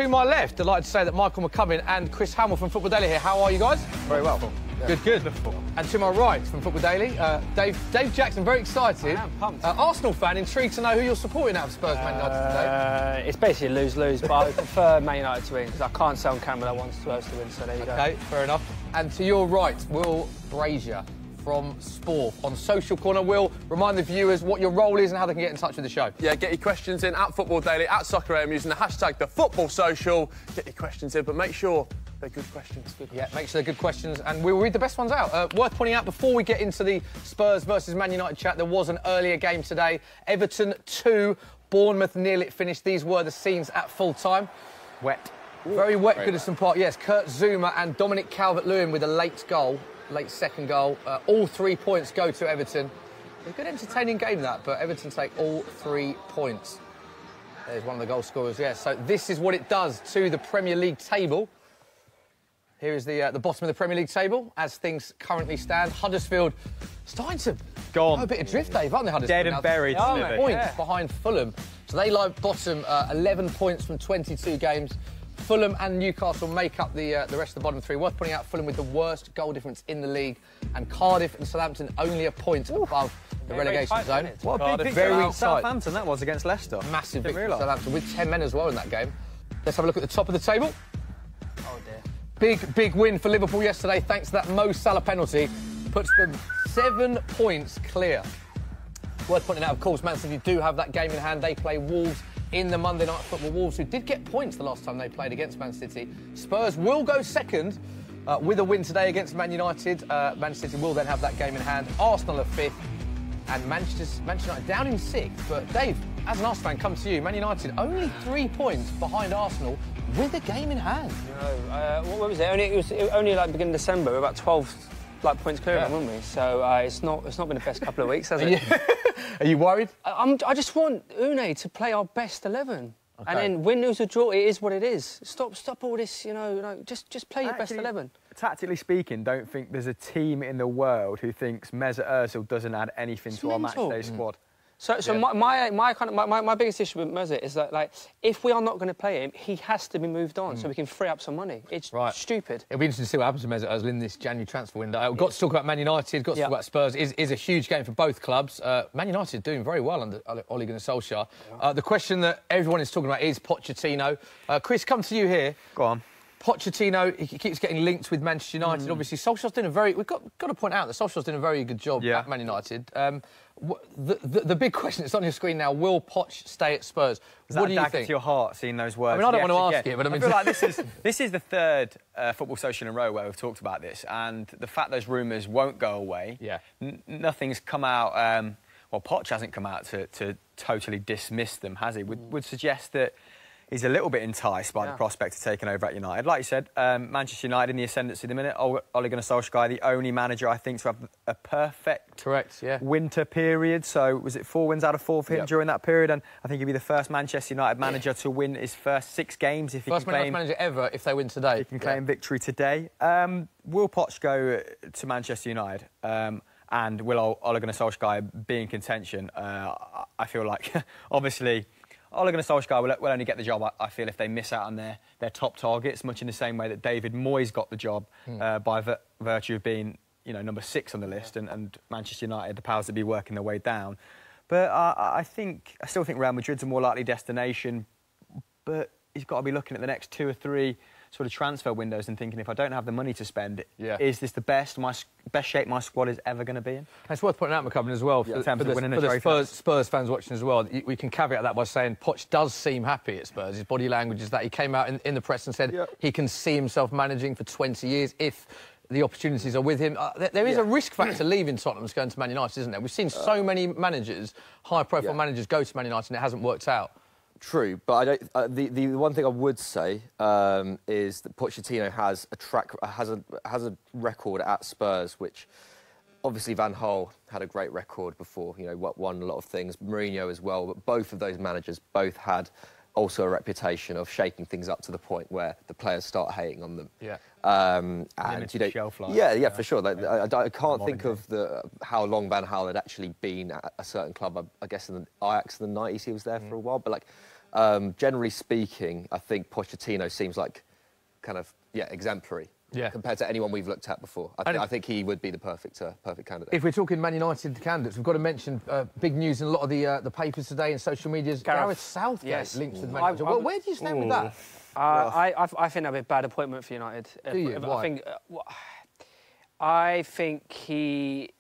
to my left, delighted to say that Michael McCubbin and Chris Hamill from Football Daily here. How are you guys? Very well. Yeah. Good. And to my right from Football Daily, Dave Jackson, very excited. I am pumped. Arsenal fan, intrigued to know who you're supporting out of Spurs Man United today. It's basically lose-lose, but I prefer Man United to win because I can't say on camera that I want Spurs to win, so there you go. OK, fair enough. And to your right, Will Brazier from Sport. On Social Corner, Will, remind the viewers what your role is and how they can get in touch with the show. Yeah, get your questions in at Football Daily, at Soccer AM, using the hashtag #TheFootballSocial. Get your questions in, but make sure they're good questions. Yeah, make sure they're good questions, and we'll read the best ones out. Worth pointing out, before we get into the Spurs versus Man United chat, there was an earlier game today. Everton 2, Bournemouth 0 it finished. These were the scenes at full time. Wet. Very wet, Goodison Park. Yes, Kurt Zuma and Dominic Calvert-Lewin with a late second goal. All 3 points go to Everton. A good entertaining game, that, but Everton take all 3 points. There's one of the goal scorers, yeah. So this is what it does to the Premier League table. Here is the bottom of the Premier League table as things currently stand. Huddersfield starting to go a bit adrift, Dave, aren't they, Huddersfield? Dead and buried. Points behind Fulham. So they lie bottom, 11 points from 22 games. Fulham and Newcastle make up the rest of the bottom three. Worth pointing out, Fulham with the worst goal difference in the league, and Cardiff and Southampton only a point above the relegation zone. What a big victory very Southampton that was against Leicester. Massive victory for Southampton with 10 men as well in that game. Let's have a look at the top of the table. Oh dear. Big win for Liverpool yesterday, thanks to that Mo Salah penalty. Puts them 7 points clear. Worth pointing out, of course, Man City do have that game in hand. They play Wolves in the Monday Night Football. Wolves, who did get points the last time they played against Man City. Spurs will go second with a win today against Man United. Man City will then have that game in hand. Arsenal are 5th, and Manchester United down in 6th. But Dave, as an Arsenal fan, come to you. Man United only 3 points behind Arsenal with a game in hand. What was it? It was only like beginning of December. We're about 12 points clear, weren't we? So it's not been the best couple of weeks, has it? Are you worried? I just want Unai to play our best 11. Okay. And then win, lose or draw, it is what it is. Stop all this, just play your best 11. Tactically speaking, don't think there's a team in the world who thinks Mesut Ozil doesn't add anything to our matchday squad. So my biggest issue with Mesut is that, like, if we are not going to play him, he has to be moved on so we can free up some money. It's stupid. It'll be interesting to see what happens to Mesut Ozil in this January transfer window. Got to talk about Man United, got to talk about Spurs. Is a huge game for both clubs. Man United doing very well under Ole Gunnar Solskjaer. The question that everyone is talking about is Pochettino. Chris, come to you here. Go on. Pochettino, he keeps getting linked with Manchester United. Obviously, Solskjaer's doing we've got to point out that Solskjaer's doing a very good job at Man United. The big question that's on your screen now: will Poch stay at Spurs? What do you think? To your heart, seeing those words. I mean, I don't want to ask you, but I feel like this is the third Football Social in a row where we've talked about this, and the fact those rumours won't go away. Nothing's come out. Well, Poch hasn't come out to totally dismiss them, has he? Would suggest that he's a little bit enticed by the prospect of taking over at United. Like you said, Manchester United in the ascendancy at the minute. Ole Gunnar Solskjaer, the only manager, I think, to have a perfect winter period. So was it 4 wins out of 4 for him during that period? And I think he'd be the first Manchester United manager to win his first 6 games. If he first manager ever if they win today. He can claim victory today. Will Poch go to Manchester United? And will Ole Gunnar Solskjaer be in contention? I feel like, obviously, Ole Gunnar Solskjaer will only get the job, I feel, if they miss out on their top targets, much in the same way that David Moyes got the job by virtue of being, number 6 on the list, and Manchester United, the powers that be, working their way down. But I still think Real Madrid's a more likely destination, but he's got to be looking at the next 2 or 3 sort of transfer windows and thinking, if I don't have the money to spend, is this the best shape my squad is ever going to be in? It's worth pointing out, McCubbin, as well, for the Spurs fans watching as well, we can caveat that by saying Poch does seem happy at Spurs. His body language is that he came out in the press and said he can see himself managing for 20 years if the opportunities are with him. There is a risk factor leaving Tottenham going to Man United, isn't there? We've seen so many managers, high-profile managers, go to Man United and it hasn't worked out. True, but I don't. The one thing I would say is that Pochettino has a record at Spurs, which obviously Van Gaal had a great record before. Won a lot of things. Mourinho as well, but both of those managers had also a reputation of shaking things up to the point where the players start hating on them. And shelf life. For sure. I can't think of how long Van Gaal had actually been at a certain club. I guess in the Ajax in the 90s he was there for a while, but generally speaking, I think Pochettino seems like kind of, exemplary. Yeah. Compared to anyone we've looked at before. I think he would be the perfect candidate. If we're talking Man United candidates, we've got to mention big news in a lot of the papers today and social medias. Gareth Southgate linked to the manager. Well, where do you stand with that? I think that'd be a bad appointment for United. Do you? Why? I think he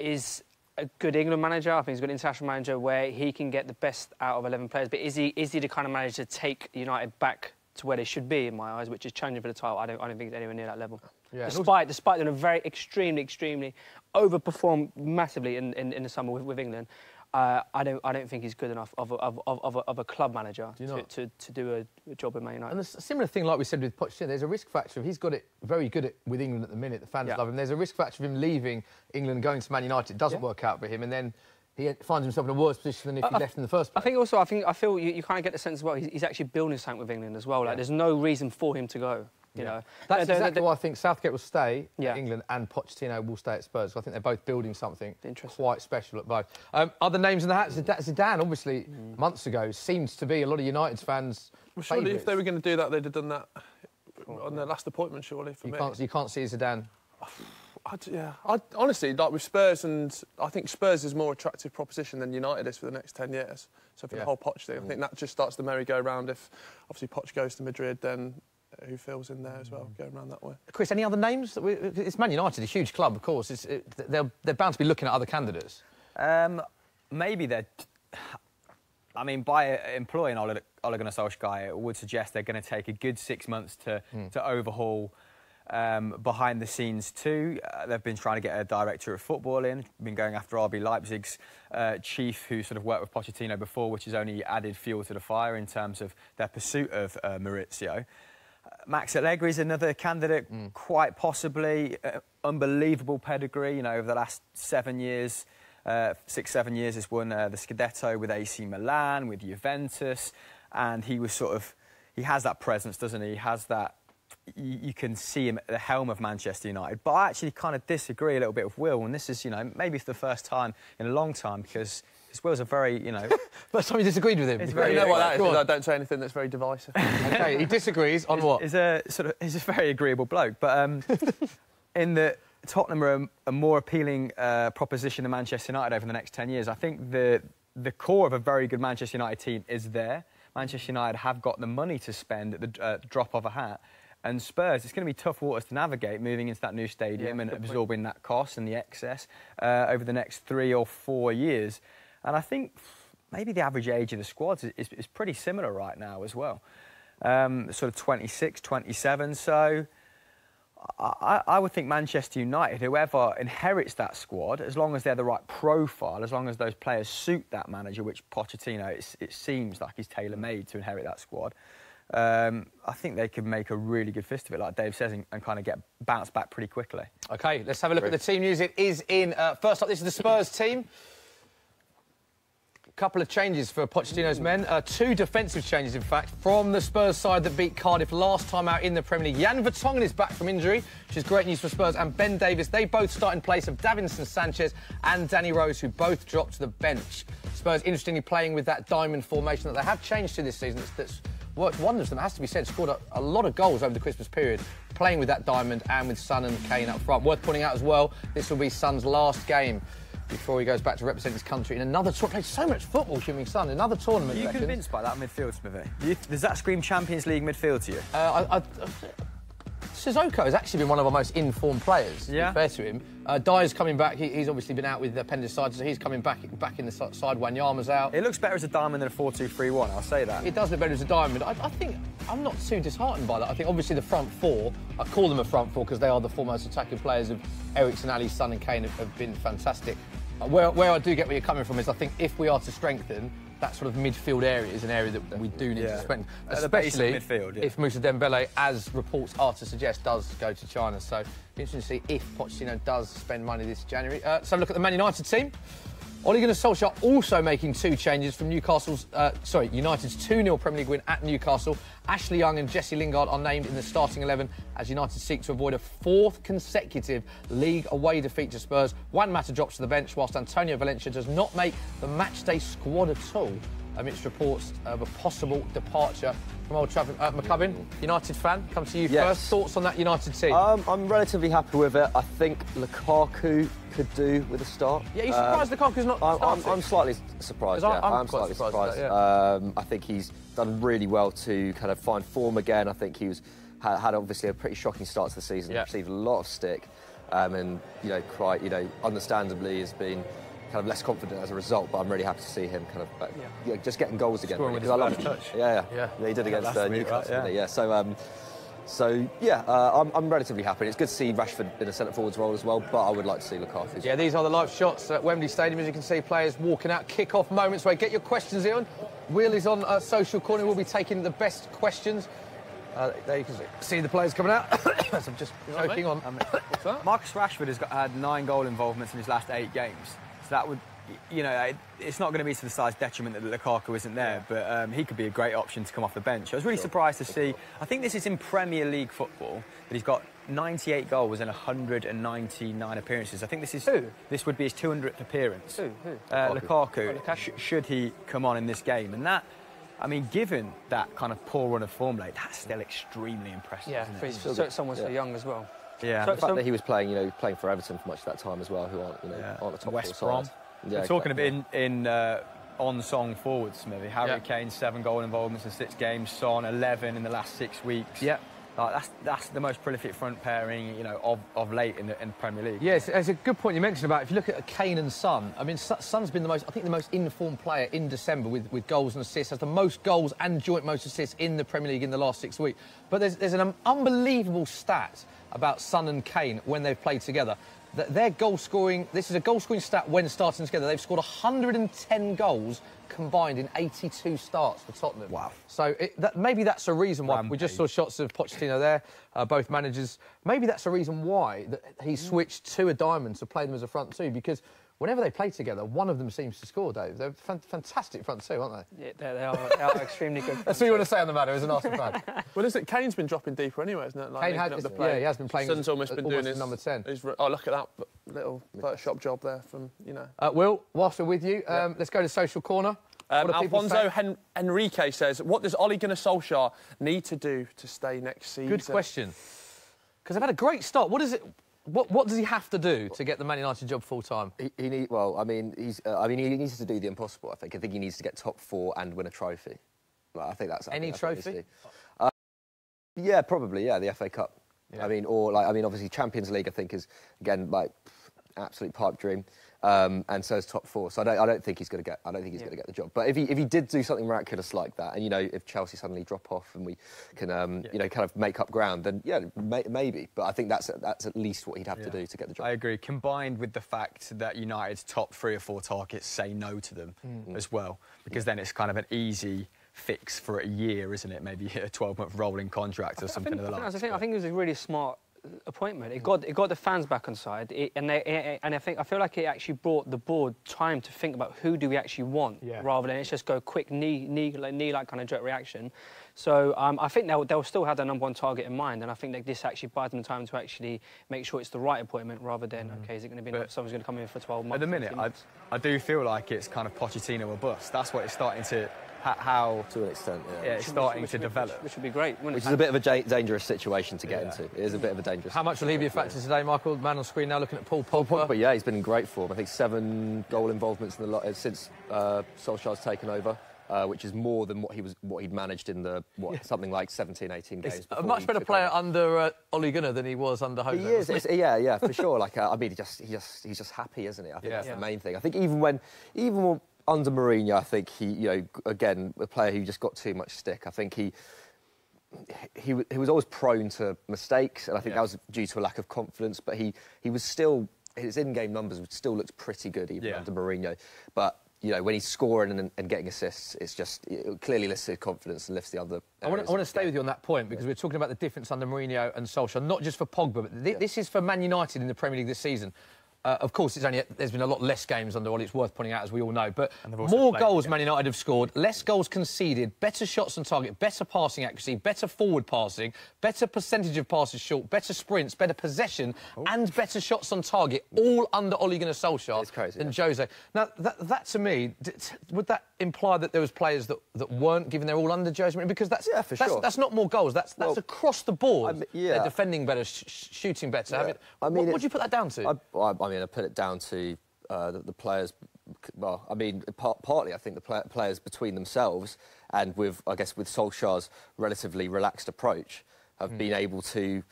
is a good England manager. I think he's a good international manager where he can get the best out of 11 players. But is he the kind of manager to take United back to where they should be, in my eyes, which is challenging for the title? I don't think it's anywhere near that level. Yeah. Despite doing a very extremely overperformed massively in the summer with England, I don't think he's good enough of a club manager to do a job with Man United. And a similar thing, like we said with Pochettino, there's a risk factor. If he's got it very good with England at the minute, the fans love him. There's a risk factor of him leaving England and going to Man United. It doesn't work out for him, and then he finds himself in a worse position than if he left in the first place. I feel you kind of get the sense as well. He's actually building something with England as well. Like there's no reason for him to go. You know, that's exactly why I think Southgate will stay at England and Pochettino will stay at Spurs. I think they're both building something quite special at both. Other names in the hat, Zidane, obviously, months ago, seems to be a lot of United fans' Well, surely if they were going to do that, they'd have done that on their last appointment, surely, for me. You can't see Zidane. I honestly, like with Spurs, and I think Spurs is a more attractive proposition than United is for the next 10 years. So for the whole Poch thing, I think that just starts the merry-go-round. If obviously Poch goes to Madrid, then who fills in there as well, going around that way. Chris, any other names? It's Man United, a huge club, of course. They're bound to be looking at other candidates. Maybe they're... I mean, by employing Ole Gunnar Solskjaer, it would suggest they're going to take a good 6 months to overhaul behind the scenes too. They've been trying to get a director of football in, been going after RB Leipzig's chief, who sort of worked with Pochettino before, which has only added fuel to the fire in terms of their pursuit of Maurizio. Max Allegri is another candidate, quite possibly. Unbelievable pedigree, you know, over the last 7 years. 6-7 years has won the Scudetto with AC Milan, with Juventus, and he has that presence, doesn't he? He has that, you can see him at the helm of Manchester United. But I actually kind of disagree a little bit with Will, and this is, you know, maybe for the first time in a long time, because Will's a very, you know... First time you disagreed with him? You know what that is? I don't say anything that's very divisive. OK, he disagrees on what? He's a very agreeable bloke, but in the... Tottenham are a more appealing proposition than Manchester United over the next 10 years. I think the core of a very good Manchester United team is there. Manchester United have got the money to spend at the drop of a hat. And Spurs, it's going to be tough waters to navigate moving into that new stadium and absorbing that cost and the excess over the next 3 or 4 years. And I think maybe the average age of the squads is pretty similar right now as well. Sort of 26, 27, so... I would think Manchester United, whoever inherits that squad, as long as they're the right profile, as long as those players suit that manager, which Pochettino, it seems like he's tailor-made to inherit that squad, I think they could make a really good fist of it, like Dave says, and kind of get bounced back pretty quickly. OK, let's have a look at the team news. It is in... first up, this is the Spurs team. Couple of changes for Pochettino's men. 2 defensive changes, in fact, from the Spurs side that beat Cardiff last time out in the Premier League. Jan Vertonghen is back from injury, which is great news for Spurs, and Ben Davies. They both start in place of Davinson Sanchez and Danny Rose, who both dropped to the bench. Spurs, interestingly, playing with that diamond formation that they have changed to this season. That's worked wonders for them, has to be said. Scored a lot of goals over the Christmas period, playing with that diamond and with Son and Kane up front. Worth pointing out as well, this will be Son's last game before he goes back to represent his country in another tournament. Played so much football, Heung-min Son, another tournament. Are you convinced by that midfield, Smithy? Does that scream Champions League midfield to you? Sissoko has actually been one of our most informed players, to be fair to him. Dyer's coming back. He's obviously been out with appendicitis, so he's coming back in the side. Wanyama's out. It looks better as a diamond than a 4-2-3-1, I'll say that. It does look better as a diamond. I think I'm not too disheartened by that. I think obviously the front four, I call them a front four because they are the foremost attacking players of Eriksen, Ali, Son and Kane have been fantastic. Where I do get where you're coming from is I think if we are to strengthen, that sort of midfield area is an area that we do need to strengthen. Especially midfield, if Moussa Dembele, as reports are to suggest, does go to China. So it'll be interesting to see if Pochettino does spend money this January. So look at the Man United team. Ole Gunnar Solskjaer also making 2 changes from United's 2-0 Premier League win at Newcastle. Ashley Young and Jesse Lingard are named in the starting 11 as United seek to avoid a 4th consecutive league away defeat to Spurs. Juan Mata drops to the bench whilst Antonio Valencia does not make the matchday squad at all. amidst reports of a possible departure from Old Trafford. McCubbin, United fan, come to you first. Thoughts on that United team? I'm relatively happy with it. I think Lukaku could do with a start. Yeah, you surprised Lukaku's not starting? I'm slightly surprised. Yeah, I'm slightly surprised. I think he's done really well to kind of find form again. I think he had obviously a pretty shocking start to the season. Received a lot of stick, and quite understandably has been kind of less confident as a result. But I'm really happy to see him kind of just getting goals again. Scoring with his last touch. Yeah, he did against Newcastle. Right? I'm relatively happy. It's good to see Rashford in a centre forwards role as well, but I would like to see Lukaku. Yeah, these are the live shots at Wembley Stadium. As you can see, players walking out, kick-off moments where get your questions in. Will is on Social Corner. We'll be taking the best questions. There you can see the players coming out. So I'm just joking on. Marcus Rashford has had 9 goal involvements in his last 8 games. So that would, it's not going to be to the side's detriment that Lukaku isn't there, but he could be a great option to come off the bench. I was really surprised to see, I think this is in Premier League football, that he's got 98 goals and 199 appearances. I think this would be his 200th appearance. Lukaku, should he come on in this game. And that, I mean, given that kind of poor run of form late, that's still extremely impressive. Yeah, for someone so young as well. Yeah, the fact that he was playing, playing for Everton for much of that time as well, who aren't a top West four Brom. side. We're talking about on-song forwards, maybe. Harry Kane, 7 goal involvements in 6 games. Son, 11 in the last 6 weeks. Yeah. That's the most prolific front pairing, of late in the Premier League. Yes, it's a good point you mentioned about if you look at Kane and Son. I mean, Son's been the most informed player in December with goals and assists. Has the most goals and joint most assists in the Premier League in the last 6 weeks. But there's an unbelievable stat about Son and Kane when they've played together. Their goal scoring. This is a goal scoring stat when starting together. They've scored 110 goals combined in 82 starts for Tottenham. Wow. So maybe that's a reason why. We just saw shots of Pochettino there, both managers. Maybe that's a reason why he switched to a diamond to play them as a front two, because whenever they play together, one of them seems to score, Dave. They're fantastic front two, aren't they? Yeah, they are extremely good. That's what you want to say on the matter as an Arsenal fan. Well, is it? Kane's been dropping deeper anyway, isn't it? Like, Kane he has been playing. Son's almost been doing his number 10. Look at that little Photoshop job there from, Will, whilst we're with you, let's go to Social Corner. Alfonso Henrique says, what does Ole Gunnar Solskjaer need to do to stay next season? Good question. Because they've had a great start. What does he have to do to get the Man United job full time? He needs to do the impossible. I think he needs to get top 4 and win a trophy. I think that's any trophy. Yeah, probably. Yeah, the FA Cup. Yeah. Obviously Champions League. I think is again absolute pipe dream. And so is top 4. So I don't think he's going to get. I don't think he's going to get the job. But if he did do something miraculous like that, and if Chelsea suddenly drop off and we can kind of make up ground, then maybe. But I think that's at least what he'd have to do to get the job. I agree. Combined with the fact that United's top 3 or 4 targets say no to them as well, because then it's kind of an easy fix for a year, isn't it? Maybe a 12-month rolling contract or something of the like. I think it was a really smart appointment. It got the fans back on side, I feel like it actually brought the board time to think about who do we actually want, rather than it's just go quick knee like kind of jerk reaction. So I think they'll still have their number 1 target in mind, and I think that this actually buys them time to actually make sure it's the right appointment, rather than is it going to be someone's going to come in for 12 months? At the minute, I do feel like it's kind of Pochettino or bust. That's what it's starting to. How to an extent, it's starting to develop, which would be great. Which is a bit of a dangerous situation to get into. It is a bit of a dangerous. How much will he be a factor today, Michael? Man on screen now looking at Paul Pogba. But yeah, he's been in great form. I think 7 goal involvements since Solskjaer's taken over, which is more than what he'd managed in something like 17, 18 games. A much better player under Ole Gunnar than he was under Jose. He is, yeah, for sure. He's just happy, isn't he? I think that's the main thing. I think even when under Mourinho, I think he, again, a player who just got too much stick. I think he was always prone to mistakes, and I think that was due to a lack of confidence. But he was still, his in-game numbers still looked pretty good even under Mourinho. But when he's scoring and getting assists, it clearly lifts his confidence and lifts the other. I want to stay with you on that point, because we're talking about the difference under Mourinho and Solskjaer, not just for Pogba, but this is for Man United in the Premier League this season. Of course, there's been a lot less games under Ollie, it's worth pointing out, as we all know. But also more played, goals Man United have scored, less goals conceded, better shots on target, better passing accuracy, better forward passing, better percentage of passes short, better sprints, better possession, and better shots on target, all under Ole Gunnar Solskjaer It's crazy, than Jose. Now, that to me, would that imply that there was players that weren't given their all under Jose Mourinho? Because that's not more goals. That's across the board. They're defending better, shooting better. What do you put that down to? I put it down to the players. Well, partly I think the players between themselves and with Solskjaer's relatively relaxed approach have been able to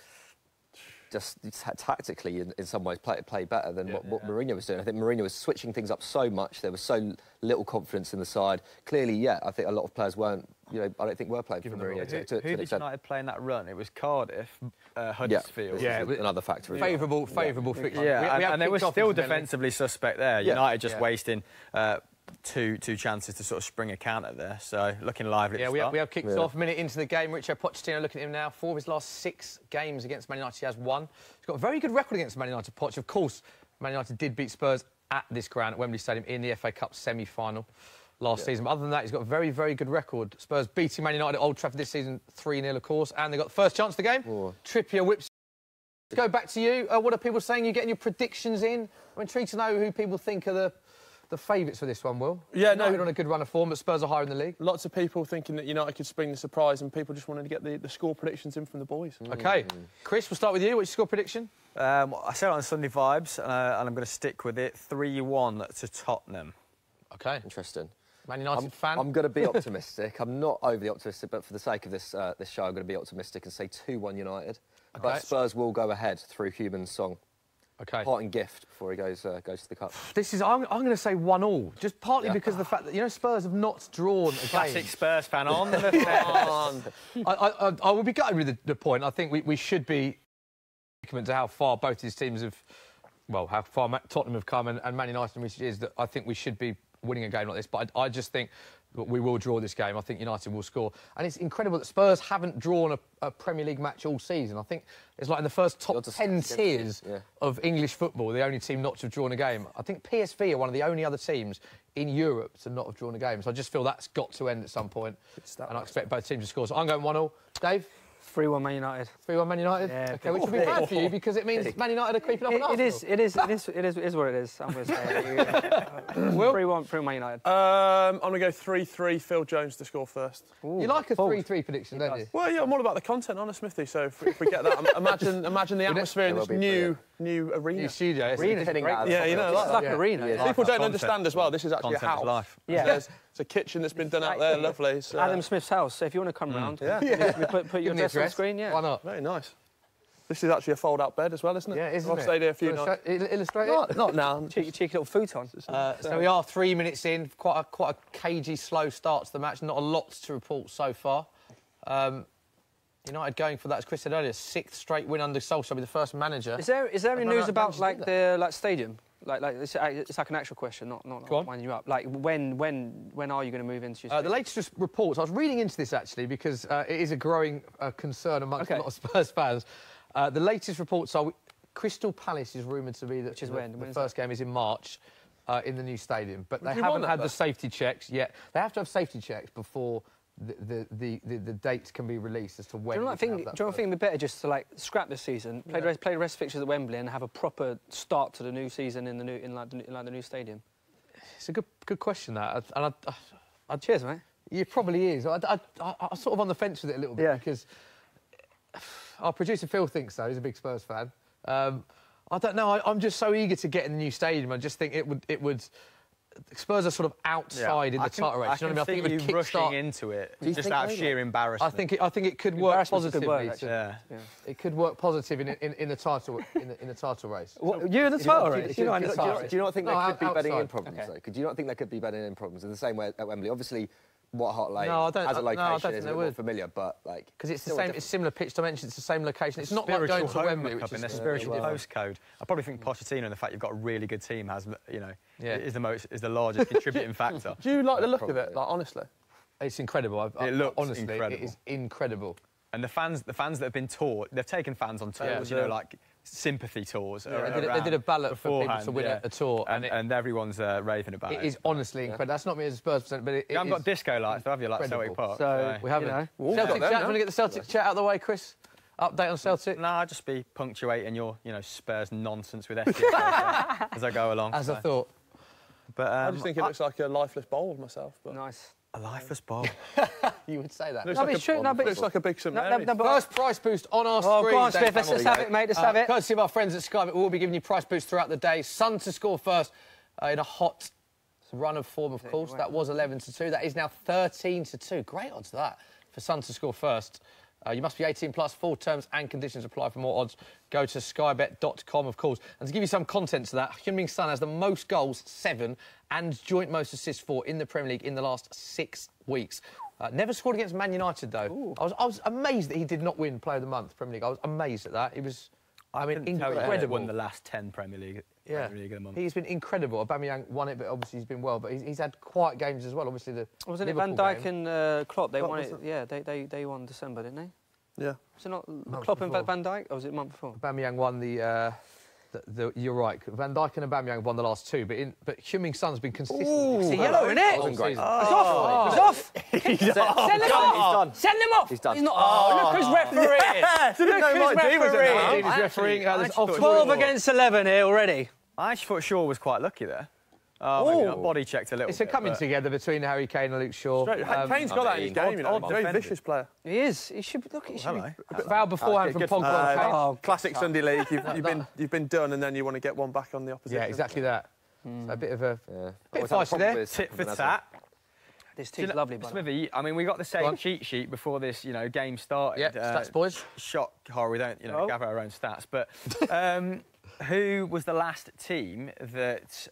just tactically, in some ways, play better than what Mourinho was doing. I think Mourinho was switching things up so much. There was so little confidence in the side. Clearly, I think a lot of players weren't. I don't think were playing for Mourinho. Who did United play in that run? It was Cardiff, Huddersfield. Another factor. Favourable fixture. And they were still defensively suspect there. United just wasting two chances to sort of spring a counter there. So looking lively. We have kicked off a minute into the game. Mauricio Pochettino, looking at him now. 4 of his last 6 games against Man United, he has 1. He's got a very good record against Man United. Poch, of course, Man United did beat Spurs at this ground at Wembley Stadium in the FA Cup semi-final last season. But other than that, he's got a very, very good record. Spurs beating Man United at Old Trafford this season 3-0, of course, and they got the first chance of the game. Trippier whips. Let's go back to you. What are people saying? You're getting your predictions in. I'm intrigued to know who people think are the favourites for this one, Will. United on a good run of form, but Spurs are higher in the league. Lots of people thinking that United could spring the surprise, and people just wanted to get the score predictions in from the boys. OK. Chris, we'll start with you. What's your score prediction? I said it on Sunday Vibes, and I'm going to stick with it. 3-1 to Tottenham. OK. Interesting. Man United fan? I'm going to be optimistic. I'm not overly optimistic, but for the sake of this show, I'm going to be optimistic and say 2-1 United. Okay. But Spurs will go ahead through Human Song. OK. Parting gift before he goes to the Cup. I'm going to say 1-1, just partly because of the fact that, Spurs have not drawn a game. Classic Spurs fan on the fence. I will be gutted with the point. I think we should be to how far both these teams have, how far Tottenham have come and Man United in recent years, that I think we should be winning a game like this. But I just think we will draw this game. I think United will score. And it's incredible that Spurs haven't drawn a Premier League match all season. I think it's like in the first top 10 tiers of English football, the only team not to have drawn a game. I think PSV are one of the only other teams in Europe to not have drawn a game. So I just feel that's got to end at some point. And I expect both teams to score. So I'm going 1-0. Dave? 3-1 Man United. 3-1 Man United? Yeah. OK, which would be bad for you because it means Man United are creeping up on Arsenal. It is what it is, I'm going to say. Will? 3-1 Man United. I'm going to go 3-3, Phil Jones to score first. Ooh, you like a 3-3 prediction, don't you? Well, I'm all about the content, honest, Smithy. So if we get that, imagine the atmosphere in this new arena. New studio. Arena's great. Like an arena. People don't understand as well, this is actually a house. Life. It's a kitchen that's been done out there, lovely. So, Adam Smith's house, so if you want to come round, put your address on the screen, Why not? Very nice. This is actually a fold-out bed as well, isn't it? Yeah, isn't it? I've stayed here a few nights. Illustrate it? Not now. Cheeky little futon. So we are 3 minutes in. Quite a cagey, slow start to the match. Not a lot to report so far. United going for that, as Chris said earlier, 6th straight win under Solskjaer, be the first manager. Is there any news about the stadium? It's like an actual question, not winding you up. Like when are you going to move into your stadium? The latest reports, I was reading into this actually because it is a growing concern amongst a lot of Spurs fans. The latest reports are Crystal Palace is rumoured to be that the first game is in March in the new stadium, but they haven't had the safety checks yet. They have to have safety checks before the dates can be released as to when. Do you think it'd be better just to scrap this season, play the rest of fixtures at Wembley, and have a proper start to the new season in the new stadium? It's a good question that. Cheers, mate. It probably is. I'm sort of on the fence with it a little bit because our producer Phil thinks so. He's a big Spurs fan. I don't know. I'm just so eager to get in the new stadium. I just think it would. Spurs are sort of outside in the title race. I think it would rushing into it just out of sheer embarrassment. I think it could work positively. It could work positive in the title in the title race. You're in the title race. Do you not think there could be betting in problems though? Do you not think there could be betting in problems in the same way at Wembley? Obviously, What Hart Lane as a location is a bit more familiar, but because it's the same, it's similar pitch dimensions, it's the same location. It's not like going to Wembley, which is in their spiritual postcode. I probably think Pochettino and the fact you've got a really good team has, is the largest contributing factor. Do you like the look of it? Honestly, it's incredible. It looks honestly incredible. It is incredible. And the fans that have been taught, they've taken fans on tours, sympathy tours. They did a ballot for people to win a tour. And everyone's raving about it. It is honestly incredible. That's not me as a Spurs percent, but you haven't got disco lights, have you, like Celtic Park? So we haven't. Celtic chat, do you want to get the Celtic chat out of the way, Chris? Update on Celtic? Nah, just be punctuating your, Spurs nonsense with FPL as I go along. As I thought. But I just think it looks like a lifeless bowl myself. But. Nice. A lifeless bowl. You would say that. Looks like a big St Mary's. First price boost on our screen. Go on, Smith. Let's have it, mate. Let's have it. Courtesy of our friends at Sky, we'll be giving you price boosts throughout the day. Sun to score first in a hot run of form, of course. That was 11-2. That is now 13-2. Great odds, that, for Sun to score first. You must be 18 plus. Full terms and conditions apply. For more odds, go to skybet.com, of course. And to give you some content to that, Heung-min Son has the most goals, 7, and joint most assists, 4 in the Premier League in the last 6 weeks. Never scored against Man United, though. I was amazed that he did not win Player of the Month, Premier League. I was amazed at that. He was, incredible. Won the last 10 Premier League of the month. He's been incredible. Aubameyang won it, but obviously he's been well. But he's had quiet games as well. Obviously, wasn't it Van Dijk and Klopp? They won it. Yeah, they won December, didn't they? Yeah. Was it not Klopp and Van Dijk, or was it the month before? Aubameyang won the you're right. Van Dijk and Aubameyang won the last 2, but Heung-min Son's been consistent. It's a yellow, isn't it? Wasn't great. It's off. It's off. Send him off. Send him off. He's done. He's not. Oh, look who's refereeing. Look who's refereeing. He's refereeing. 12 against 11 here already. I actually thought Shaw was quite lucky there. Maybe not body checked a little bit. It's a coming together between Harry Kane and Luke Shaw. Kane's got that in his game, very vicious player. He is. He should be. Look, he should be. Foul beforehand from Pogba. Classic Sunday League. You've been done, and then you want to get one back on the opposition. Yeah, exactly that. So a bit of a bit What's feisty there. Tit for tat. This team's lovely, by the way. Smithy, I mean, we got the same cheat sheet before this, game started. Yeah, stats, boys. Shock horror, we don't, gather our own stats. But who was the last team that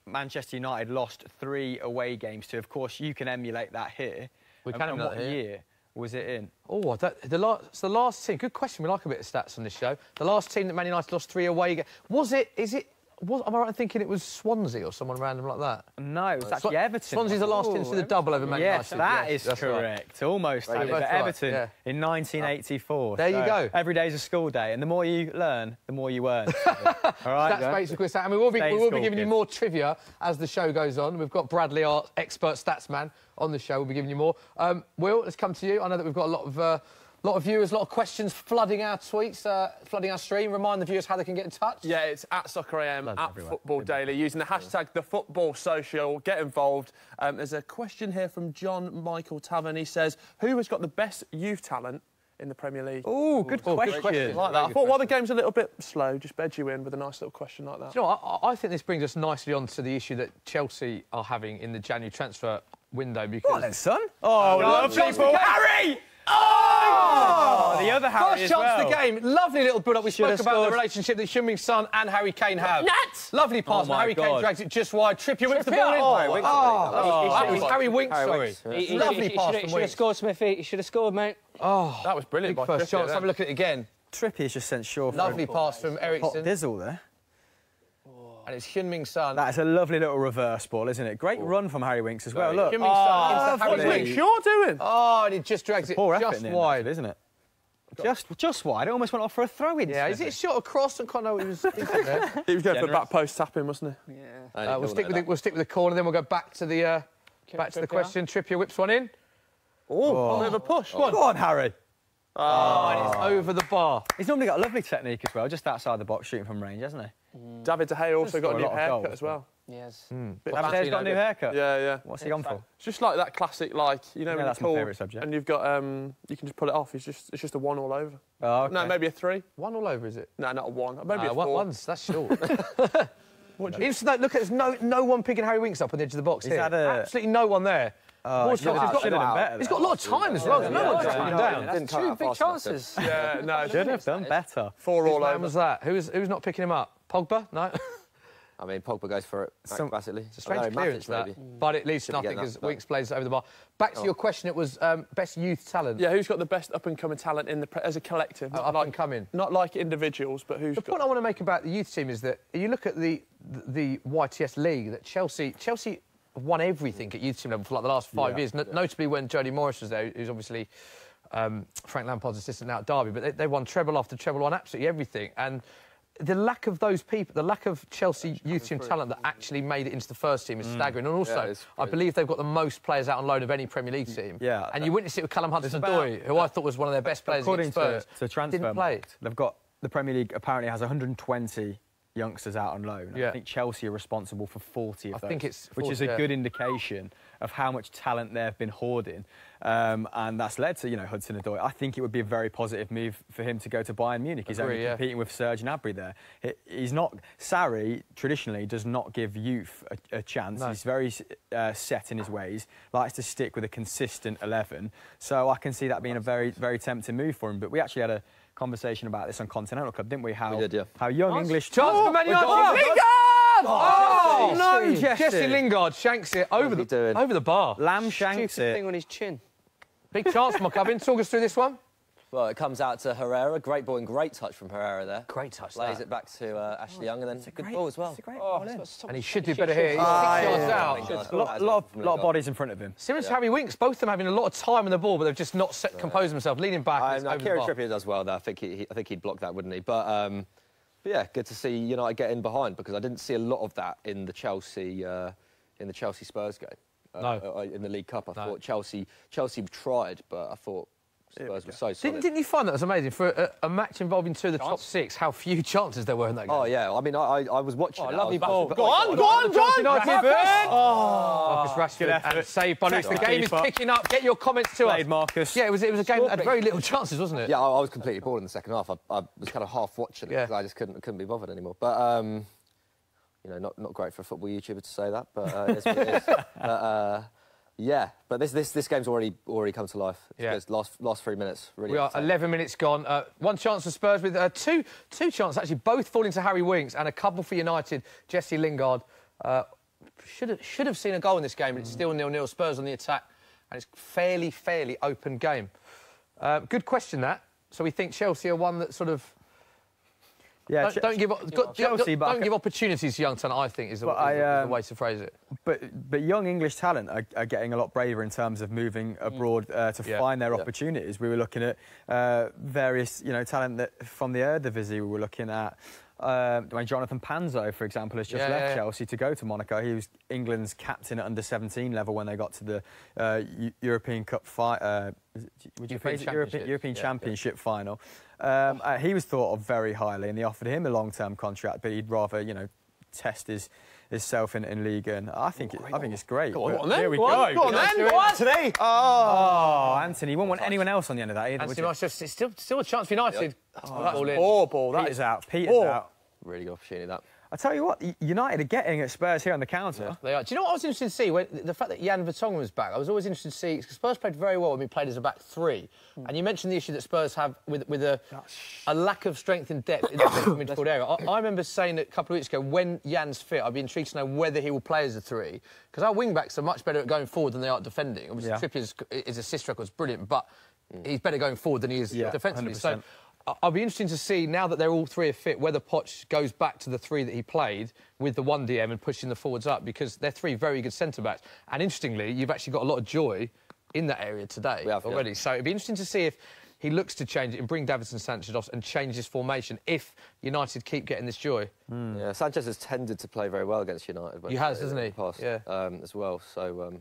Manchester United lost 3 away games to? Of course, you can emulate that here. We can emulate what that here. Year was it in? Oh, the last team. Good question. We like a bit of stats on this show. The last team that Man United lost 3 away games. Am I right in thinking it was Swansea or someone random like that? No, it was actually Everton. Swansea's the last team to the double over Man United. Yes, that is correct. Right. Almost. Everton in 1984. There you go. Every day's a school day, and the more you learn, the more you earn. All right. That's basically it. And we will be giving you more trivia as the show goes on. We've got Bradley, our expert stats man, on the show. We'll be giving you more. Will, let's come to you. I know that we've got a lot of viewers, a lot of questions flooding our tweets, flooding our stream. Remind the viewers how they can get in touch. Yeah, it's at SoccerAM, at Football Daily, using the hashtag #TheFootballSocial. Get involved. There's a question here from John Michael Tavern. He says, who has got the best youth talent in the Premier League? Oh, good question. Like that. I thought while the game's a little bit slow, just bed you in with a nice little question like that. Do you know, I think this brings us nicely on to the issue that Chelsea are having in the January transfer window. Because... Go on then, son. Oh, lovely. Harry! Oh! The other Harry First chance of the game. Lovely little build-up. We spoke about the relationship that Heung-min Son and Harry Kane have. Lovely pass. Harry Kane drags it just wide. Trippier whips the ball in. That was Harry Winks, sorry. Lovely pass from Winks. He should have scored, Smithy. He should have scored, mate. Oh, that was brilliant. Big first chance. Have a look at it again. Trippier's just sent Shaw. Lovely pass from Ericsson. Dizzle there. And it's Heung-min Son. That's a lovely little reverse ball, isn't it? Great run from Harry Winks as well. Look. Heung-min Son into Harry Winks. What's Shaw doing? Oh, and he just drags it just wide, isn't it? Just wide. It almost went off for a throw-in. Yeah, is it shot across? I can't know what he was thinking there. He was going for back post tapping, wasn't he? Yeah. We'll stick with the corner, then we'll go back to the question. Trippier whips one in. Oh, a bit of a push. Go on, Harry. And it's over the bar. He's normally got a lovely technique as well, just outside the box, shooting from range, hasn't he? David De Gea also got a new haircut as well. Yes. David's got a new haircut? Yeah. What's he on for? It's just like that classic, when that's my favourite subject. And you've got, you can just pull it off. It's just a 1 all over. Oh, okay. No, maybe a 3. 1 all over, is it? No, not a 1. Maybe a 4. One's, that's short. Look, there's no one picking Harry Winks up on the edge of the box here. Absolutely no one there. He's got a lot of time as well. No one's putting him down. That's 2 big chances. Yeah, no. Should have done better. 4 all over. was that? Who's not picking him up? Pogba? No. I mean, Pogba goes for it, basically. It's a strange clearance, that. But it leads to nothing because Winks plays over the bar. Back to your question, it was best youth talent. Yeah, who's got the best up-and-coming talent as a collective? Up-and-coming. Not like individuals, but who's The point I want to make about the youth team is that you look at the YTS League, that Chelsea won everything at youth team level for like the last 5 years, notably when Jody Morris was there, who's obviously Frank Lampard's assistant now at Derby, but they won treble after treble on absolutely everything. And the lack of those people, the lack of Chelsea youth team talent that actually made it into the first team is staggering. And also, I believe they've got the most players out on loan of any Premier League team. Yeah. And you witnessed it with Callum Hudson-Odoi, who I thought was one of their best players against Spurs. To transfer, didn't play. They've got the Premier League apparently has 120 youngsters out on loan. Yeah. I think Chelsea are responsible for 40 of those. I think it's 40, which is a good indication of how much talent they've been hoarding, and that's led to Hudson-Odoi. I think it would be a very positive move for him to go to Bayern Munich. He's only competing with Serge Gnabry there. He's not Sarri traditionally does not give youth a chance. No. He's very set in his ways. Likes to stick with a consistent 11. So I can see that being a very tempting move for him. But we actually had a conversation about this on Continental Club, didn't we? We did, yeah. How young English... Chance for Man United! Lingard! Oh, no, Jesse Lingard shanks it over the bar. Lamb shanks it. Thing on his chin. Big chance, Mark Oven. Talk us through this one. Well, it comes out to Herrera. Great ball and great touch from Herrera there. Great touch. Lays it back to Ashley Young, and then it's a good ball as well. It's a great ball And he should do better here. He's 6 yards out. A lot of bodies in front of him. Similar to Harry Winks, both of them having a lot of time on the ball, but they've just not composed themselves, leaning back. Kieran Trippier does well there. I think he'd block that, wouldn't he? But yeah, good to see United get in behind, because I didn't see a lot of that in the Chelsea Spurs game. In the League Cup, I thought Chelsea tried, but I thought Spurs were so solid. Didn't you find that was amazing for a match involving two of the top six? How few chances there were in that game. Oh yeah, I mean, I was watching. Lovely ball. Go on, Marcus Rashford and saved by Lewis. The game is picking up. Get your comments to us. Marcus. Yeah, it was a game that had very little chances, wasn't it? Yeah, I was completely bored in the second half. I was kind of half watching it because I just couldn't be bothered anymore. But not great for a football YouTuber to say that, but it's what it is. Yeah, but this game's already come to life. It's last 3 minutes. Really, we are 11 minutes gone. One chance for Spurs with two chances actually, both falling to Harry Winks, and a couple for United. Jesse Lingard should have seen a goal in this game, but it's still 0-0. Spurs on the attack, and it's fairly open game. Good question that. So we think Chelsea are one that sort of. Yeah, don't give opportunities to young talent, I think, is the way to phrase it. But young English talent are getting a lot braver in terms of moving abroad to find their opportunities. We were looking at various talent from the Eredivisie. We were looking at when Jonathan Panzo, for example, has just left Chelsea to go to Monaco. He was England's captain at under-17 level when they got to the European Cup European Championship final. He was thought of very highly, and they offered him a long-term contract, but he'd rather, test himself in League. And I think it's great. Go on, then. Here we go. Go on, then. Go on. Today. Oh, Anthony, you won't want anyone else on the end of that either. Anthony Marshall, it's still a chance for United. Ball. That is out. Peter's out. Really good opportunity, that. I tell you what, United are getting at Spurs here on the counter. Yeah, they are. Do you know what I was interested to see? The fact that Jan Vertonghen was back, I was always interested to see, because Spurs played very well when we played as a back three. And you mentioned the issue that Spurs have with a lack of strength and depth in the midfield area. I remember saying that a couple of weeks ago, when Jan's fit, I'd be intrigued to know whether he will play as a three, because our wing-backs are much better at going forward than they are at defending. Obviously, Trippier's assist record's brilliant, but he's better going forward than he is defensively. 100%. So I'll be interested to see, now that they're all three are fit, whether Poch goes back to the three that he played with the 1 DM and pushing the forwards up, because they're three very good centre-backs. And interestingly, you've actually got a lot of joy in that area today already. Yeah. So it'd be interesting to see if he looks to change it and bring Davinson Sanchez off and change his formation if United keep getting this joy. Yeah, Sanchez has tended to play very well against United. He has, hasn't he? Past, as well. So.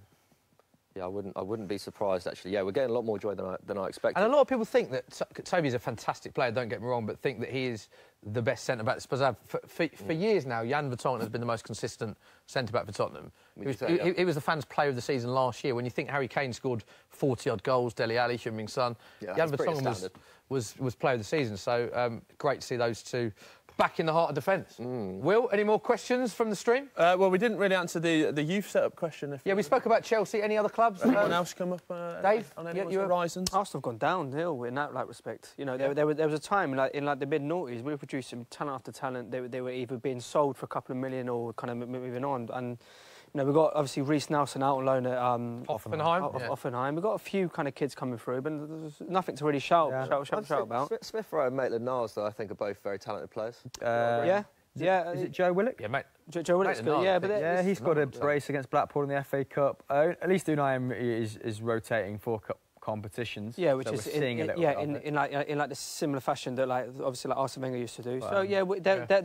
Yeah, I wouldn't be surprised, actually. Yeah, we're getting a lot more joy than I expected. And a lot of people think that Toby's a fantastic player, don't get me wrong, but think that he is the best centre-back Spurs have. For years now, Jan Vertonghen has been the most consistent centre-back for Tottenham. He was the fans' player of the season last year. When you think Harry Kane scored 40-odd goals, Dele Alli, Heung-min Son, Jan Vertonghen was player of the season. So great to see those two back in the heart of defence. Will, any more questions from the stream? Well, we didn't really answer the youth setup question. We spoke about Chelsea. Any other clubs? Anyone else come up? Dave, on anyone's horizons? Arsenal have gone downhill in that respect. There was a time in the mid-noughties we were producing talent after talent. They were either being sold for a couple of million or kind of moving on. And we've got obviously Reece Nelson out on loan at Hoffenheim. We've got a few kind of kids coming through, but there's nothing to really shout about. Smith Rowe and Maitland-Niles, though, I think, are both very talented players. Is it Joe Willock? Yeah, mate. Joe Willock's good. He's got a brace against Blackpool in the FA Cup. At least Unai is rotating 4 competitions. Yeah, which so is we're seeing a little bit of it. in like the similar fashion that obviously like Arsene Wenger used to do. So yeah,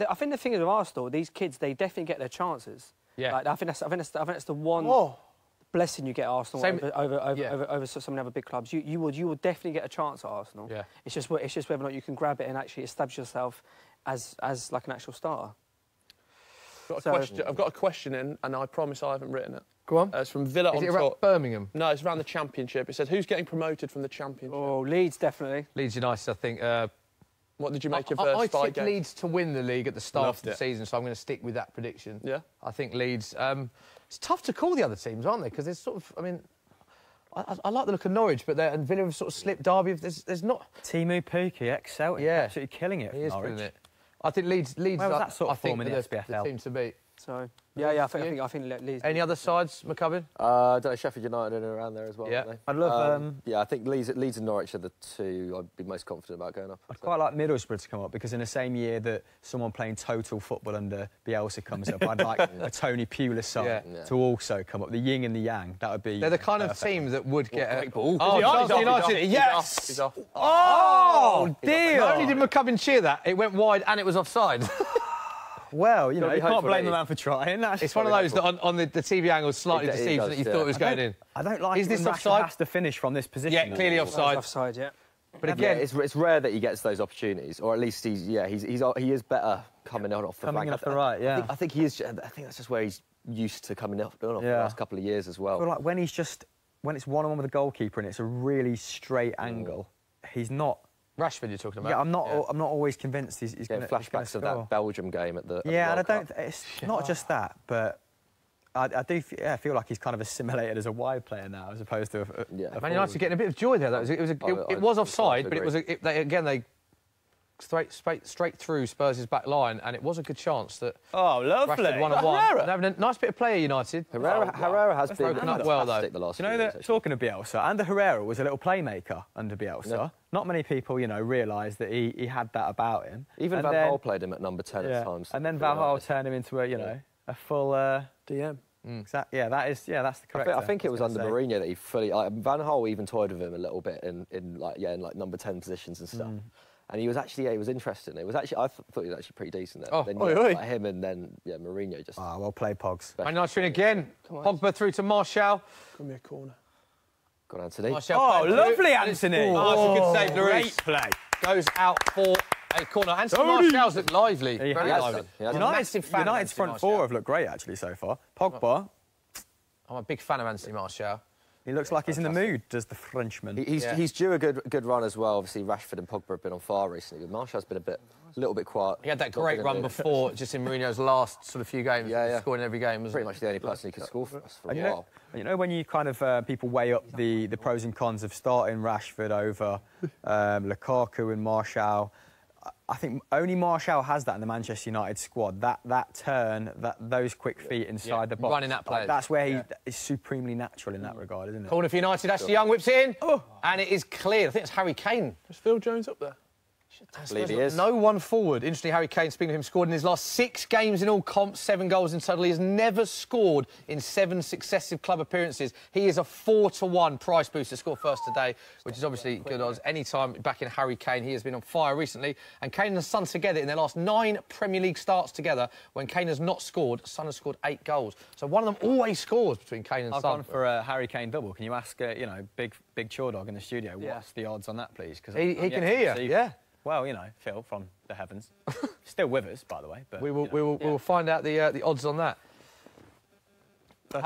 I think the thing is with Arsenal, these kids they definitely get their chances. Yeah, like, I think that's the one blessing you get at Arsenal over some of the other big clubs. You will definitely get a chance at Arsenal. Yeah, it's just whether or not you can grab it and actually establish yourself as like an actual starter. I've got a question in, and I promise I haven't written it. Go on. It's from Villa Is on it around top. Birmingham? No, it's around the Championship. It said, who's getting promoted from the Championship? Oh, Leeds, definitely. Leeds United, I think. What did you make of I Spy tipped game? Leeds to win the league at the start Loved of the it. season, so I'm going to stick with that prediction. Yeah? I think Leeds... it's tough to call the other teams, aren't they? Because there's sort of... I mean, I like the look of Norwich, but and Villa have sort of slipped. Derby, there's not... Timu Pukki, ex-Celtic, absolutely killing it. He is Norwich. killing it. I think Leeds Where was that sort of form in the SPFL? the team to beat. So yeah, I think Leeds. Any other sides, McCubbin? I don't know, Sheffield United are around there as well, Yeah. aren't they? I'd love... yeah, I think Leeds and Norwich are the two I'd be most confident about going up. I'd quite like Middlesbrough to come up, because in the same year that someone playing total football under Bielsa comes up, I'd like a Tony Pulis side to also come up. The yin and the yang, that would be... They're the kind of team that would get a... Great ball. Oh, Chelsea United, yes! He's off. Oh, dear! Not only did McCubbin cheer that, it went wide and it was offside. Well, you know, you can't hopeful, blame eh? the man for trying. It's one of those that on the TV angle slightly It deceived does, that you yeah. thought it was going in. I don't like Is it this when Rashford offside? has to finish from this position. Yeah, clearly offside. Offside, yeah. But Yeah, again, it's rare that he gets those opportunities, or at least he is better coming on off the Coming flank. in off the right, yeah. I think he is. I think that's just where he's used to coming off the Yeah. last couple of years as well. I feel like when it's one-on-one with the goalkeeper and it's a really straight angle, he's not... Rashford you're talking about. Yeah, I'm not always convinced he's Getting going to flashbacks of that Belgium game at the Yeah, and I World don't... Cup. It's not just that, but I do feel like he's kind of assimilated as a wide player now, as opposed to a Yeah. Man United are getting a bit of joy there. It was offside, but it was they straight through Spurs' back line, and it was a good chance that Oh, lovely. Rashford 1-1. They're having a nice bit of play at United. Herrera has been broken up well, though. fantastic the last Do you know few that, years, actually. talking of Bielsa, Ander Herrera was a little playmaker under Bielsa. Yeah. Not many people, realise that he had that about him. Even And Van then- Gaal played him at number 10 at times. And then Van Gaal turned him into a full... DM. Yeah, that's the correct... I think it was under Mourinho that he fully... Van Gaal even toyed with him a little bit in number 10 positions and stuff. And he was actually, it was interesting. It was actually, I thought he was actually pretty decent there. Oh, then him and then Mourinho just... Ah, well played, Pogs. Man United again. Pogba through to Martial. Give me a corner. Got Anthony. Martial Oh, playing lovely, through. Anthony. Oh, that's a good save, Lloris. Great play. Goes out for a corner. Anthony Martial's looked lively. He Very has lively. done. He has I'm a done. massive fan of United's Anthony front Martial. four have looked great, actually, so far. Pogba, I'm a big fan of Anthony Martial. he looks like he's in the mood, does the Frenchman. He's due a good run as well. Obviously, Rashford and Pogba have been on fire recently, but Martial's been a little bit quiet. He had that Not great been run in the- before, just in Mourinho's last sort of few games. Yeah. Scoring every game. Wasn't Pretty he? much the only person who could score for us for a And while. you know when you kind of people weigh up the pros and cons of starting Rashford over Lukaku and Martial, I think only Martial has that in the Manchester United squad. That turn, those quick feet inside the box. Running at players. That's where he is supremely natural in that regard, isn't it? Corner for United. Ashley Young whips it in. And it is clear. I think it's Harry Kane. Is Phil Jones up there? I believe he is. No one forward. Interestingly, Harry Kane, speaking of him, scored in his last 6 games in all comps, 7 goals in total. He has never scored in 7 successive club appearances. He is a 4-to-1 price boost to score first today, which is obviously good odds. Any time back in Harry Kane, he has been on fire recently. And Kane and Son together in their last 9 Premier League starts together, when Kane has not scored, Son has scored 8 goals. So one of them always scores between Kane and I've Son. gone for a Harry Kane double. Can you ask, big Chore Dog in the studio, what's the odds on that, please? 'Cause He I'm can yet to hear you, receive- yeah. Well, Phil from the heavens. Still with us, by the way. But We will find out the odds on that.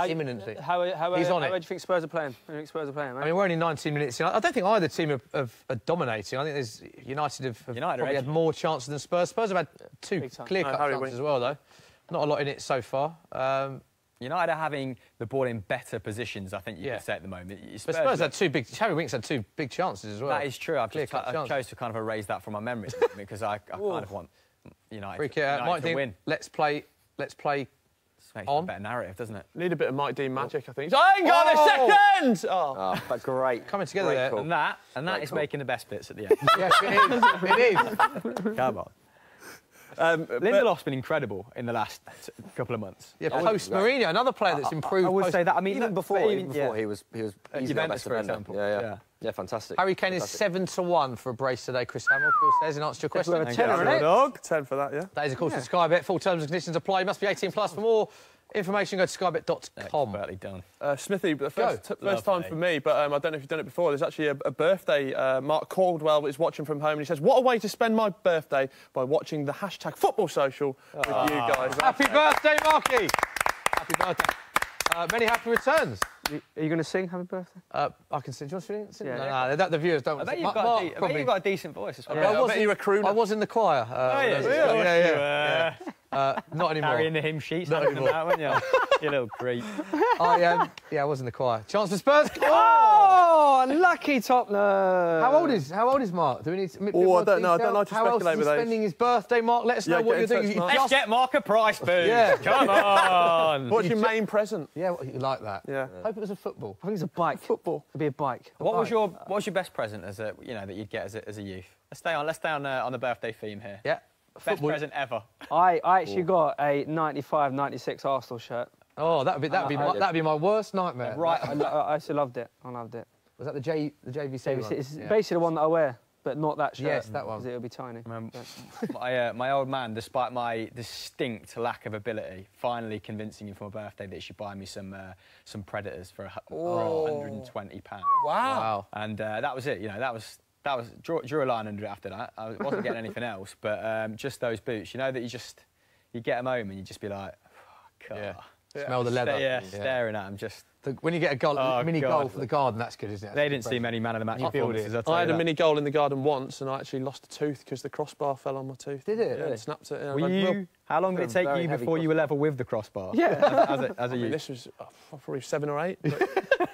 Imminently. How He's on it. do you think Spurs are playing? How do you think Spurs are playing, mate? I mean, we're only 19 minutes in. I don't think either team are dominating. I think United have probably had more chances than Spurs. Spurs have had 2 clear-cut Harry chances wins. as well, though. Not a lot in it so far. United are having the ball in better positions, I think you could say at the moment. But Spurs had 2 big... Harry Winks had 2 big chances as well. That is true. I Clear-cut chances. chose to kind of erase that from my memory because I kind of want United, Free kick out. United Might to think, win. let's play This makes for on. a better narrative, doesn't it? Need a bit of Mike Dean magic, I think. I ain't got a second! Oh. But great. Coming together great there. call. And that Great is call. making the best bits at the end. Yes, it is. It is. Come on. Lindelof's been incredible in the last couple of months. Yeah, post Mourinho, another player that's improved. I would say that. I mean, even before he was easily Juventus, best for defender. example. Yeah, fantastic. Harry Kane is 7-1 for a brace today. Chris Hamill says in answer to your question. We'll have a tenner on it. Dog. 10 for that, yeah. That is, of course, the Sky Bet. Full terms and conditions apply. You must be 18 plus. For more information, go to skybet.com. Expertly done. Smithy, the first time for me, but I don't know if you've done it before. There's actually a birthday. Mark Caldwell is watching from home, and he says, "What a way to spend my birthday by watching the hashtag Football Social with you guys." Happy birthday, Marky! Happy birthday. Many happy returns. Are you going to sing Happy Birthday? I can sing. Do you want to sing? Yeah. No, the viewers don't. I bet you've got a decent voice as well. I bet you're a crooner. I was in the choir. Yeah. Not anymore. Carrying the hymn sheets, Not handing them anymore. out, weren't you? You little creep. I was in the choir. Chance for Spurs. Oh, lucky Tottenham. How old is Mark? Do we need to? I don't know. I don't like to How else speculate is with he age. spending his birthday, Mark? Let us know Yeah, what get you're in doing. touch, Mark. Let's get Mark a price, booze. Yeah. Come on. What's your main present? Yeah, you like that? Yeah. Hope it was a football. I think it's a bike. Football. It'd be a bike. What was your best present as a that you'd get as a youth? Let's stay on the birthday theme here. Yeah. Best Football. present ever. I actually got a 95-96 Arsenal shirt. Oh, that'd be my worst nightmare. Right, I actually loved it. I loved it. Was that the JVC one? It's basically the one that I wear, but not that shirt. Yes, that one. 'Cause it'll be tiny. My old man, despite my distinct lack of ability, finally convincing him for my birthday that he should buy me some Predators for £120. Wow. And that was it. That was drew a line under it after that. I wasn't getting anything else, but just those boots. You know that you get them home and you just be like, oh, God. Yeah. Smell the leather. Staring at them. Just when you get a mini goal for the garden, that's good, isn't it? they didn't see many man of the match performances. I had a mini goal in the garden once, and I actually lost a tooth because the crossbar fell on my tooth. Did it? Yeah, Really? it snapped it. How long did it take you before you were level with the crossbar? Yeah. As a youth? This was probably 7 or 8. But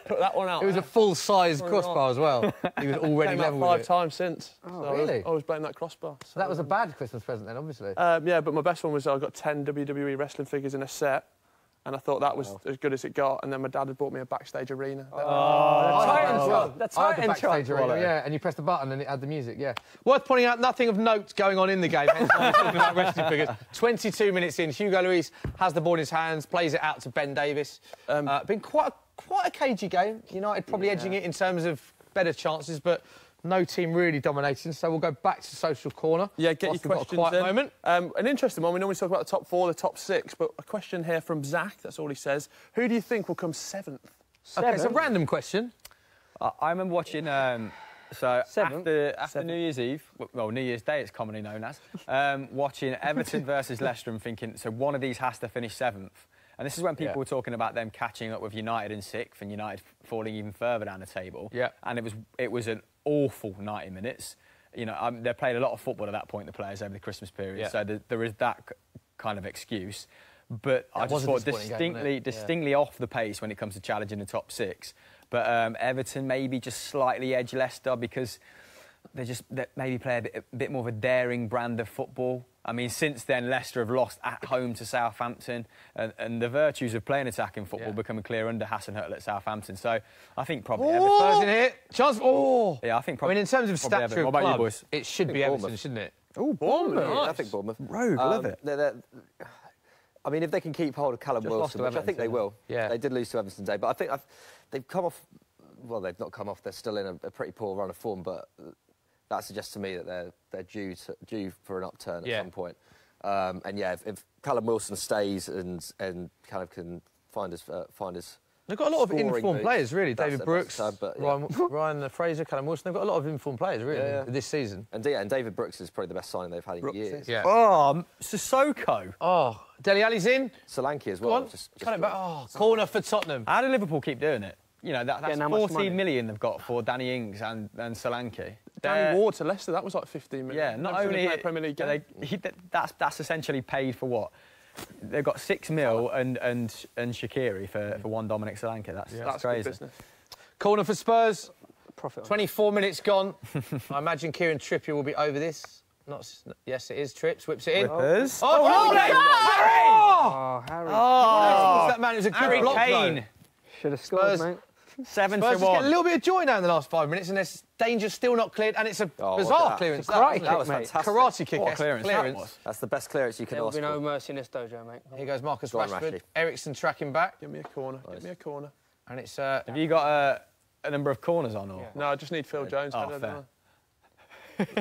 put that one out. It was a full-size crossbar as well. He was already Came level out 5 with it. times since. Oh, so really? I was playing that crossbar. So that was a bad Christmas present then, obviously. Yeah, but my best one was I got 10 WWE wrestling figures in a set. And I thought that was as good as it got. And then my dad had bought me a backstage arena. The I had the backstage arena, yeah, and you press the button and it had the music, yeah. Worth pointing out, nothing of note going on in the game. Hence why we're talking about wrestling figures. 22 minutes in, Hugo Lloris has the ball in his hands, plays it out to Ben Davis. Been quite a cagey game. United probably edging it in terms of better chances, but no team really dominating. So we'll go back to social corner. Yeah, get your questions got a quiet in. moment. An interesting one. We normally talk about the top 4, the top 6, but a question here from Zach. That's all he says. Who do you think will come 7th? Okay, it's a random question. I remember watching. So Seventh? after New Year's Eve, well, New Year's Day, it's commonly known as, watching Everton versus Leicester and thinking, so one of these has to finish 7th. And this is when people were talking about them catching up with United in 6th and United falling even further down the table. Yeah. And it was an awful 90 minutes. They played a lot of football at that point, the players, over the Christmas period. Yeah. So there is that kind of excuse. But I just was a thought disappointing game, distinctly off the pace when it comes to challenging the top 6. But Everton maybe just slightly edge Leicester because they maybe play a bit more of a daring brand of football. I mean, since then, Leicester have lost at home to Southampton, and the virtues of playing attacking football becoming clear under Hasenhüttl at Southampton. So I think probably Everton. Spurs in here. Chance. Oh! Yeah, I think probably. I mean, in terms of probably stature Everton. of What about you, club, boys? it should be Bournemouth. Everton, shouldn't it? Oh, Bournemouth. I think Bournemouth. Rogue, love it. I mean, if they can keep hold of Callum Wilson, which I think they will. Yeah. They did lose to Everton today, but I think they've come off... Well, they've not come off. They're still in a pretty poor run of form, but that suggests to me that they're due for an upturn at some point. And yeah, if Callum Wilson stays and kind of can find his They've got a lot of scoring informed boots, players, really. that's David their Brooks, best side, but, Ryan Fraser, Callum Wilson. They've got a lot of informed players, really, this season. And David Brooks is probably the best signing they've had in years. Yeah. Oh, Sissoko. Oh, Dele Alli's in. Solanke as Go well. on. Cut it back. Oh, corner for Tottenham. How do Liverpool keep doing it? That's Getting how much 14 million they've got for Danny Ings and Solanke. Danny Ward to Leicester, that was like 15 million. Yeah, not only Premier League game. that's essentially paid for what? They've got 6 mil and Shaqiri for one Dominic Solanke. That's crazy. Good business. Corner for Spurs. Profit. 24 minutes gone. I imagine Kieran Trippier will be over this. Yes, it is. Trips whips it in. Whippers. Oh, Harry! Oh, Harry. What's that man? It was a Harry good block, Kane. though. Should have scored, Spurs. mate. 7 Spurs to just get 1. a little bit of joy now in the last 5 minutes, and there's danger still not cleared, and it's a bizarre clearance. It's a karate That was kick, mate. fantastic. Karate kick. What a clearance that was. That's the best clearance you can There will ask be no for. mercy in this dojo, mate. Here goes Marcus Go on, Rashford. Rashford. Ericsson tracking back, Give me a corner. Give me a corner. and it's... Have you got a number of corners on? Or? No, I just need Phil Jones. Oh, header, fair. don't I?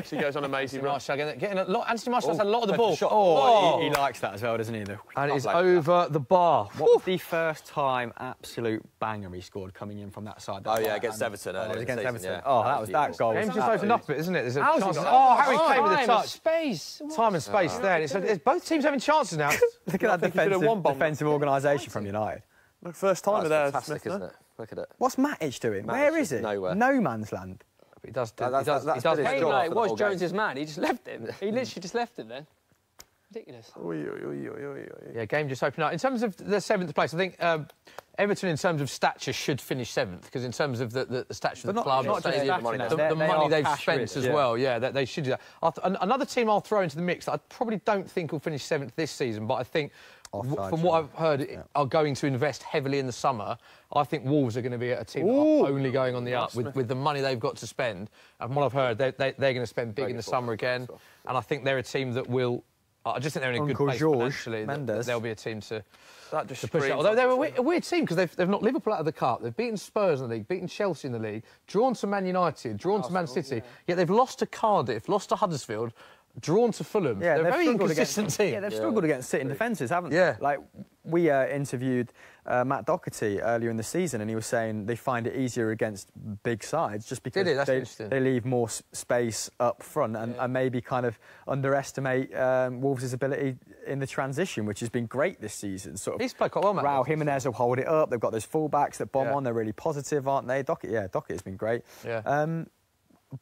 He goes on a mazy run. Martial getting a lot. Anthony Martial's had a lot of the ball. Oh, he likes that as well, doesn't he? And it's over the bar. What was the first time absolute banger he scored coming in from that side? Oh, yeah, against Everton earlier It was in the against season, Everton. yeah. Oh, that was that goal. Game's just opened up a bit, isn't it? There's a How's he chance. got Oh, that? Harry Kane with a Time, touch. space. Time and space there. And it's both teams having chances now. Look at that he could have won bomb. defensive organisation from United. Look, first time That's there, fantastic, Smith. isn't it? Look at it. What's Matic doing? Matic Where is is it? nowhere. No man's land. He does. He That's does. been He does. his Kane, job like, for the was whole game. Jones's man. He just left him. He literally just left him then. Ridiculous. Yeah, game just opened up. In terms of the 7th place, I think Everton, in terms of stature, should finish 7th, because in terms of the stature of the club, not just stadium, stature, the they money are they've cash spent rich, as yeah. well, yeah, they should do that. Another team I'll throw into the mix that I probably don't think will finish 7th this season, but I think, from what I've heard, are going to invest heavily in the summer. I think Wolves are going to be a team that are only going on the up with the money they've got to spend. And from what I've heard, they're going to spend big in the summer again. And I think they're a team that will... I just think they're in a good place financially. They'll be a team to push it. Although they're a weird team because they've knocked Liverpool out of the cup. They've beaten Spurs in the league, beaten Chelsea in the league, drawn to Man United, drawn to Man City. Yet they've lost to Cardiff, lost to Huddersfield, drawn to Fulham. Yeah, they're a very inconsistent team. Yeah, they've struggled against sitting defences, haven't they? Yeah. Like, we interviewed Matt Doherty earlier in the season, and he was saying they find it easier against big sides just because That's interesting. they leave more space up front and maybe kind of underestimate Wolves' ability in the transition, which has been great this season. Sort of He's played quite well, Matt. Raul Jimenez will hold it up. They've got those full-backs that bomb on. They're really positive, aren't they? Doherty's been great. Yeah.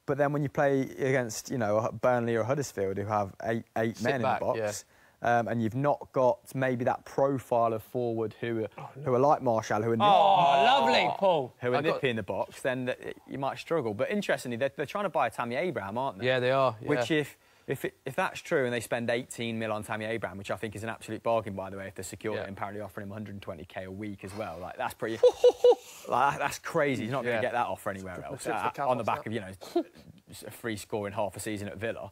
But then when you play against, Burnley or Huddersfield, who have eight men back, in the box, and you've not got maybe that profile of forward who are like Martial, who are Lovely, Paul. who are nippy in the box, then you might struggle. But interestingly, they're trying to buy Tammy Abraham, aren't they? Yeah, they are. Yeah. Which, if that's true, and they spend 18 mil on Tammy Abraham, which I think is an absolute bargain, by the way, if they secure it, and apparently offering him 120k a week as well, like that's pretty. That's crazy. He's not going to get that offer anywhere else on the back of a free score in half a season at Villa.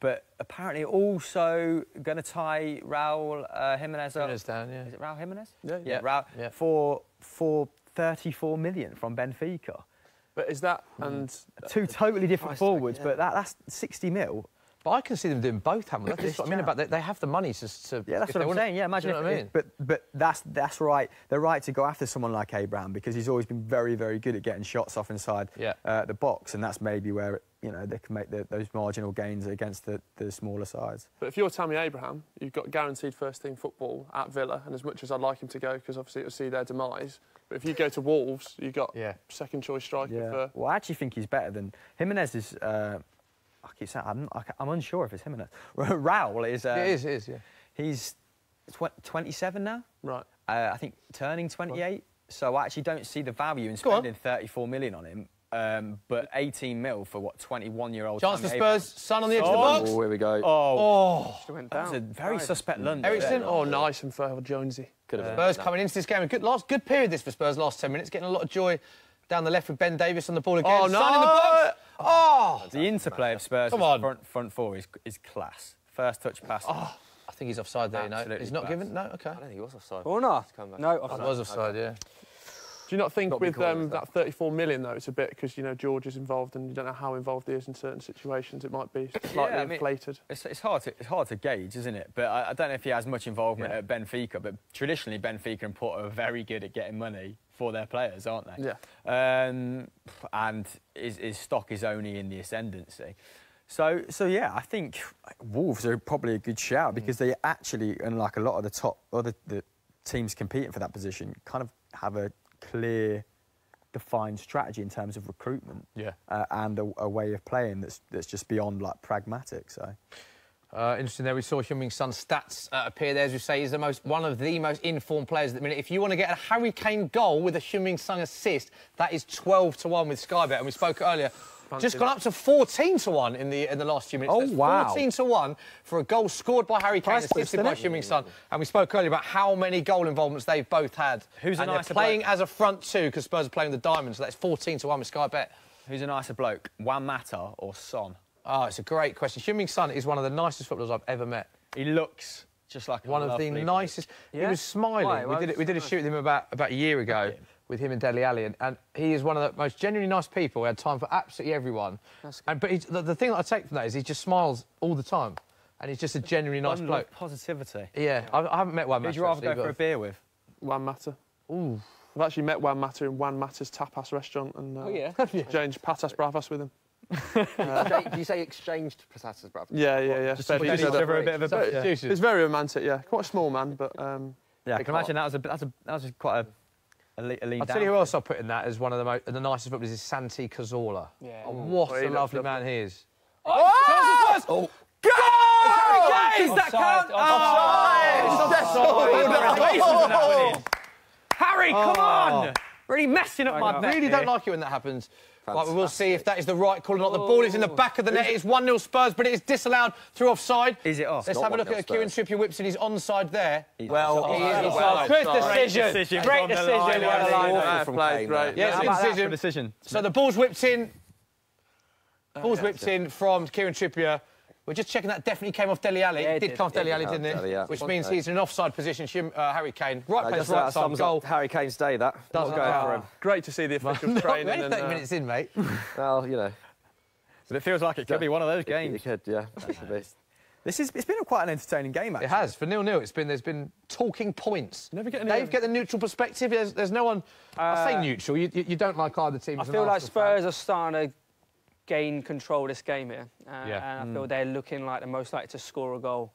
But apparently also going to tie Raul Jimenez up. Down, yeah. Is it Raul Jimenez? Yeah. Raul, Yeah. for 34 million from Benfica. But is that and Two totally different forwards, but that's 60 mil. But I can see them doing both, Hamilton. That's what I mean about they have the money to Yeah, that's if what they I'm want- saying. Yeah, imagine you know what I mean? But that's right. They're right to go after someone like Abraham because he's always been very, very good at getting shots off inside the box, and that's maybe where they can make those marginal gains against the smaller sides. But if you're Tammy Abraham, you've got guaranteed first-team football at Villa, and as much as I'd like him to go, because obviously it'll see their demise, but if you go to Wolves, you've got second-choice striker for... Well, I actually think he's better than Jimenez is. I keep saying I'm unsure if it's Jimenez. Raul is. It is, yeah. He's 27 now. Right. I think turning 28. So I actually don't see the value in spending 34 million on him. But 18 mil for 21-year-old. Chance for Spurs, Son on the edge of the box. Oh, here we go. Went That's down. a very suspect lunge. Ericsson, Oh, nice and for Jonesy. Could have been. Spurs coming into this game. A good period this for Spurs, last 10 minutes, getting a lot of joy down the left with Ben Davis on the ball again. Oh, no! Son in the box. Oh! The interplay of Spurs' front four is class. First touch pass. Oh, I think he's offside there, Absolutely He's not class. given? No, okay. I don't think he was offside. Corner. No, It offside. was offside, yeah. Do you not think Got to be with cornered, that 34 million, though, it's a bit, because, George is involved and you don't know how involved he is in certain situations, it might be slightly inflated. It's hard to gauge, isn't it? But I don't know if he has much involvement at Benfica, but traditionally Benfica and Porto are very good at getting money for their players, aren't they? Yeah. And his stock is only in the ascendancy. So yeah, I think Wolves are probably a good shout because they actually, unlike a lot of the teams competing for that position, kind of have a clear, defined strategy in terms of recruitment, and a way of playing that's just beyond pragmatic. So Interesting there, we saw Heung-min Son's stats appear there. As you say, he's one of the most informed players at the minute. If you want to get a Harry Kane goal with a Heung-min Son assist, that is 12-1 with Sky Bet. And we spoke earlier, just gone up to 14-1 in the last few minutes. Oh, wow. 14-1 for a goal scored by Harry Kane, assisted by Heung-min Son. And we spoke earlier about how many goal involvements they've both had. Who's a nicer playing bloke? as a front two, because Spurs are playing with the Diamonds, so that's 14-1 with Sky Bet. Who's a nicer bloke, Juan Mata or Son? Oh, it's a great question. Heung-min Son is one of the nicest footballers I've ever met. He looks just like one of the nicest. Yeah? He was smiling. Why? We did a shoot with him about a year ago with him and Dele Alli, and he is one of the most genuinely nice people. We had time for absolutely everyone. But the thing that I take from that is he just smiles all the time, and he's just a genuinely nice bloke. Positivity. Yeah, I haven't met Juan Mata. Who'd you rather go for a beer with? Juan Mata. Ooh. I've actually met Juan Mata in Juan Mata's tapas restaurant and exchanged patas bravas with him. Do you say exchanged patatas, bruv? Yeah. Just each other a bit of a bit. It's very romantic, yeah. Quite a small man, but... yeah, I can imagine that was quite a lean I'll tell you who else I'll put in that as one of the nicest footballers is Santi Cazorla. Yeah. Oh, what a lovely man he is. Oh! Go! Does that count? Harry, come on! Really messing up my bet. I really don't like it when that happens. Right, we'll see if that is the right call or not. The ball is in the back of the net. It's 1-0 Spurs, but it is disallowed through offside. Is it off? Let's have a look at Kieran Trippier whips in his onside there. Well, Quick decision. Great decision. Yeah, it's a decision. So the ball's whipped in. Ball's whipped in from Kieran Trippier. We're just checking that definitely came off Dele Alli. It did come off Dele Alli, didn't it? Which means he's in an offside position, Harry Kane. Right place, right time, goal. Harry Kane's day, that. Doesn't go for him. Great to see the officials training. We're only 30 minutes in, mate. Well, you know. But it feels like it could be one of those games. It could, yeah. It's been quite an entertaining game, actually. It has. For 0-0, there's been talking points. Never get Dave, get the neutral perspective. There's no one... I say neutral. You don't like either team. I feel like Spurs are starting to gain control of this game here. And I feel they're looking like the most likely to score a goal.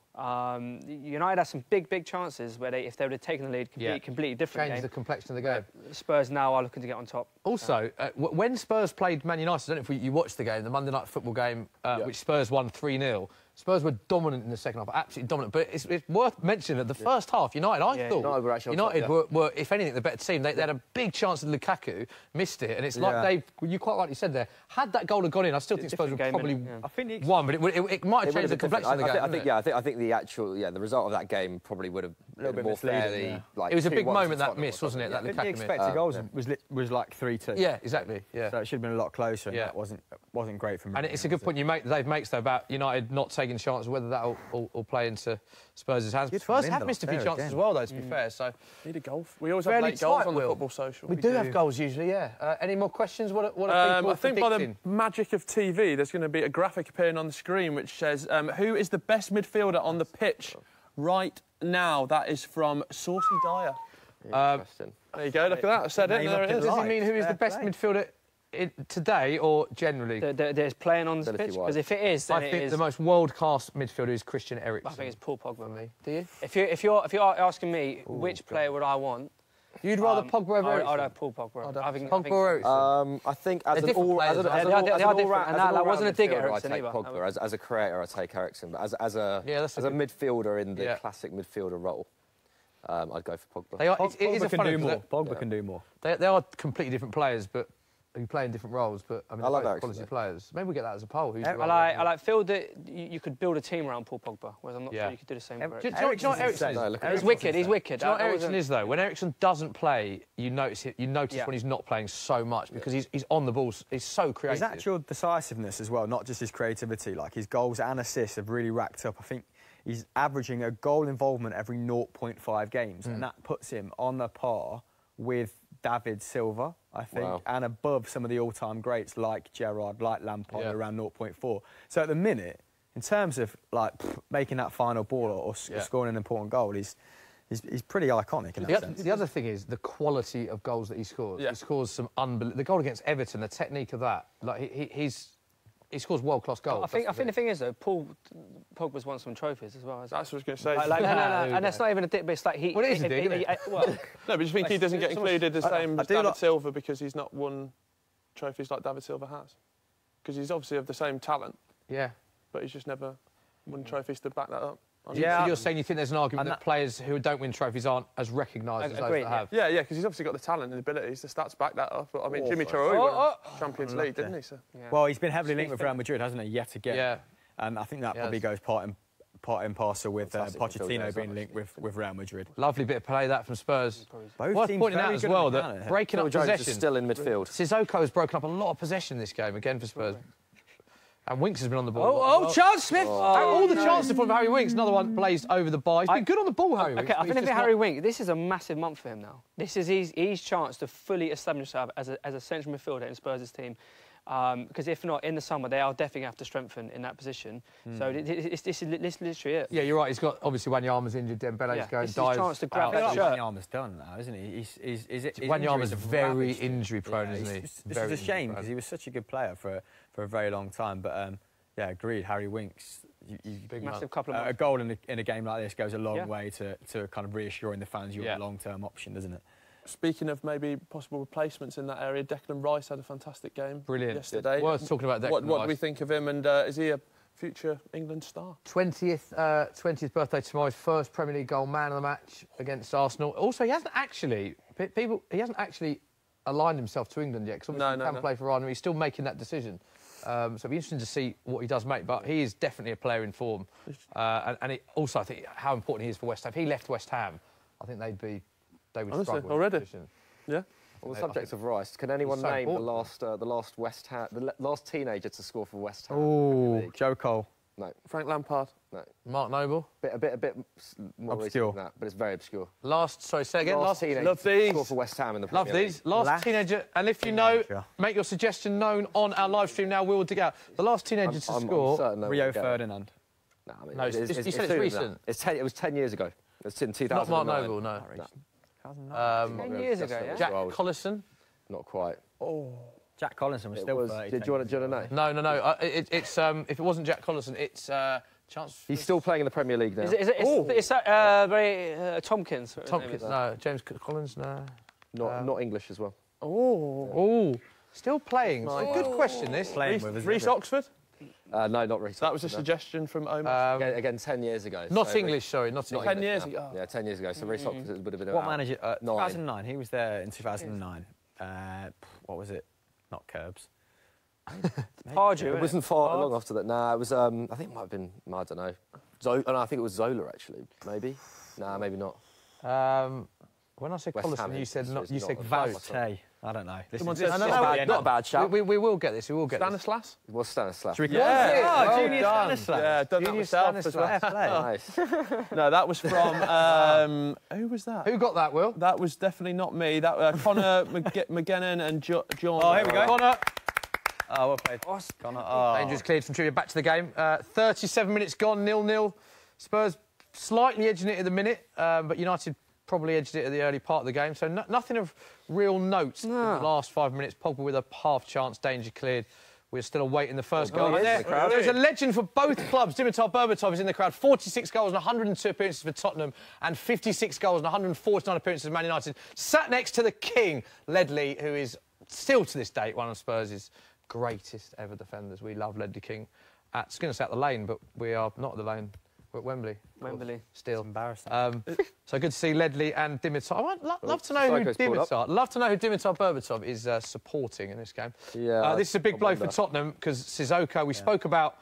United had some big chances where if they would have taken the lead, completely different Change the complexion of the game. Spurs now are looking to get on top. Also, when Spurs played Man United, I don't know if you watched the game, the Monday Night Football game, which Spurs won 3-0. Spurs were dominant in the second half, absolutely dominant. But it's worth mentioning that the first half, United, I thought, United were, if anything, the better team. They had a big chance at Lukaku, missed it, and it's like you quite rightly said there, had that goal have gone in, I still think Spurs would probably won, but it might have changed the complexion of the game. I think the result of that game probably would have a little bit more fairly. It was a big moment, that miss, wasn't it? That Lukaku the expected goals was like 3-2. Yeah, exactly. Yeah. So it should have been a lot closer. And that wasn't great for me. And it's a good point you make, Dave makes, though, about United not taking chances, whether that will play into Spurs' hands. Spurs have missed a few chances as well, though, to be fair. So need a goal. We always have late goals on the Football Social. We do have goals usually, yeah. Any more questions? What are people I think by the magic of TV, there's going to be a graphic appearing on the screen which says who is the best midfielder on the pitch right now. That is from Saucy Dyer. Interesting. There you go. Look at that. I said it. There it is. Does he mean who is the best midfielder today or generally? There's playing on the pitch? Because if it is, then I think the most world-class midfielder is Christian Eriksen. I think it's Paul Pogba. Me. Do you? If you're asking me which player would I want, you'd rather Pogba over Eriksen? I'd have Paul Pogba. I think Pogba or Eriksen? I think as an all-round, that wasn't a dig at Eriksen I take Pogba. As a creator, I take Eriksen. But as a midfielder in the classic midfielder role, I'd go for Pogba. Pogba can do more. Pogba can do more. They are completely different players, but who play in different roles. But I mean, I love they're quality players. Maybe we get that as a poll. I feel that you could build a team around Paul Pogba, whereas I'm not sure you could do the same. Do you know what Eriksen is? He's wicked. He's wicked. Do you know what Eriksen is though? When Eriksen doesn't play, you notice it. You notice when he's not playing so much because he's on the ball. He's so creative. His actual decisiveness as well, not just his creativity. Like his goals and assists have really racked up. I think he's averaging a goal involvement every 0.5 games, and that puts him on the par with David Silva, I think, and above some of the all-time greats like Gerrard, like Lampard, around 0.4. So at the minute, in terms of like making that final ball or scoring an important goal, he's pretty iconic in that sense. The other thing is the quality of goals that he scores. He scores some unbelievable. The goal against Everton, the technique of that, like he scores world-class goals. I think the thing is, though, Paul Pogba's won some trophies as well. That's what I was going to say. No, and that's not even a dig, but it's like he... Well, it is a dig, isn't it? No, but you think he doesn't get included the same as David Silva because he's not won trophies like David Silva has? Because he's obviously of the same talent. Yeah. But he's just never... won trophies to back that up. So you're saying you think there's an argument that players who don't win trophies aren't as recognised as those that have? Yeah, because he's obviously got the talent and the abilities. The stats back that up. But I mean, Jimmy Traore won Champions League, didn't he? So. Yeah. Well, he's been heavily linked with Real Madrid, hasn't he? Yet again. Yeah. And I think that probably goes part and parcel with Pochettino being linked with Real Madrid. Lovely bit of play that from Spurs. Both Worth teams pointing out as well that breaking up possession. Is still in midfield. Sissoko has broken up a lot of possession this game again for Spurs. And Winks has been on the ball. Oh, Charles Smith! All the chances from Harry Winks. Another one blazed over the bar. He's been good on the ball, Harry Winks. Okay, I think for Harry Winks, this is a massive month for him now. This is his chance to fully establish himself as a central midfielder in Spurs' team. Because if not, in the summer, they are definitely have to strengthen in that position. So this is literally it. Yeah, you're right. He's got, obviously, Wanyama's injured, Dembele's going, This is his chance to grab that shirt. Wanyama's done now, isn't he? Wanyama's very injury-prone, isn't he? This is a shame, because he was such a good player for a very long time. But, yeah, agreed, Harry Winks. Massive couple of months. A goal in a game like this goes a long way to kind of reassuring the fans you're a long-term option, doesn't it? Speaking of maybe possible replacements in that area, Declan Rice had a fantastic game yesterday. Worth talking about Declan Rice. What do we think of him, and is he a future England star? 20th birthday tomorrow, his first Premier League goal, man of the match against Arsenal. Also, he hasn't actually aligned himself to England yet, because obviously he can play for Ireland. He's still making that decision. So it'll be interesting to see what he does make, but he is definitely a player in form. And also, I think how important he is for West Ham. If he left West Ham, I think they would struggle already. Yeah. On the subject of Rice, can anyone name the last teenager to score for West Ham? Oh, Joe Cole. No. Frank Lampard. No. Mark Noble. A bit more obscure than that, but it's very obscure. Say again. Last teenager to score for West Ham in the Premier League. Last teenager. And if you know, make your suggestion known on our live stream now. We will dig out the last teenager to score. Rio Ferdinand. No, I mean, you said it's recent. It was 10 years ago. It's in 2009. Not Mark Noble, no. 10 years ago, yeah? Jack Collison. Not quite. Oh. Jack Collison was still 30. Do you want to know? No. It's if it wasn't Jack Collison, it's chance. He's still playing in the Premier League now. Is that Tompkins? Tompkins, no. James Collins, no. Not English as well. Oh, still playing. It's a good question, this. Reece Oxford? No, not Reece. That was a suggestion from Omar. Again, 10 years ago. Not English, sorry. Not 10 years ago. Yeah, 10 years ago. So Reece Oxford would have been What manager? 2009. He was there in 2009. What was it? Not Curbs. Pardew. It wasn't far long after that. Nah, it was. I think it might have been. I don't know. I think it was Zola actually. Maybe. Nah, maybe not. When I said Collison, you said not. You said Vote. I don't know. Not a bad shout. We will get this. We will get Stanislas? It was Stanislas. Yeah. Junior Stanislas. Yeah, done that myself as well. Nice. No, that was from... who was that? Who got that, Will? That was definitely not me. That Connor McGennon and John... Oh, here we go. Connor. Oh, well played. Connor. Dangerous cleared from trivia. Back to the game. 37 minutes gone, 0-0. Spurs slightly edging it at the minute, but United probably edged it at the early part of the game. So nothing of real note in the last 5 minutes. Pogba with a half chance, danger cleared. We're still awaiting the first goal. There's a legend for both clubs. Dimitar Berbatov is in the crowd. 46 goals and 102 appearances for Tottenham and 56 goals and 149 appearances for Man United. Sat next to the king, Ledley, who is still to this date one of Spurs' greatest ever defenders. We love Ledley King. It's going to say at the Lane, but we are not at the Lane. We're at Wembley. Still. It's embarrassing. So good to see Ledley and Dimitar. I'd love to know who Dimitar Berbatov is supporting in this game. Yeah, this is a big blow for Tottenham because Sissoko, we spoke about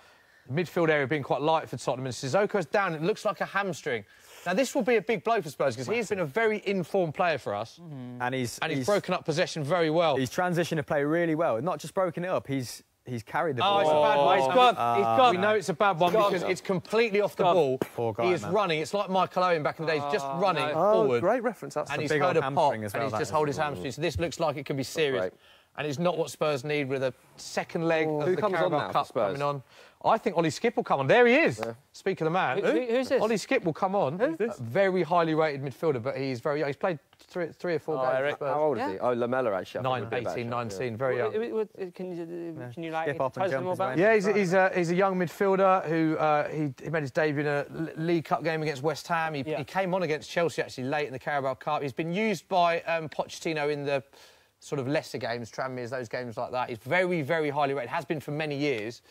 the midfield area being quite light for Tottenham, and Sissoko's down. It looks like a hamstring. Now, this will be a big blow for Spurs because he's been a very informed player for us. And he's broken up possession very well. He's transitioned to play really well. Not just broken it up, he's carried the ball. Oh, it's a bad one. He's gone. We know it's a bad one because it's completely off the ball. Poor guy, he is running. It's like Michael Owen back in the day. He's just running forward. Great reference. And he's heard a pop and he's just held his hamstring. So this looks like it could be serious. And it's not what Spurs need with a second leg of the Carabao Cup coming on. I think Ollie Skipp will come on. There he is. Yeah. Speak of the man. Who's this? Ollie Skipp will come on. Who's this? Very highly rated midfielder, but he's very young. He's played three or four games. How old is he? Oh, Lamella, actually. 18, 19, very young. Can you like tell us more about him? Yeah, he's a young midfielder who he made his debut in a League Cup game against West Ham. He came on against Chelsea, actually, late in the Carabao Cup. He's been used by Pochettino in the sort of lesser games, Tranmere's, those games like that. He's very, very highly rated. Has been for many years.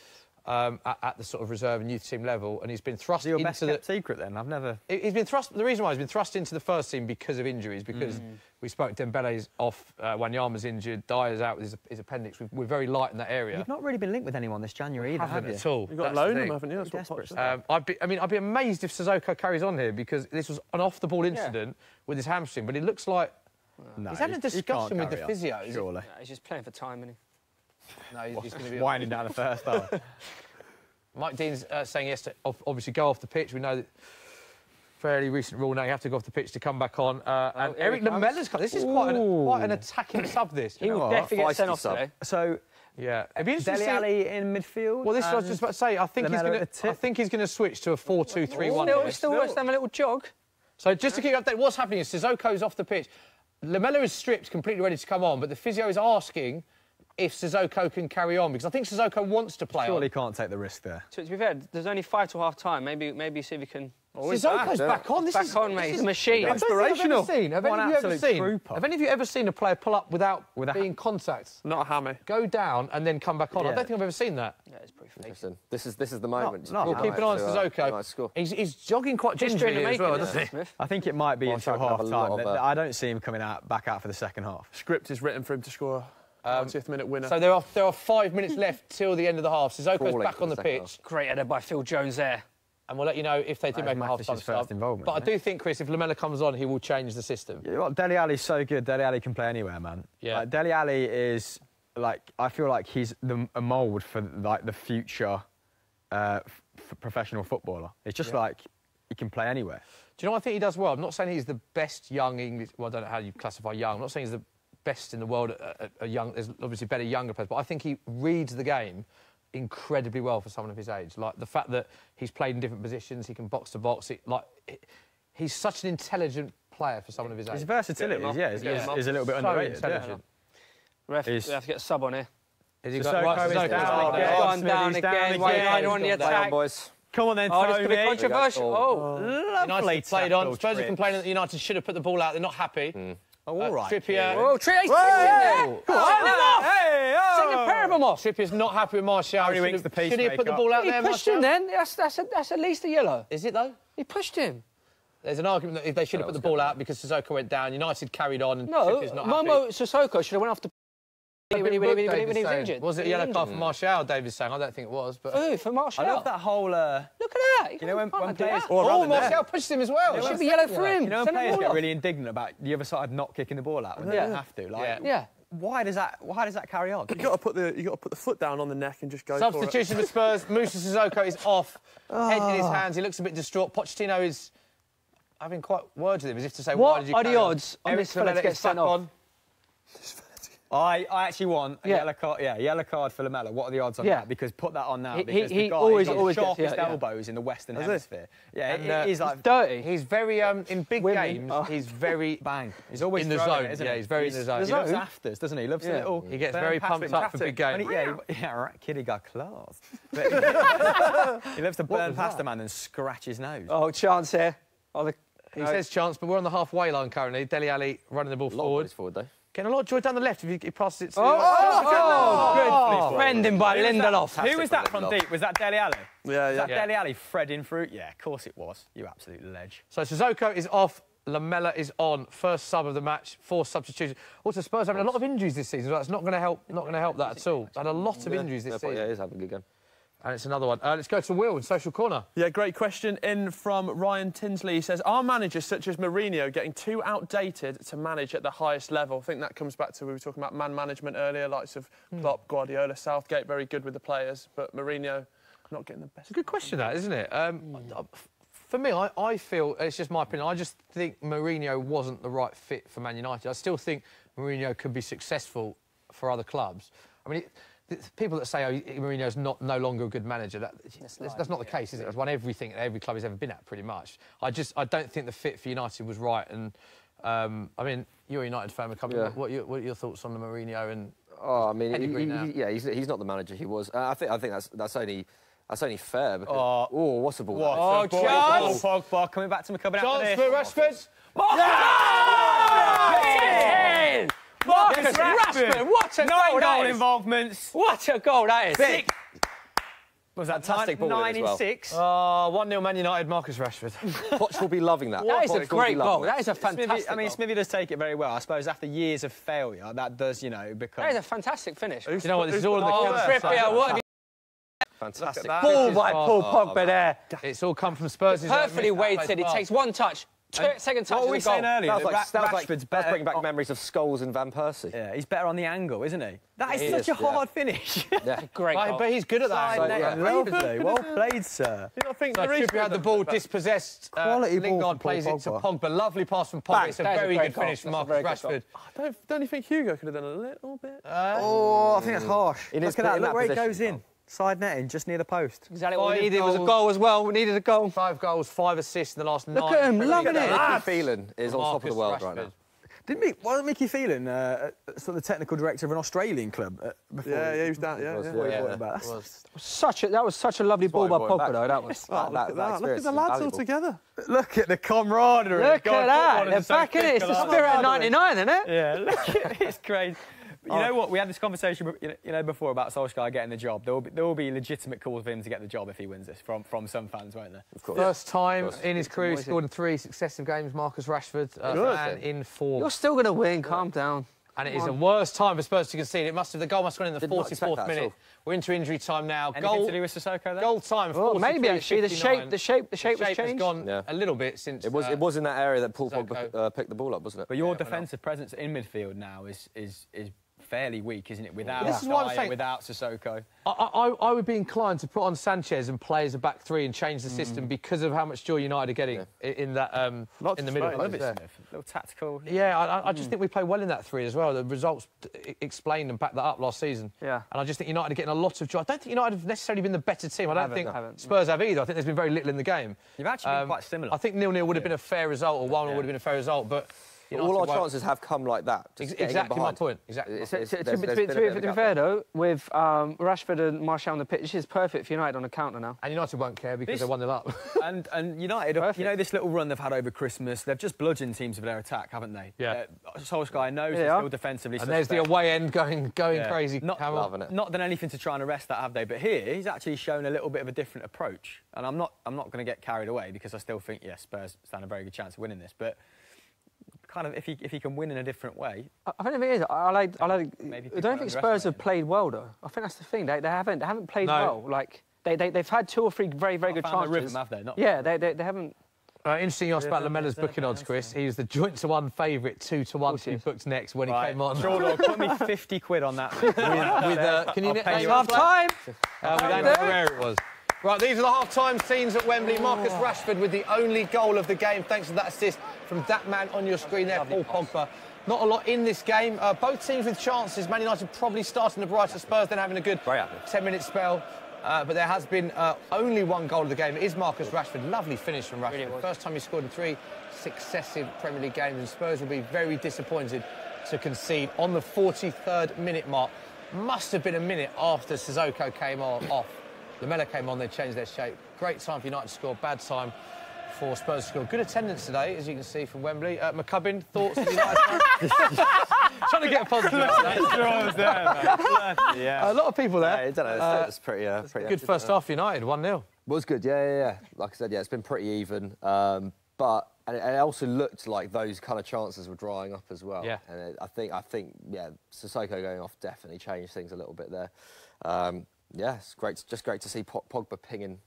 at the sort of reserve and youth team level, and he's been thrust your into best kept secret then? I've never... He's been thrust... The reason why he's been thrust into the first team because of injuries, because we spoke, Dembele's off, Wanyama's injured, Dyer's out with his appendix. We're very light in that area. You've not really been linked with anyone this January either, have you? At all. You've got loan him, haven't you? That's desperate what I'd be amazed if Sissoko carries on here, because this was an off-the-ball incident with his hamstring, but it looks like... No, he's having a discussion with the on, physio. Surely. Yeah, he's just playing for time, isn't he? No, he's going to be... Winding down the first half. Mike Dean's saying yes to obviously go off the pitch. We know that fairly recent rule now, you have to go off the pitch to come back on. And Eric Lamella's come. This is quite an attacking sub, this. He will definitely get sent off today. So, yeah. Dele Alli in midfield. Well, this is what I was just about to say. I think he's going to switch to a 4-2-3-1. Still wants to have a little jog. So just to keep you updated, what's happening is Sissoko's off the pitch. Lamella is stripped, completely ready to come on, but the physio is asking if Sissoko can carry on, because I think Sissoko wants to play Surely can't take the risk there. To be fair, there's only 5 till half time. Maybe see if he can... Sissoko's back on. Back on, mate. He's a machine. Inspirational. Have Have any of you ever seen a player pull up without being contact? Not a hammy. Go down and then come back on. Yeah. I don't think I've ever seen that. Yeah, it's pretty fake. Listen, this is the moment. We'll keep an eye on Sissoko. He's jogging quite gingerly as well, doesn't he? I think it might be until half-time. I don't see him coming back out for the second half. Script is written for him to score a 90th minute winner. So there are 5 minutes left till the end of the half. Sissoko's back on the pitch. Great header by Phil Jones there. And we'll let you know if they do make a half-time first involvement. But I do think, Chris, if Lamella comes on, he will change the system. Yeah, Dele Alli's so good. Dele Alli can play anywhere, man. Yeah. Dele Alli is, I feel like he's a mould for, the future professional footballer. It's just he can play anywhere. Do you know what I think he does well? I'm not saying he's the best young English... Well, I don't know how you classify young. I'm not saying he's the best in the world at young... There's obviously better younger players, but I think he reads the game incredibly well for someone of his age. Like, the fact that he's played in different positions, he can box to box. He's such an intelligent player for someone of his age. His versatility is a little bit underrated. Intelligent. Ref, we have to get a sub on here. Has he got down again. On the attack. Boys. Come on then, Tony. This could be controversial. Lovely United played on. Spurs are complaining that United should have put the ball out. They're not happy. Oh, all right. Trippier. Oh, Trippier! Send a pair of them off. Trippier's not happy with Martial. Should he have put the ball out there, He pushed him then. That's at least a yellow. Is it, though? He pushed him. There's an argument that if they should have put the ball out because Sissoko went down, United carried on and No, Trippier's not happy. Momo Sissoko should have went off the... when he was injured. Was it a yellow card for Martial, David's saying? I don't think it was, but... Who, for Martial? I love that whole... Look at that. You know, when players... Martial pushed him as well. It should be yellow for him. You know, when players get really indignant about the other side not kicking the ball out when they don't have to. Yeah. Why does that carry on? You got to put the foot down on the neck and just go. Substitution for Spurs. Musa Sissoko is off. Head in his hands. He looks a bit distraught. Pochettino is having quite words with him, as if to say, why did you? What are the odds on this fella to get sent off? I actually want a yellow card. Yeah, yellow card for Lamella. What are the odds on that? Because put that on now. Because the guy always got the sharpest gets, elbows in the Western Hemisphere. Yeah, and, he's like dirty. He's very in big games. He's very bang. He's always in the zone. Isn't yeah, he? he's very in the zone. He loves afters, doesn't he? He loves a little. He gets very pumped up for big games. Yeah, right. Kid, he got class. He loves to burn past a man and scratch his nose. Oh, chance here. He says chance, but we're on the halfway line currently. Dele Alli running the ball forward. Though. Getting a lot of joy down the left if he passes it to... Good. Fending by Lindelof. Who was that from deep? Was that Dele Alli? Yeah. Was that Dele Alli threading through? Yeah, of course it was. You absolute ledge. So Sissoko is off. Lamella is on. First sub of the match. 4 substitutions. Also, Spurs having a lot of injuries this season. That's not going to help. Not going to help that at all. Had a lot of injuries this season. Yeah, he's having a good game. And it's another one. Let's go to Will in Social Corner. Yeah, great question in from Ryan Tinsley. He says, are managers such as Mourinho getting too outdated to manage at the highest level? I think that comes back to, we were talking about man management earlier, likes of Klopp, Guardiola, Southgate, very good with the players, but Mourinho not getting the best. It's a good question, that, isn't it? For me, I feel, it's just my opinion, I just think Mourinho wasn't the right fit for Man United. I still think Mourinho could be successful for other clubs. I mean... People that say, Mourinho's no longer a good manager, that's not the case, is it? He's won everything at every club he's ever been at, pretty much. I don't think the fit for United was right. And, I mean, you're a United fan. What are your thoughts on the Mourinho and... Oh, I mean, he's not the manager he was. I think that's only fair because... what's the ball? Chance! Pogba coming back to me, coming out for Rashford! Marcus Rashford, what a goal 9 goal involvements. What a goal that is. Big. Was that Fantastic ball in 9 as in well. 6? 1-0 Man United, Marcus Rashford. Poch will be loving that. That is a Poch will be great loving goal. that. That is a fantastic goal. Smithy does take it very well. I suppose after years of failure, that does, become... That is a fantastic finish. You know what, this is all in the Trippier, what have you... Fantastic. Ball by Paul Pogba there. It's all come from Spurs. Perfectly weighted. It takes one touch. Second touch. What were we saying earlier? That was Rashford's that's better. bringing back memories of Scholes and Van Persie. Yeah, he's better on the angle, isn't he? That is He such is, a hard finish. Yeah. Great goal. But he's good at that. Side angle. net. Lovely. Well played, sir. I think So Trippier had the ball dispossessed. Quality ball Lingard from Paul plays it to Pogba. Pogba. Lovely pass from Pogba. Bang. It's a That is a very great good goal. finish from That's a Marcus very good Rashford. Don't you think Hugo could have done a little bit? Oh, I think that's harsh. In his- Look at that. in Look that where it position. goes in. Side netting, just near the post. Exactly what we Five needed was a goals. goal as well. We needed a goal. 5 goals, 5 assists in the last 9. Look at him, loving it. Mickey Phelan is on top of the world right now. Wasn't Mickey Phelan sort of the technical director of an Australian club before? Yeah, he was down. Yeah, That was such a lovely ball by why Pogba, that- though. That was. Oh, look at that. Look at the lads all together. Look at the camaraderie. Look at that. They're back in it. It's the spirit of '99, isn't it? Yeah, look at it. It's crazy. You know what? We had this conversation, before about Solskjaer getting the job. There will be legitimate calls for him to get the job if he wins this from some fans, won't there? Of course. First time Of course. in his career, he scored in 3 successive games, Marcus Rashford, and in 4. You're still going to win. Calm down. And it is the worst time for Spurs to concede. The goal must have gone in the Did not expect 44th that at minute. all. We're into injury time now. Anything to do with Sissoko there? Goal time. Well, maybe 43, actually the 59. shape was has changed. gone Yeah. a little bit since. It was in that area that Paul Sissoko. Pogba picked the ball up, wasn't it? But your defensive presence in midfield now is fairly weak, isn't it? Without This is what I'm Dyer, saying. without Sissoko. I would be inclined to put on Sanchez and play as a back 3 and change the system because of how much joy United are getting in that in the middle. Spain, there. A little tactical. Yeah, I just think we play well in that 3 as well. The results explained and backed that up last season. Yeah. And I just think United are getting a lot of joy. I don't think United have necessarily been the better team. I don't think Haven't. Spurs have either. I think there's been very little in the game. You've actually been quite similar. I think 0-0 would have been a fair result, or 1-0 would have been a fair result, but All our chances have come like that. just getting in Exactly my behind. point. Exactly. It's- To there's be been a bit of a gap fair, there. though, with Rashford and Martial on the pitch, this is perfect for United on the counter now. And United won't care because they're 1-0 up. And United, this little run they've had over Christmas, they've just bludgeoned teams with their attack, haven't they? Yeah. Solskjaer knows They they're are. still defensively And there's the suspect. away end going crazy. Not Hamill. loving it. Not done anything to try and arrest that, have they? But here, he's actually shown a little bit of a different approach. And I'm not going to get carried away because I still think, yes, Spurs stand a very good chance of winning this. But kind of, if he can win in a different way. I think the thing is, I Maybe don't think Spurs have played well though. I think that's the thing. They haven't played well. Like they've had 2 or 3 very good found the chances. rhythm, have they? Not Yeah, they haven't. Interesting you asked about Lamella's booking odds, Chris. He was the joint-to-1 favourite, 2-1 to be booked next when he came on. Sure, Lord, put me 50 quid on that. Can you pay name you half Half-time. We don't know where it was. Right, these are the half-time scenes at Wembley. Marcus Rashford with the only goal of the game, thanks to that assist from that man on your screen there, Paul Pogba. Not a lot in this game. Both teams with chances. Man United probably starting the brighter, Spurs then having a good 10-minute spell. But there has been only 1 goal of the game. It is Marcus Rashford. Lovely finish from Rashford. Really First time he scored in 3 successive Premier League games, and Spurs will be very disappointed to concede on the 43rd minute mark. Must have been a minute after Sissoko came off. Lamella came on, they changed their shape. Great time for United to score, bad time for Spurs to score. Good attendance today, as you can see from Wembley. McCubbin, thoughts of United? Trying to get a positive out there. Yeah. A lot of people there. I don't know. It's pretty Good active. first half for United, 1-0. Was good, yeah. Like I said, it's been pretty even. But it also looked like those kind of chances were drying up as well. Yeah. And I think, Sissoko going off definitely changed things a little bit there. It's great. Just great to see Pogba pinging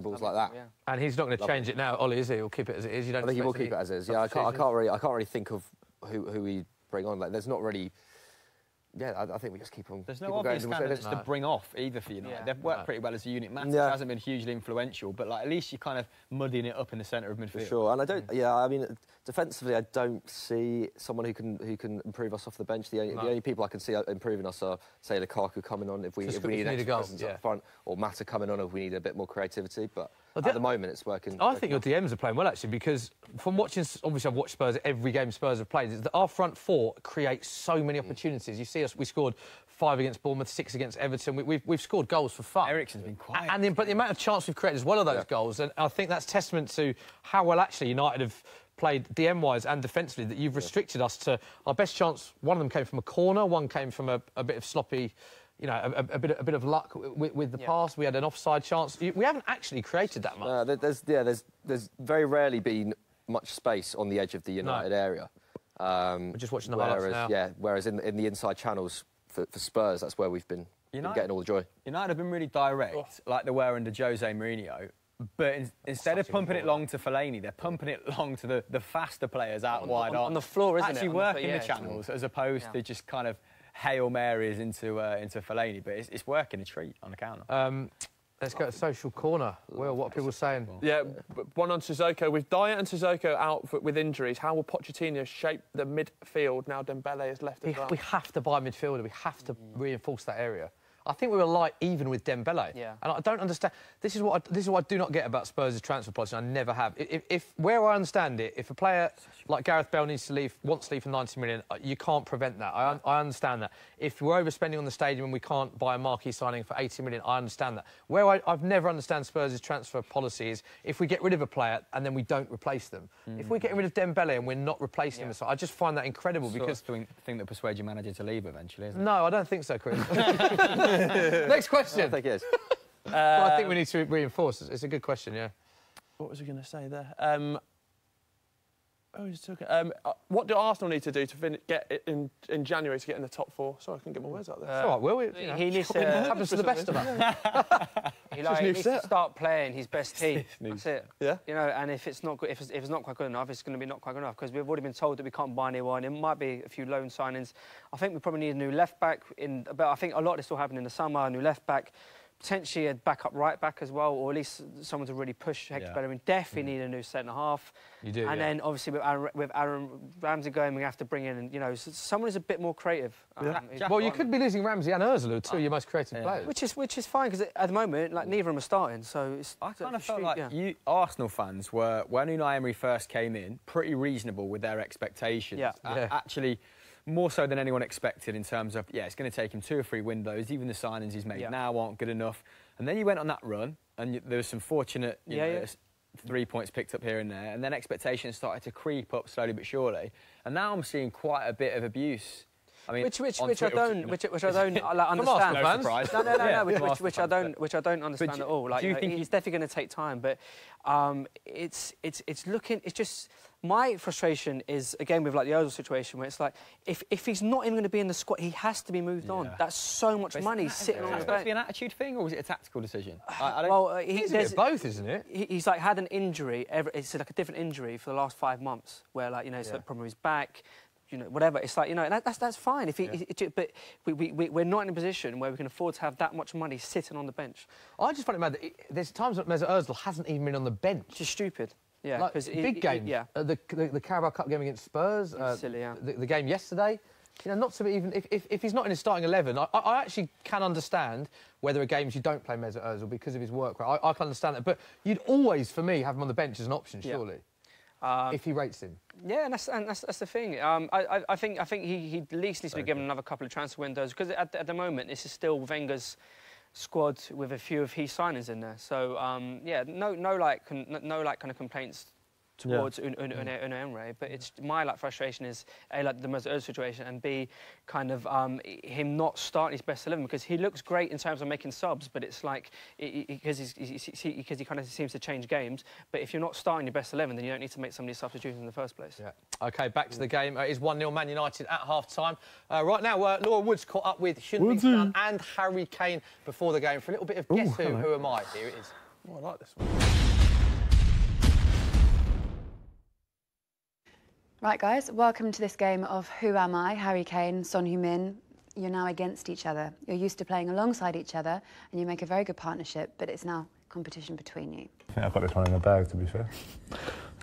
balls like that. Yeah. And he's not going to change it now, Ollie, is he? He'll keep it as it is. You don't I think he will expect keep it as is. any Yeah, I can't substitutions? really think of who we bring on. Like, there's not really. Yeah, I think we just keep on. There's no keep on obvious going. candidates to bring off either for United. Yeah. They've worked pretty well as a unit. Matic hasn't been hugely influential, but like at least you're kind of muddying it up in the centre of midfield. For sure, and I don't. Yeah, I mean, defensively, I don't see someone who can improve us off the bench. The only people I can see improving us are, say, Lukaku coming on if we need an extra presence up front, or Mata coming on if we need a bit more creativity. But at the moment, it's working. I think your DMs are playing well, actually, because from watching, obviously I've watched Spurs every game Spurs have played, is that our front 4 creates so many opportunities. You see us, we scored 5 against Bournemouth, 6 against Everton. We've scored goals for fun. Eriksen's been quiet. But the amount of chance we've created as well of those goals, and I think that's testament to how well actually United have played DM-wise and defensively, that you've restricted us to our best chance. One of them came from a corner, one came from a bit of sloppy you know, a bit of luck with the pass. We had an offside chance. We haven't actually created that much. There's very rarely been much space on the edge of the United area. We're just watching the highlights now. Yeah, whereas in the inside channels for Spurs, that's where we've been getting all the joy. United have been really direct, like they were under Jose Mourinho. But instead of pumping it long to Fellaini, they're pumping it long to the faster players out wide. On the floor, isn't it? Actually working the channels as opposed to just kind of Hail Marys into Fellaini. But it's working a treat on the counter. Let's go to social corner. Will, what are people saying? Yeah, one on Sissoko. With Dyer and Sissoko out with injuries, how will Pochettino shape the midfield now Dembele is left as well? We have to buy a midfielder. We have to reinforce that area. I think we were light even with Dembele. Yeah. And I don't understand. This is what I do not get about Spurs' transfer policy. I never have. If where I understand it, if a player like Gareth Bale wants to leave for 90 million, you can't prevent that. I understand that. If we're overspending on the stadium and we can't buy a marquee signing for 80 million, I understand that. Where I've never understand Spurs' transfer policy is if we get rid of a player and then we don't replace them. If we're getting rid of Dembele and we're not replacing him, so I just find that incredible because the thing that persuades your manager to leave eventually, isn't it? No, I don't think so, Chris. Next question. I think it is. Well, I think we need to reinforce. It's a good question, yeah. What was I going to say there? What do Arsenal need to do to get it in January to get in the top 4? Sorry, I couldn't get my words out there. It's all right, Will. He needs to... happens to the best of us. He needs to start playing his best team. That's it. Yeah. You know, and if it's not good, if it's not quite good enough, it's going to be not quite good enough because we've already been told that we can't buy anyone. It might be a few loan signings. I think we probably need a new left back. But I think a lot of this will happen in the summer. A new left back. Potentially a backup right back as well, or at least someone to really push Hector Bellerin. Definitely need a new centre half. You do, and then obviously with Aaron Ramsey going, we have to bring in, you know, someone who's a bit more creative. Well, you could be losing Ramsey and Ozil, two of your most creative players. Which is fine because at the moment, like neither of them are starting. So it's, I kind of felt like you Arsenal fans were when Unai Emery first came in pretty reasonable with their expectations. Actually. More so than anyone expected in terms of, it's going to take him 2 or 3 windows. Even the signings he's made now aren't good enough. And then you went on that run, and there was some fortunate 3 points picked up here and there. And then expectations started to creep up slowly but surely. And now I'm seeing quite a bit of abuse. I mean, which I don't understand. Which I don't understand at all. Like, he's definitely going to take time, but it's just my frustration is again with like the Ozil situation where it's like if he's not even going to be in the squad, he has to be moved on. That's so much money sitting on the bench. Is that be an attitude thing or was it a tactical decision? There's both, isn't it? He's like had an injury. It's like a different injury for the last 5 months where like it's like problem with his back. You know, whatever. It's like, you know, that's fine. But we're not in a position where we can afford to have that much money sitting on the bench. I just find it mad that there's times that Mesut Ozil hasn't even been on the bench. Just stupid. Yeah, like, big games. The Carabao Cup game against Spurs. Silly, the game yesterday. You know, not to be even if he's not in his starting 11, I actually can understand whether a games you don't play Mesut Ozil because of his work rate. I can understand that, but you'd always, for me, have him on the bench as an option, surely. If he rates him. Yeah, and that's the thing. I think he at least needs to be given another couple of transfer windows because at the moment this is still Wenger's squad with a few of his signings in there. So no kind of complaints towards Unai Emery, but it's my frustration is A, like the Mesut Ozil situation, and B, kind of him not starting his best 11 because he looks great in terms of making subs, but it's like because he kind of seems to change games. But if you're not starting your best 11, then you don't need to make some of these substitutions in the first place. Yeah. OK, back to the game. It's 1-0 Man United at half-time. Right now, Laura Woods caught up with Hyun and Harry Kane before the game for a little bit of Guess Who Am I? Here it is. Oh, I like this one. Right, guys, welcome to this game of Who Am I? Harry Kane, Son Heung-min. You're now against each other. You're used to playing alongside each other, and you make a very good partnership, but it's now competition between you. I think I've got this one in the bag, to be fair.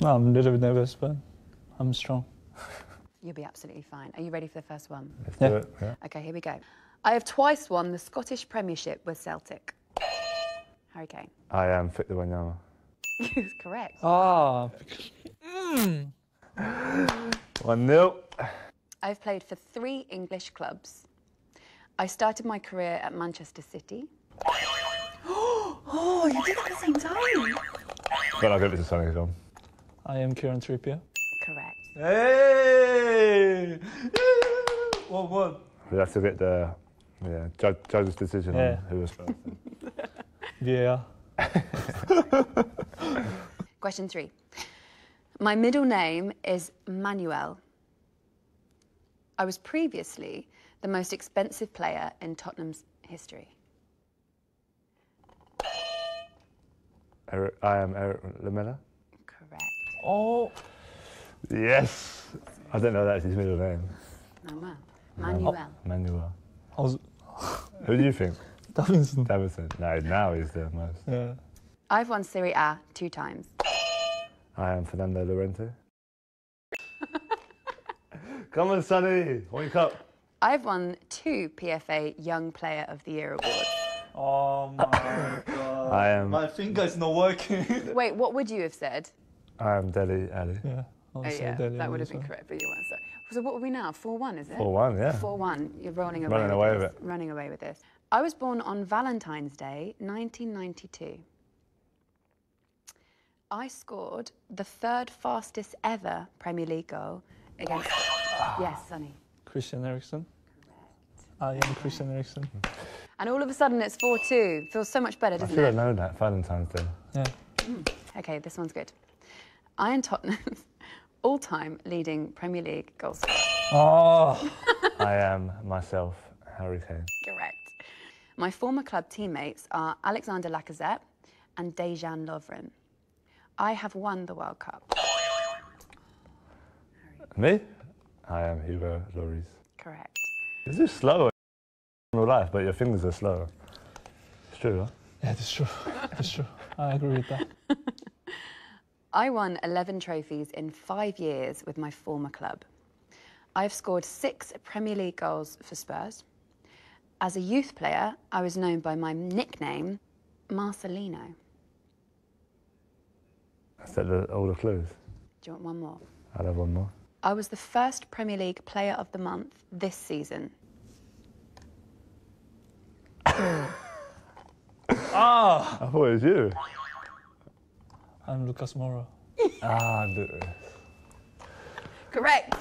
No, I'm a little bit nervous, but I'm strong. You'll be absolutely fine. Are you ready for the first one? Let's do it, yeah. OK, here we go. I have twice won the Scottish Premiership with Celtic. Harry Kane. I am Fit the Wanyama. He was correct. Ah. 1-0. I've played for 3 English clubs. I started my career at Manchester City. Oh, you did it at the same time. But I'll give it to Sonny as well. I am Kieran Trippier. Correct. Hey! 1-1. We have to get the Yeah, judge's decision on who was first. VAR. Question 3. My middle name is Manuel. I was previously the most expensive player in Tottenham's history. I am Eric Lamela. Correct. Oh. Yes. I don't know that's his middle name. Manuel. Manuel. I was... Who do you think? Davinson. Davidson. No, now he's the most. Yeah. I've won Serie A 2 times. I am Fernando Llorente. Come on, Sonny, wake up. I've won 2 PFA Young Player of the Year awards. Oh my God. I am. My finger's not working. Wait, what would you have said? I am Dele Ali. Yeah. That would have been correct, but you weren't. So what are we now? 4-1, is it? 4-1, yeah. 4-1. You're running away with this. I was born on Valentine's Day, 1992. I scored the 3rd fastest ever Premier League goal against... Yes, Sonny. Christian Eriksen. I am Christian Eriksen. And all of a sudden it's 4-2. Feels so much better, doesn't it? I should have known that, Valentine's Day. Yeah. OK, this one's good. I am Tottenham's all-time leading Premier League goal scorer. Oh. I am myself, Harry Kane. Correct. My former club teammates are Alexander Lacazette and Dejan Lovren. I have won the World Cup. Me? I am Hugo Lloris. Correct. This is slower in real life, but your fingers are slower. It's true, huh? Yeah, it's true. It's true. I agree with that. I won 11 trophies in 5 years with my former club. I've scored 6 Premier League goals for Spurs. As a youth player, I was known by my nickname, Marcelino. Is that all the clues? Do you want one more? I'll have one more. I was the first Premier League Player of the Month this season. Ah! I thought it was you. I'm Lucas Moura. Correct.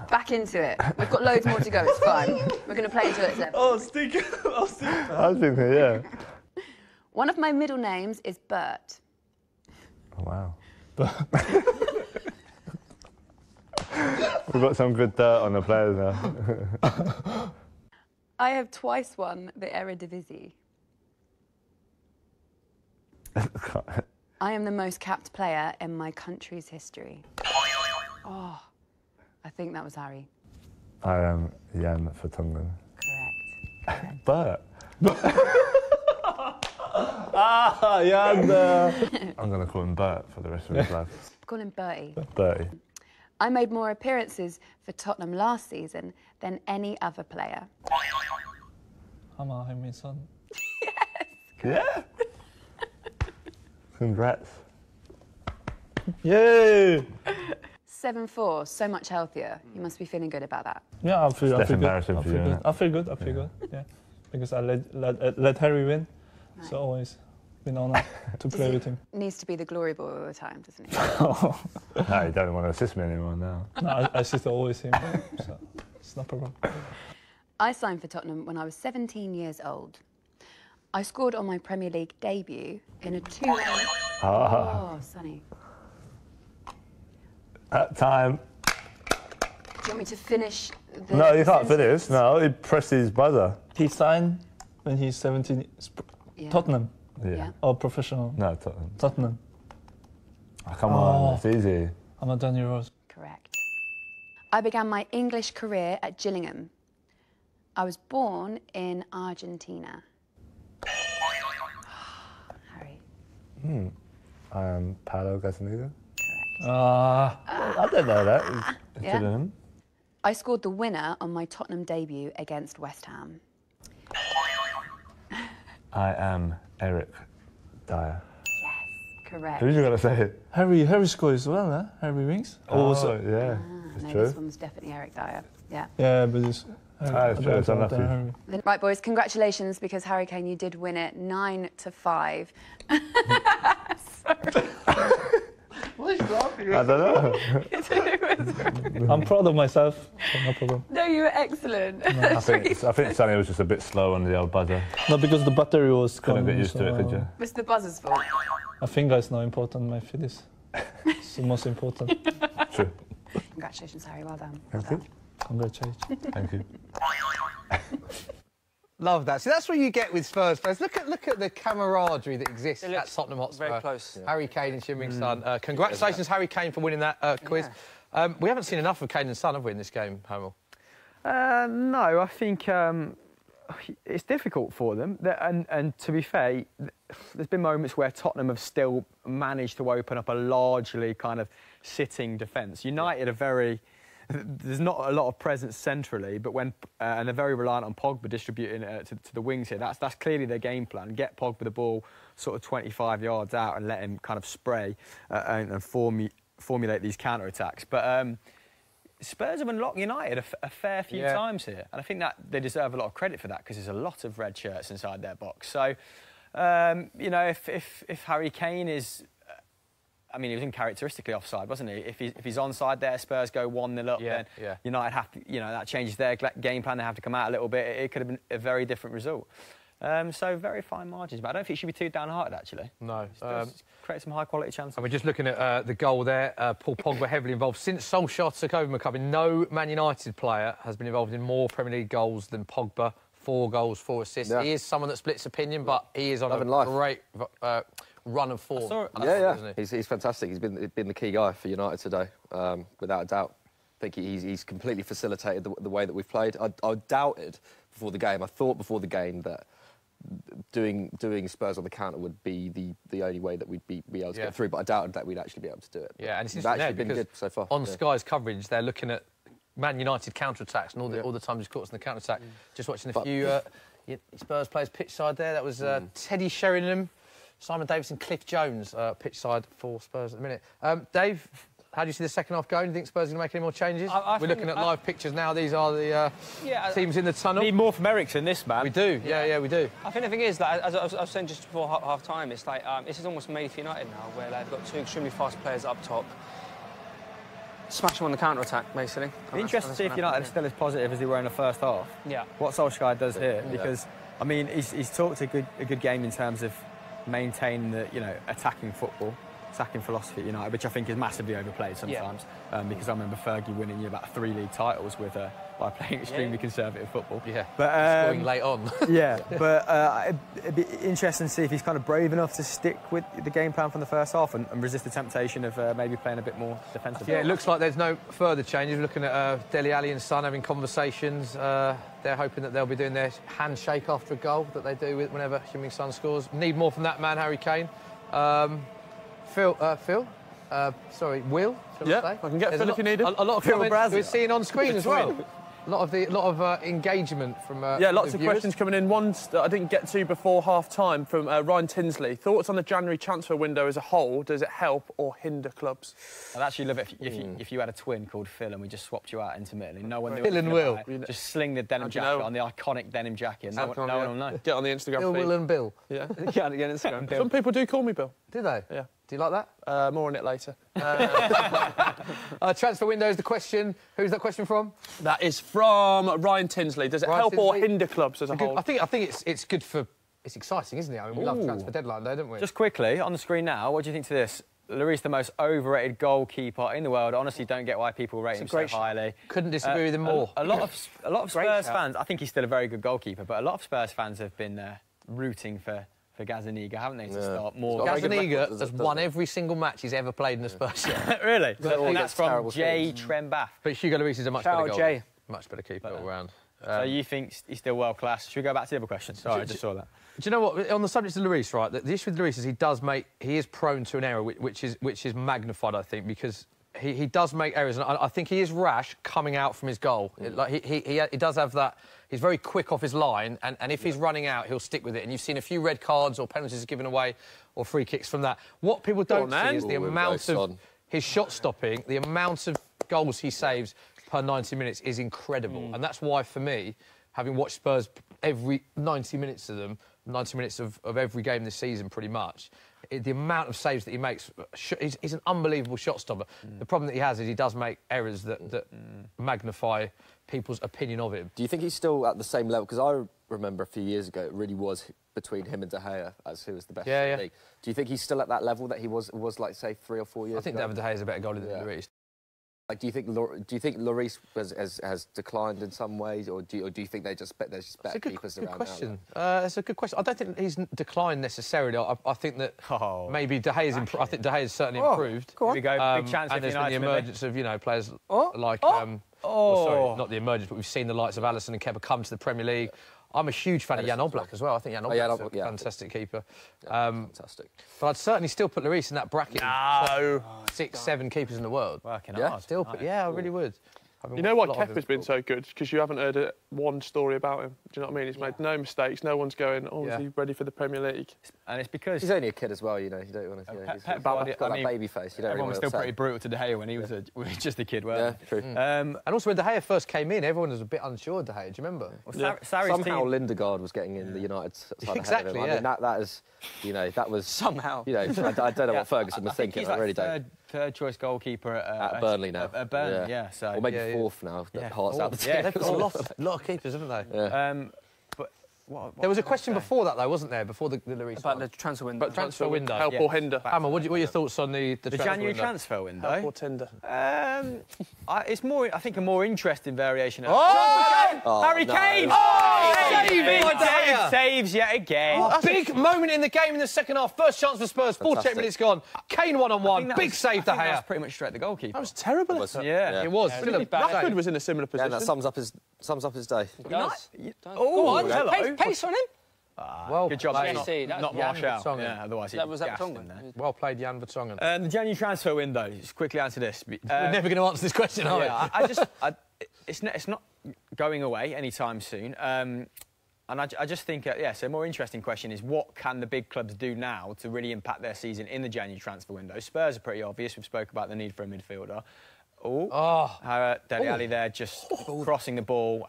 Back into it. We've got loads more to go. It's fine. We're going to play until it's 11. Oh, stick. I was thinking, yeah. One of my middle names is Bert. Oh, wow. We've got some good dirt on the players now. I have twice won the Eredivisie. I am the most capped player in my country's history. Oh, I think that was Harry. I am Jan Vertonghen. Correct. Bert. Jan. I'm going to call him Bert for the rest of his life. Call him Bertie. Bertie. I made more appearances for Tottenham last season than any other player. Hammer, Son. Yeah. Congrats. Yay! 7-4, so much healthier. You must be feeling good about that. Yeah, I feel good. Embarrassing for you. I feel good. Yeah, because I let Harry win. Nice. So always been honoured to play with him. Needs to be the glory boy all the time, doesn't he? No, you don't want to assist me anymore now. No, I assist always him, so it's no problem. I signed for Tottenham when I was 17 years old. I scored on my Premier League debut in a 2-1. Oh, Sonny. At time. Do you want me to finish the No, you can't sentence? finish. No, he pressed his buzzer. He signed when he's 17. Yeah. Tottenham. Yeah. Or professional? No, Tottenham. Tottenham. Oh, come on, it's easy. I'm a Danny Rose. Correct. I began my English career at Gillingham. I was born in Argentina. Harry. I am Paolo Gazzaniga. Correct. I don't know that. Yeah. Gillingham. I scored the winner on my Tottenham debut against West Ham. I am Eric Dyer. Yes, correct. Who's you going to say? Harry scores as well, huh? Harry Winks. Oh, yeah. It's No, true. this one's definitely Eric Dyer. Yeah. Yeah, but it's... It's true, it's unlucky. Right, boys, congratulations, because Harry Kane, you did win it 9-5. What is laughing? I don't know. I'm proud of myself, so no problem. No, you were excellent. I think Sonny was just a bit slow on the old buzzer. No, because the battery was Couldn't coming. get used to it, could you? It's the buzzer's fault. I think it's not important. My feet is it's the most important. True. Congratulations, Harry. Well done. Thank you. Congratulations. Thank you. Love that. See, that's what you get with Spurs players. Look at the camaraderie that exists at Tottenham Hotspur. Very close. Harry Kane and Heung-min Son. Congratulations, Harry Kane, for winning that quiz. We haven't seen enough of Kane and Son, have we, in this game, Hamill? No, I think it's difficult for them. And to be fair, there's been moments where Tottenham have still managed to open up a largely kind of sitting defence. United are very... There's not a lot of presence centrally, but and they're very reliant on Pogba distributing to the wings here. That's clearly their game plan. Get Pogba the ball sort of 25 yards out and let him kind of spray and formulate these counter-attacks. But Spurs have unlocked United a fair few times here, and I think that they deserve a lot of credit for that because there's a lot of red shirts inside their box. So, you know, if Harry Kane is... I mean, he was uncharacteristically offside, wasn't he? If he's onside there, Spurs go 1-0 up, then United have to, you know, that changes their game plan. They have to come out a little bit. It could have been a very different result. So very fine margins, but I don't think it should be too downhearted, actually. No. Create some high-quality chances. And we're just looking at the goal there. Paul Pogba heavily involved. Since Solskjaer took over McCubbin, no Man United player has been involved in more Premier League goals than Pogba. 4 goals, 4 assists. Yeah. He is someone that splits opinion, but he is on a great run of form. He's fantastic. He's been the key guy for United today, without a doubt. I think he's completely facilitated the way that we've played. I doubted before the game. I thought before the game that doing Spurs on the counter would be the only way that we'd be able to get through, but I doubted that we'd actually be able to do it. Yeah, and it's actually been good so far. On Sky's coverage, they're looking at Man United counter-attacks and all the time he's caught us in the counter-attack. Just watching a few Spurs players pitch side there. That was Teddy Sheringham, Simon Davidson, Cliff Jones pitch side for Spurs at the minute. Dave, how do you see the second half going? Do you think Spurs are going to make any more changes? We're looking at live pictures now. These are the teams in the tunnel. Need more from Eriksen, this man. We do, yeah, we do. I think the thing is, like, as I was saying just before half-time, it's like this is almost made for United now, where they've got 2 extremely fast players up top. Smash them on the counter-attack, basically. Interesting to see if United are still as positive as they were in the first half. Yeah. What Solskjaer does here, because, I mean, he's talked a good game in terms of maintaining the, attacking football, attacking philosophy at United, which I think is massively overplayed sometimes. Because I remember Fergie winning about 3 league titles with by playing extremely conservative football. Yeah, but scoring late on. but it'd be interesting to see if he's kind of brave enough to stick with the game plan from the first half and resist the temptation of maybe playing a bit more defensively. Yeah, it looks like there's no further changes. We're looking at Dele Alli and Son having conversations. They're hoping that they'll be doing their handshake after a goal that they do whenever Heung-min Son scores. Need more from that man, Harry Kane. Will? I can get Phil if you need him. A lot of comments we're seeing on screen as well. A lot of engagement from lots of questions coming in. One that I didn't get to before half-time from Ryan Tinsley. Thoughts on the January transfer window as a whole? Does it help or hinder clubs? I'd actually love it if you had a twin called Phil and we just swapped you out intermittently. No one knew. Phil and Will. Just sling the denim jacket on, the iconic denim jacket. No one will know. Get on the Instagram feed. Will and Bill. Yeah. Get on Instagram. Some people do call me Bill. Do they? Yeah. Do you like that? More on it later. Transfer window is the question. Who's that question from? That is from Ryan Tinsley. Does it help or hinder clubs as a whole? I think it's good for... It's exciting, isn't it? I mean, we love transfer deadline day, don't we? Just quickly, on the screen now, what do you think to this? Lloris, the most overrated goalkeeper in the world. Honestly, don't get why people rate him so highly. Couldn't disagree with him more. A lot of Spurs fans... I think he's still a very good goalkeeper, but a lot of Spurs fans have been rooting for Gazaniga, haven't they, to start more? Gazaniga has won every single match he's ever played in the Spurs shirt. Really? And that's from Jay Trembaf. But Hugo Lloris is a much better goalkeeper. Much better keeper all round. So you think he's still world class? Should we go back to the other question? Sorry, I just saw that. Do you know what? On the subject of Lloris, right? The issue with Lloris is he is prone to an error, which is magnified, I think, because he does make errors, and I think he is rash coming out from his goal. Like he does have that. He's very quick off his line, and if he's running out, he'll stick with it. And you've seen a few red cards or penalties given away or free kicks from that. What people don't see is the amount of his shot stopping, the amount of goals he saves per 90 minutes is incredible. And that's why, for me, having watched Spurs every 90 minutes of them, 90 minutes of every game this season, pretty much, the amount of saves that he makes, he's an unbelievable shot stopper. The problem that he has is he does make errors that magnify people's opinion of him. Do you think he's still at the same level? Because I remember a few years ago, it really was between him and De Gea as who was the best in the league. Do you think he's still at that level that he was like, say, 3 or 4 years ago? I think David De Gea is a better goalie than Lloris. Like, do you think Lloris has declined in some ways, or do you think there's just better keepers around? Question. It's a good question. I don't think he's declined necessarily. I think that maybe De Gea's I think De Gea's certainly improved. Here we go. Big chance. And there's been the emergence of players like sorry, not the emergence, but we've seen the likes of Alisson and Kepa come to the Premier League. I'm a huge fan of Jan Oblak as well. I think Jan Oblak's a fantastic keeper. Fantastic. But I'd certainly still put Lloris in that bracket. No. 6, 7 keepers in the world. Working hard. Still put, I really would. You know why Kepa's been so good? Because you haven't heard one story about him. Do you know what I mean? He's made no mistakes. No one's going, is he ready for the Premier League? And it's because... He's only a kid as well, you know. You don't want to... he's got that baby face. You don't everyone was still pretty brutal to De Gea when he was just a kid, weren't yeah, true. And also when De Gea first came in, everyone was a bit unsure of De Gea. Do you remember? Well, somehow Lindegaard was getting in the United side ahead of him. I mean, that is... that was... Somehow. I don't know what Ferguson was thinking. I really don't. Third choice goalkeeper at Burnley now. At Burnley, yeah. So, or maybe fourth now. That Hearts out the team. Yeah, they've got a lot of keepers, haven't they? Yeah. But there was a question before that, though, wasn't there? Before the Lloris about the transfer window. But transfer window. Help or hinder. Hammer, what are your thoughts on the January transfer window? Help or tinder. It's more, I think, a more interesting variation. Harry Kane! Saves yet again. A big moment in the game in the second half. First chance for Spurs. 48 minutes gone. Kane one-on-one. Big save to Gea. That was pretty much straight the goalkeeper. That was terrible. It was. Rashford was in a similar position. Yeah, that sums up his day. Oh, hello. Pace on him. Well, good job. Not Martial. Yeah, otherwise was that Vertonghen. Well played, Jan Vertonghen. The January transfer window. Just quickly answer this. We're never going to answer this question, are we? It's not going away anytime soon. And I just think, so a more interesting question is what can the big clubs do now to really impact their season in the January transfer window? Spurs are pretty obvious. We've spoke about the need for a midfielder. Dele Alli there just crossing the ball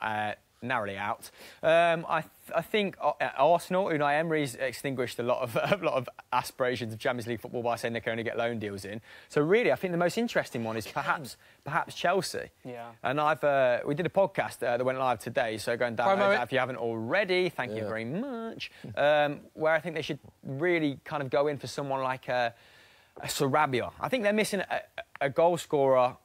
narrowly out. I think Arsenal, Unai Emery's extinguished a lot of aspirations of Champions League football by saying they can only get loan deals in. So really, I think the most interesting one is perhaps Chelsea. Yeah. And we did a podcast that went live today, so go and download that if you haven't already. Thank you very much. Where I think they should really kind of go in for someone like a Sarabia. I think they're missing a goal scorer.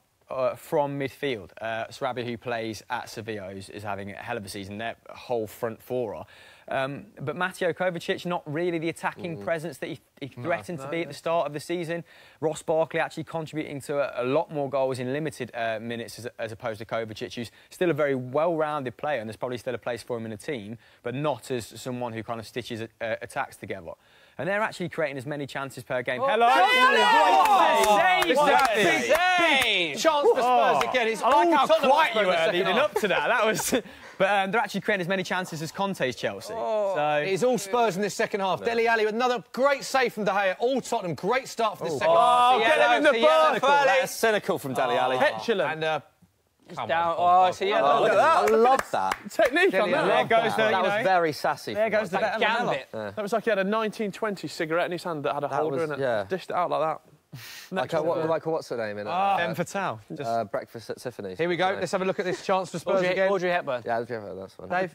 From midfield. Sarabia, who plays at Sevilla, is having a hell of a season. Their whole front four are. But Mateo Kovacic, not really the attacking presence that he threatened to be at the start of the season. Ross Barkley actually contributing to a lot more goals in limited minutes as opposed to Kovacic, who's still a very well-rounded player, and there's probably still a place for him in a team, but not as someone who kind of stitches attacks together. And they're actually creating as many chances per game. Hello! Big chance for Spurs again. It's I like how Tottenham quiet you were leading half. up to that. That was... But they're actually creating as many chances as Conte's Chelsea. So it's all Spurs in this second half. Dele Alli with another great save from De Gea. All Tottenham. Great start for this second half. Get him in the box! That's cynical from Dele Alli. Petulant. And down. Look at I love that. Technique on that. There goes the... That was very sassy. There goes the gambit. That was like he had a 1920 cigarette in his hand that had a holder in it. Yeah. Dished it out like that. What's her name in it? Femme Fatale. Breakfast at Tiffany's. Here we go. Let's have a look at this chance for Spurs again. Audrey Hepburn. Yeah, Audrey Hepburn, that's one. Dave,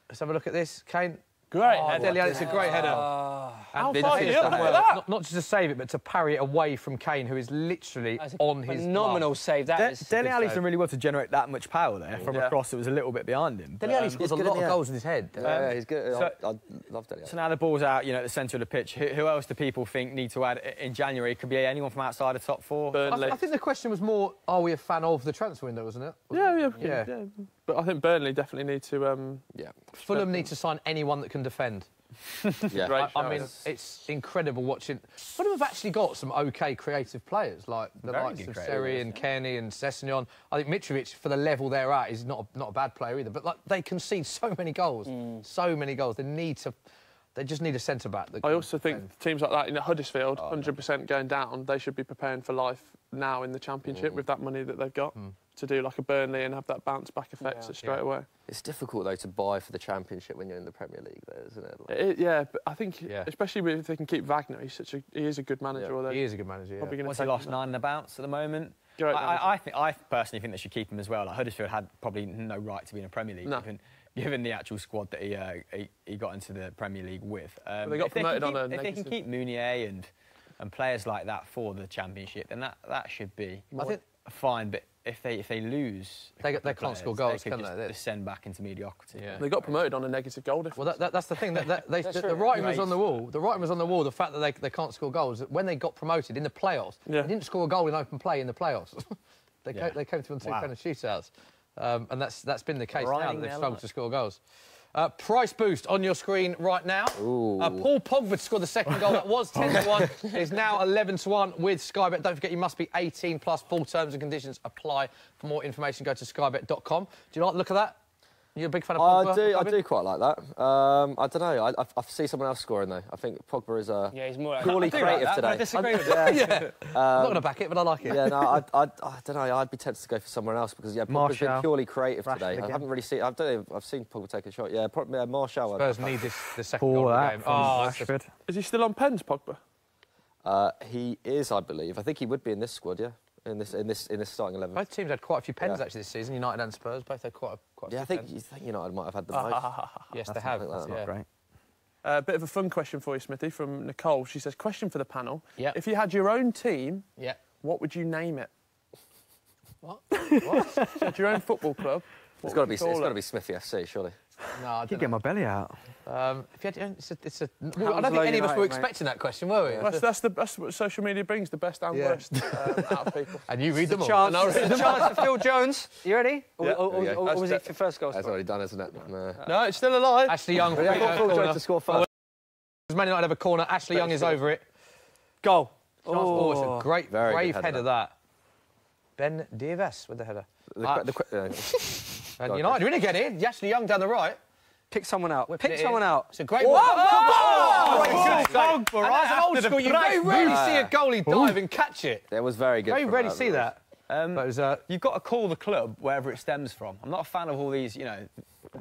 let's have a look at this. Kane. Great header. Dele Alli, it's a great header. How far is that? Not just to save it, but to parry it away from Kane, who is literally on his phenomenal save. Dele Alli's done really well to generate that much power there from a cross that was a little bit behind him. Dele Alli scores a lot of goals in his head. Yeah, he's good. I love Dele Alli. So now the ball's out, at the centre of the pitch. Who else do people think need to add in January? It could be anyone from outside the top four. Burnley. I think the question was more, are we a fan of the transfer window, wasn't it? Yeah. But I think Burnley definitely need to... Fulham need to sign anyone that can defend. I mean, it's incredible watching. Fulham have actually got some OK creative players, like the likes of Seri and Kenny and Sessegnon. I think Mitrovic, for the level they're at, is not a bad player either. But they concede so many goals, so many goals. They They just need a centre-back. I also think teams like that, Huddersfield, 100% going down, they should be preparing for life now in the Championship with that money that they've got to do like a Burnley and have that bounce-back effect straight away. It's difficult, though, to buy for the Championship when you're in the Premier League, though, isn't it? But I think, especially if they can keep Wagner, he is a good manager. Yeah. He is a good manager, What's he lost 9 and a bounce at the moment? I personally think they should keep him as well. Like, Huddersfield had probably no right to be in a Premier League, given the actual squad that he got into the Premier League with. They got promoted on a negative. If they can keep Mounier and players like that for the Championship, then that should be fine. But if they lose, they can't score goals, can they? Just descend back into mediocrity. They got promoted on a negative goal difference. Well, that's the thing. The writing was on the wall. The writing was on the wall. The fact that they can't score goals. When they got promoted in the playoffs, they didn't score a goal in open play in the playoffs. They came through on 2 penalty shootouts, and that's been the case now that they've struggled to score goals. Price boost on your screen right now. Paul Pogba scored the second goal. That was 10-1. Is now 11-1 with Sky Bet. Don't forget, you must be 18 plus. Full terms and conditions apply. For more information, go to skybet.com. Do you like the look of that? You're a big fan of Pogba? I do quite like that. I don't know. I see someone else scoring, though. I think Pogba is he's more purely creative today. I disagree with that. I'm not going to back it, but I like it. Yeah, no, I don't know. I'd be tempted to go for someone else because, Pogba's been purely creative today. I haven't really seen... I've seen Pogba take a shot. Yeah, Martial. Spurs need the second goal of the game. Rashford. Is he still on pens, Pogba? He is, I believe. I think he would be in this squad, yeah. In this starting 11. Both teams had quite a few pens actually this season. United and Spurs both had quite a few pens. I think United might have had the most. Yes, they have. That's not great. A bit of a fun question for you, Smithy, from Nicole. She says, question for the panel. Yeah. If you had your own team, what would you name it? What? What? So you had your own football club. It's got to be Smithy FC, surely. No, I keep getting my belly out. If you had, I don't think any of us were expecting that question, were we? That's what social media brings, the best and worst out of people. And you read them all. Chance for Phil Jones. You ready? Or was it for first goal? That's already done, isn't it? No, it's still alive. Ashley Young. Phil Jones to score first. Man United have a corner. Ashley Young is over it. Goal. Oh, it's a great, brave header, that. Ben Davis with the header. And United win again here. Ashley Young down the right. Pick someone out. Pick someone out. It's a great one. That's an old school. You very rarely see a goalie dive and catch it. It was very good. Very rarely see that. You've got to call the club wherever it stems from. I'm not a fan of all these,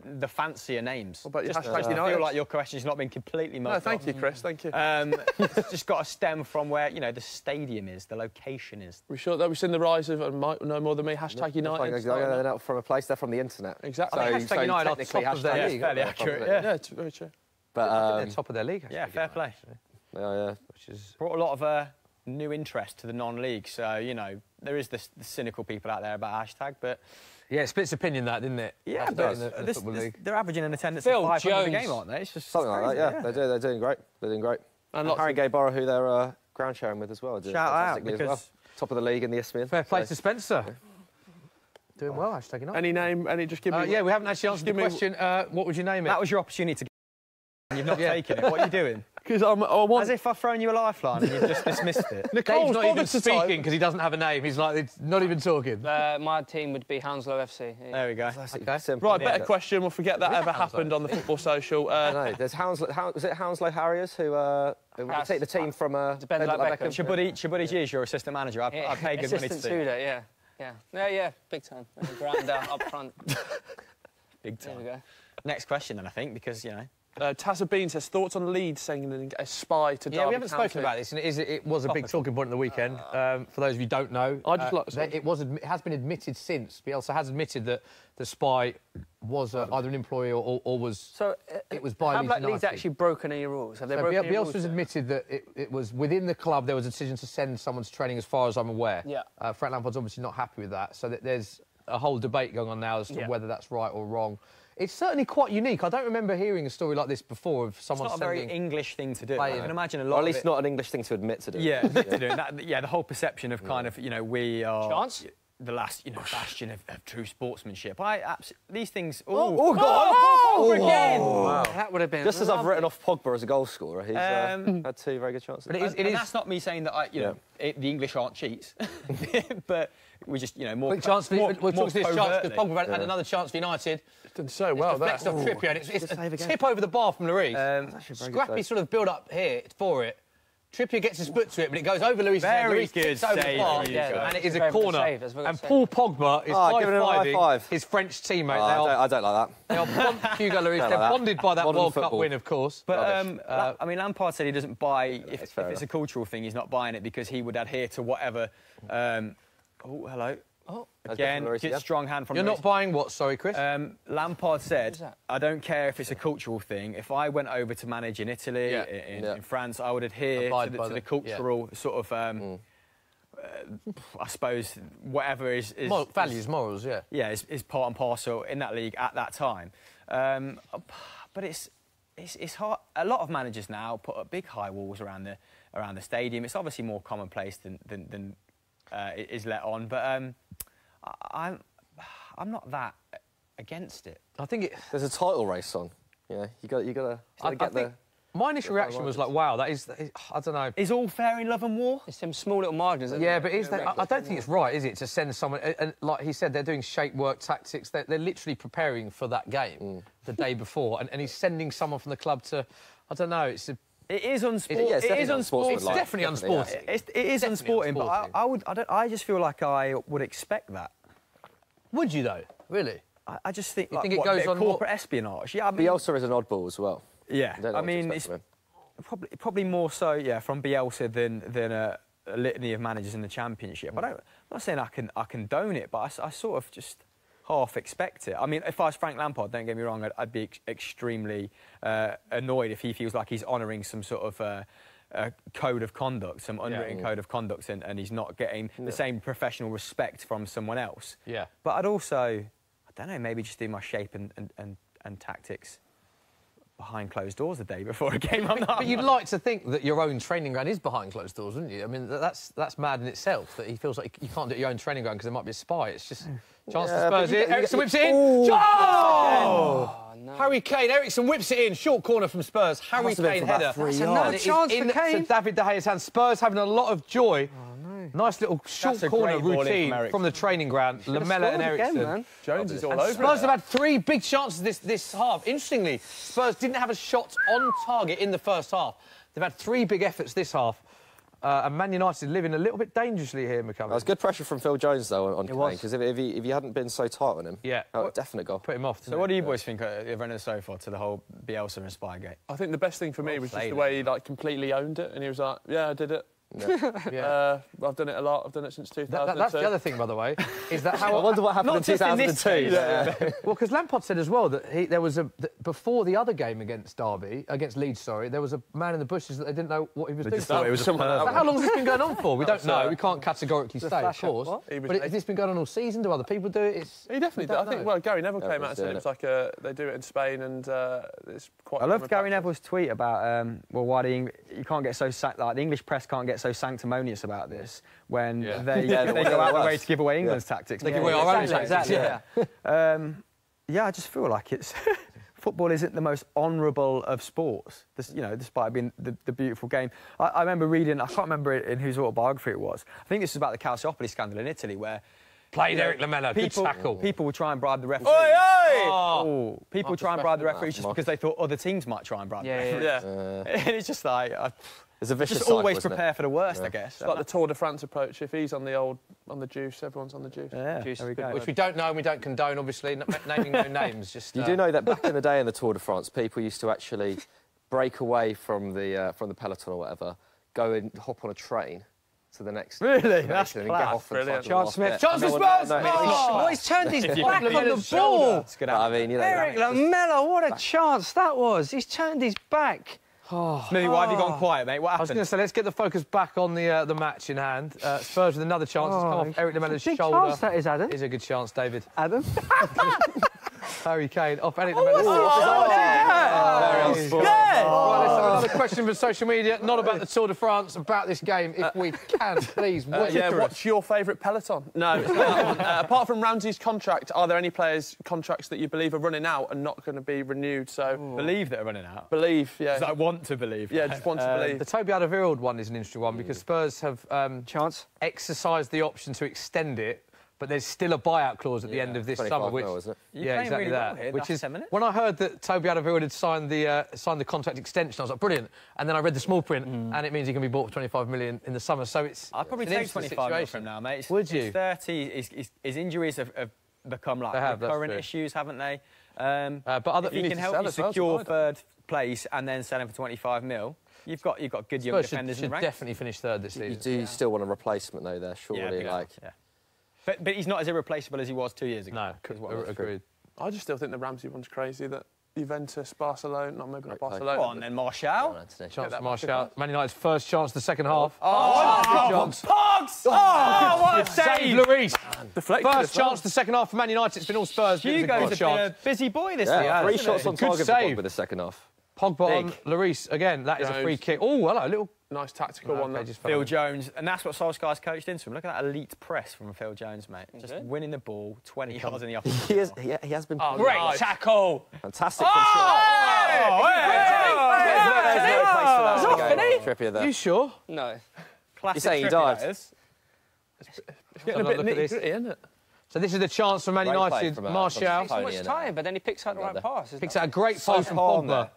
the fancier names. But I feel like your question's not been completely much. No, thank you, Chris. Thank you. It's just got to stem from where the stadium is, the location is. We're sure that we've seen the rise of, and Mike no more than me, hashtag United. They're not from a place, they're from the internet. Exactly. Hashtag United are top of their league. Fairly accurate. Yeah, it's very true. But they're top of their league. Yeah, fair play. Yeah. Which is brought a lot of new interest to the non-league. So there is the cynical people out there about hashtag, but. Yeah, it splits opinion, that, didn't it? Yeah, but they're averaging an attendance Phil of 500 Jones. a game, aren't they? It's just something like that, yeah. They're doing great. They're doing great. And Harry Gay-Borough, who they're ground sharing with as well. Shout out, because... Top of the league in the Isthmian. Fair play to Spencer. Doing well, hashtag United. Any name, just give me... Yeah, we haven't actually answered the question. What would you name it? That was your opportunity to and you've not taken it. What are you doing? Because I want... As if I've thrown you a lifeline and you've just dismissed it. Dave's not even speaking because he doesn't have a name. He's like, it's not even talking. My team would be Hounslow FC. Yeah. There we go. Okay. Simple. Right, better question. We'll forget that ever happened on the Football Social. No, there's Hounslow. Was it Hounslow Harriers who take the team from... Depends like Beckham. Chabuddy G is your assistant manager. I pay good money to see. Assistant yeah, big time. Ground out up front. Big time. There we go. Next question then, I think, because, Tazza Bean says, thoughts on Leeds sending a spy to Derby we haven't County. spoken about this, and it was a big talking point at the weekend. For those of you who don't know, it has been admitted since. Bielsa has admitted that the spy was either an employee or was... So, it was by Leeds United. Have Leeds actually broken any rules? Have they broken any rules? Bielsa's admitted that it was within the club there was a decision to send someone to training, as far as I'm aware. Yeah. Frank Lampard's obviously not happy with that, so there's a whole debate going on now as to whether that's right or wrong. It's certainly quite unique. I don't remember hearing a story like this before of someone It's not a very English thing to do. I can imagine a lot or at least not an English thing to admit to do. Yeah, to do. The whole perception of kind of, we are... Chance? the last, bastion of true sportsmanship. These things. Again! Wow. That would have been. Just as I've written off Pogba as a goal scorer, he's had 2 very good chances. But that's not me saying that the English aren't cheats, but we just more. Quick chance for more this chance because Pogba had Yeah. another chance for United. Did so well there. Deflects off Trippier, and it's a tip over the bar from Lloris. Scrappy sort of build up here for it. Trippier gets his foot to it, but it goes over Lloris' head. Very Lloris good tips over the save, bar, Hugo. and it is a Very good corner. save, that's a very good And save. Paul Pogba is giving him a high high-fiving five. his French teammate. I don't like that. They are Hugo Lloris. Don't They're like that. bonded by that Modern World Cup football. win, of course. But I mean, Lampard said he doesn't buy if fair it's a cultural thing. He's not buying it because he would adhere to whatever. Oh, hello. Oh, Again, Lloris, good yeah. strong hand from you're Lloris. not buying what? Sorry, Chris. Lampard said, that? I don't care if it's a cultural thing. If I went over to manage in Italy, Yeah. in France, I would adhere Abide to by the the- cultural sort of, I suppose, whatever is Values, morals, yeah. yeah, is part and parcel in that league at that time. But it's hard. A lot of managers now put up big high walls around the stadium. It's obviously more commonplace than it is let on. But I'm not that against it. I think There's a title race on. You got to get there. my initial reaction was like, wow, that is I don't know. Is all fair in love and war? It's them small little margins. isn't Yeah, it? but I don't think it's right, is it, to send someone... And like he said, they're doing shape work, tactics. They're literally preparing for that game the day before. And he's sending someone from the club to... I don't know, it's... It is unsporting. it's definitely unsportsmanlike. It's definitely unsporting. It is Definitely unsporting, but unsporting. I just feel like I would expect that. Would you, though? Really? I just think, You think what, it goes a bit of on more- corporate espionage. Yeah, I mean, Bielsa is an oddball as well. yeah. I don't know I what to mean, expect it's from him. probably more so, yeah, from Bielsa than a litany of managers in the Championship. I'm not saying I condone it, but I sort of just half expect it. I mean, if I was Frank Lampard, don't get me wrong, I'd be extremely annoyed if he feels like he's honouring some sort of code of conduct, some unwritten code of conduct, and he's not getting the same professional respect from someone else. Yeah. But I'd also, I don't know, maybe just do my shape and tactics behind closed doors the day before a game. But you'd like to think that your own training ground is behind closed doors, wouldn't you? I mean, that's mad in itself, that he feels like you can't do it at your own training ground because there might be a spy. It's just... Chance for Spurs here. Ericsson whips it in. Oh! no. Harry Kane. Ericsson whips it in. Short corner from Spurs. Harry Kane header. That's another chance for Kane. David De Gea's hand. Spurs having a lot of joy. Nice little short a corner great ball in routine from from the training ground. Lamella and Ericsson. man. Jones is all And over Spurs it. have had 3 big chances this half. Interestingly, Spurs didn't have a shot on target in the first half. They've had 3 big efforts this half. And Man United living a little bit dangerously here, McCullum. That was good pressure from Phil Jones, though, on Kane, was. because if he hadn't been so tight on him, definite goal. Put him off. So what do you boys think of running so far to the whole Bielsa and Spygate? I think the best thing for me was just played the way he completely owned it, and he was like, "Yeah, I did it. Yeah. I've done it a lot. I've done it since 2002." That's the other thing, by the way, is that how... I wonder what happened in Not just in this 2002. case. Well, because Lampard said as well that there was before the other game against Leeds, there was a man in the bushes that they didn't know what he was doing. just thought it was So how long has this been going on for? We don't know. We can't categorically say, of flash up, course. what? But has this been going on all season? Do other people do it? He definitely did. I think. Well, Gary Neville came out and said doing it was like they do it in Spain, and it's quite. I love common Gary practice. Neville's tweet about why you can't get so the English press can't get so sanctimonious about this when they go out their way to give away England's tactics. They give away our own Exactly, tactics. Yeah, I just feel like it's football isn't the most honourable of sports. Despite being the beautiful game. I remember reading. I can't remember in whose autobiography it was. I think this was about the Calciopoli scandal in Italy, where Played Eric Lamella. Good tackle. people would try and bribe the referee. People try and bribe the referees just because they thought other teams might try and bribe the referee. And it's just like It's a vicious just cycle, always isn't it? prepare for the worst, I guess. It's like the Tour de France approach. If he's on the juice, everyone's on the juice. Yeah, Juice there we is good go. word. Which we don't know and we don't condone, obviously. Naming no names. Just You do know that back in the day in the Tour de France, people used to actually break away from the peloton or whatever, go and hop on a train to the next Really? destination That's and class. get off and Brilliant. cycle Chance off Smith. there. Chance for No one- Spurs! no, Oh, Oh, he's turned his back on Look at the his ball. shoulder. It's good. But, I mean, Eric Lamella, what a chance that was. He's turned his back. Smithy, why have you gone quiet, mate? What I was going happened? to say, let's get the focus back on the match in hand. Spurs with another chance. It's come off Eric Lamella's Big shoulder. chance that is, Adam. Is a good chance, David. Adam? Harry Kane off Elliot. Very Right, let's have another question from social media, not about the Tour de France, about this game, if we can, please. What's your favourite peloton? No, it's not. Apart from Ramsey's contract, are there any players' contracts that you believe are running out and not going to be renewed? So Believe that are running out. Believe, yeah. I want to believe. Yeah, just want to believe. The Toby Alderweireld one is an interesting one because Spurs have exercised the option to extend it, but there's still a buyout clause at the end of this summer. Which, isn't it? yeah, exactly really that. well here, Which is 10 minutes. when I heard that Toby Alderweireld had signed the contract extension, I was like, brilliant. And then I read the small print, and it means he can be bought for 25 million in the summer. So it's I'd probably an take interesting 25 million situation. from now, mate. Would you? He's 30. His injuries have become like recurrent issues, haven't they? But other if he can help you secure third place and then sell him for 25 mil, you've got good young defenders in the ranks. Should definitely finish third this season. You do still want a replacement though, there, surely. Yeah. But he's not as irreplaceable as he was 2 years ago. No, agreed. I just still think the Ramsey one's crazy. That Juventus, Barcelona, not Barcelona. Go on then, Martial. Chance for Martial. Man United's first chance the second half. Pogs! Oh, what a save! Lloris. Deflected First chance the second half for Man United. It's been all Spurs. Hugo's a busy boy this year. 3 shots on target for Pogba the second half. Pogba on Lloris again. That is a free kick. Oh, hello, little nice tactical one. There. Phil Jones, and that's what Solskjaer's coached into him. Look at that elite press from Phil Jones, mate. Just winning the ball 20 yards in the opposite. He has been. Great tackle. Fantastic. Trippier there. You sure? No. Classic. You're saying he died? It's getting a bit nitty-gritty, isn't it? So this is the chance for Man United. Martial So much time, but then he picks out the right pass. picks out a great pass from Pogba.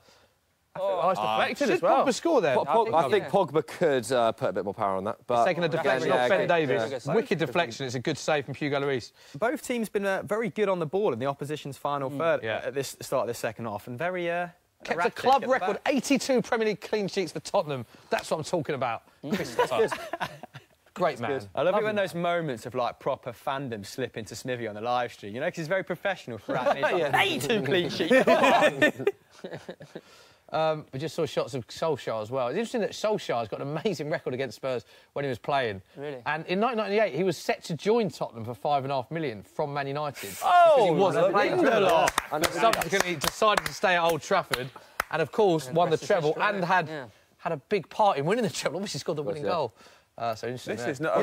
It's deflected Should as well. Pogba score there? I think Pogba could put a bit more power on that. But He's taken a deflection off Ben Davies. yeah. Wicked deflection. It's a good save from Hugo Lloris. Both teams been very good on the ball in the opposition's final third at this start of the second half, and very Kept a erratic club at the record, back. 82 Premier League clean sheets for Tottenham. That's what I'm talking about. Great man. I love it when those moments of like proper fandom slip into Smithy on the live stream, you know, because he's very professional for that. And he's like, 82 clean sheets. We just saw shots of Solskjaer as well. It's interesting that Solskjaer's got an amazing record against Spurs when he was playing. Really? And in 1998, he was set to join Tottenham for $5.5 million from Man United. Oh, he wasn't playing for them. And Subsequently decided to stay at Old Trafford and, of course, won the treble and had a big part in winning the treble. Obviously scored the winning goal. So interesting. This is not.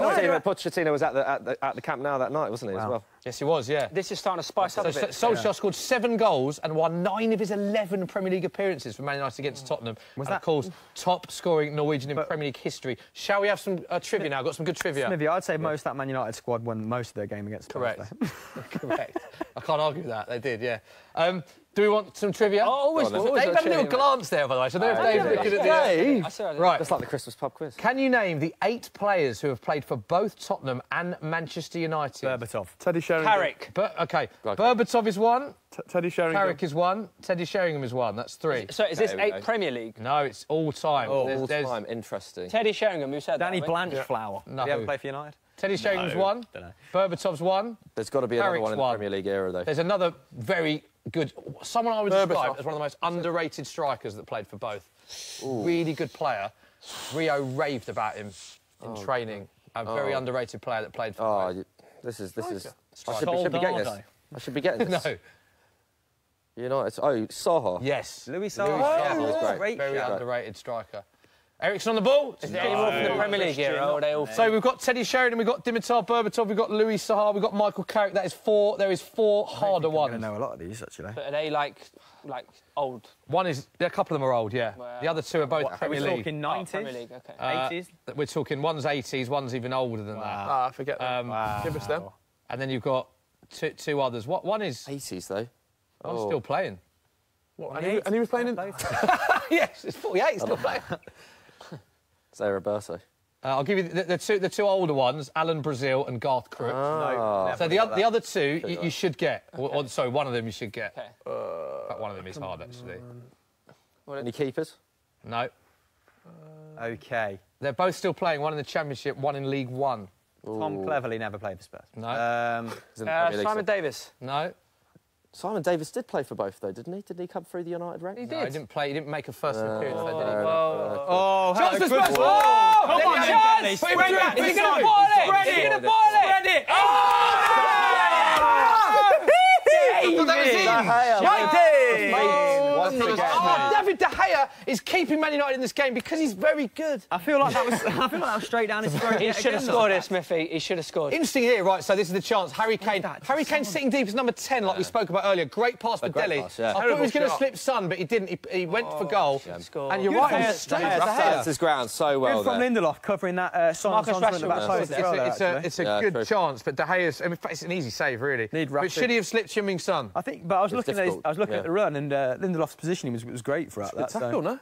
Pochettino was at the camp now that night, wasn't he, as well? Yes, he was, yeah. This is starting to spice up a bit. Solskjaer scored 7 goals and won 9 of his 11 Premier League appearances for Man United against Tottenham. Was that, of course, top scoring Norwegian in Premier League history. Shall we have some trivia now? Got some good trivia. Smithy, I'd say most of that Man United squad won most of their game against Spurs. Correct. Correct. I can't argue with that. They did, yeah. Do we want some trivia? Oh, always. They've had a little glance there, by the way. So they're looking at the... Right. That's like the Christmas pub quiz. Can you name the 8 players who have played for both Tottenham and Manchester United? Berbatov. Teddy Sheringham. Carrick. OK. Berbatov is 1. Teddy Sheringham. Carrick is 1. Teddy Sheringham is 1. That's 3. So is this 8 Premier League? No, it's all time. All time. Interesting. Teddy Sheringham, who said Danny that? Blanchflower. No. Did he ever play for United? Teddy Sheringham's 1. Dunno. Berbatov's 1. There's got to be another Carrick's one in the 1. Premier League era, though. There's another very good... Someone I would describe Berbatov. as one of the most underrated strikers that played for both. Really good player. Rio raved about him in training. A very underrated player that played for both. This is. I should be getting this. I should be getting this. No. United. Oh, Saha. Yes. Louis Louis Saha. Saha was great. great. Very shout. underrated striker. Ericsson on the ball. Is there any more from the Premier League era? Or they all... So we've got Teddy Sheringham, we've got Dimitar Berbatov, we've got Louis Saha, we've got Michael Carrick. That is 4. There is 4 harder ones. I'm going to know a lot of these, actually. But are they like old? One is... A couple of them are old, yeah. Wow. The other 2 are both Premier We're League. talking 90s? Premier League, OK. 80s? We're talking one's 80s, one's even older than that. Forget that. Give us them. And then you've got 2 others. One is... 80s, though. One's still playing. What, and he was playing in... Yes, it's 48, still playing. Say Roberto. I'll give you the 2 older ones, Alan Brazil and Garth Crooks. No, So the other 2 you should get. Sorry, one of them you should get. Okay. But one of them is hard, actually. Any keepers? No. OK. They're both still playing, one in the Championship, one in League One. Tom Cleverley never played for Spurs. No. Simon Davis. No. Simon Davis did play for both, though, didn't he? Didn't he come through the United ranks? He did. No, he didn't play. He didn't make a first appearance, though, did he? Oh, Chance for good Spurs! ball. Oh! Come on, Chance! Dennis. Is he going to Spread ball it? Spread Is he it. going to ball it? Spread it. Oh! David! That was David De Gea is keeping Man United in this game because he's very good. I feel like that was straight down his throat. He should have scored it, Smithy. He should have scored. Interesting here, right? So this is the chance. Harry Kane. Harry Kane sitting deep as number 10, like we spoke about earlier. Great pass for Dele. Pass, yeah. I thought he was going to slip Son, but he didn't. He went for goal. And you're Good right. Gea, It's straight De Gea. to De Gea. That's his ground so well Good from there. Lindelof covering that Son Marcus at the Rashford back was post as well there, actually. It's a Yeah, good true. chance, but De Gea's. I mean, it's an easy save, really. Need But rapid. should he have slipped Heung-min Son? I think, but I was looking difficult, at the run, and Lindelof's positioning was great throughout that. Tackle, no?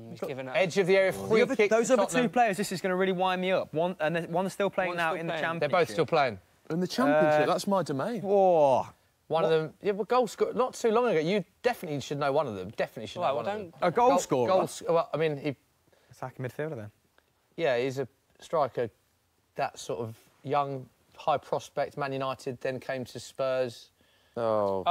He's given up. Edge of the area, free kick. Those to other Tottenham. two players, this is going to really wind me up. One's still playing One's now still in the playing. Championship. They're both still playing. In the Championship, that's my domain. Whoa. One of them, yeah, well, goal scorer. Not too long ago, you definitely should know one of them. Definitely should know one of them. A goal scorer? Well, I mean, Attacking midfielder then. yeah, he's a striker. That sort of young, high prospect. Man United, then came to Spurs. Oh.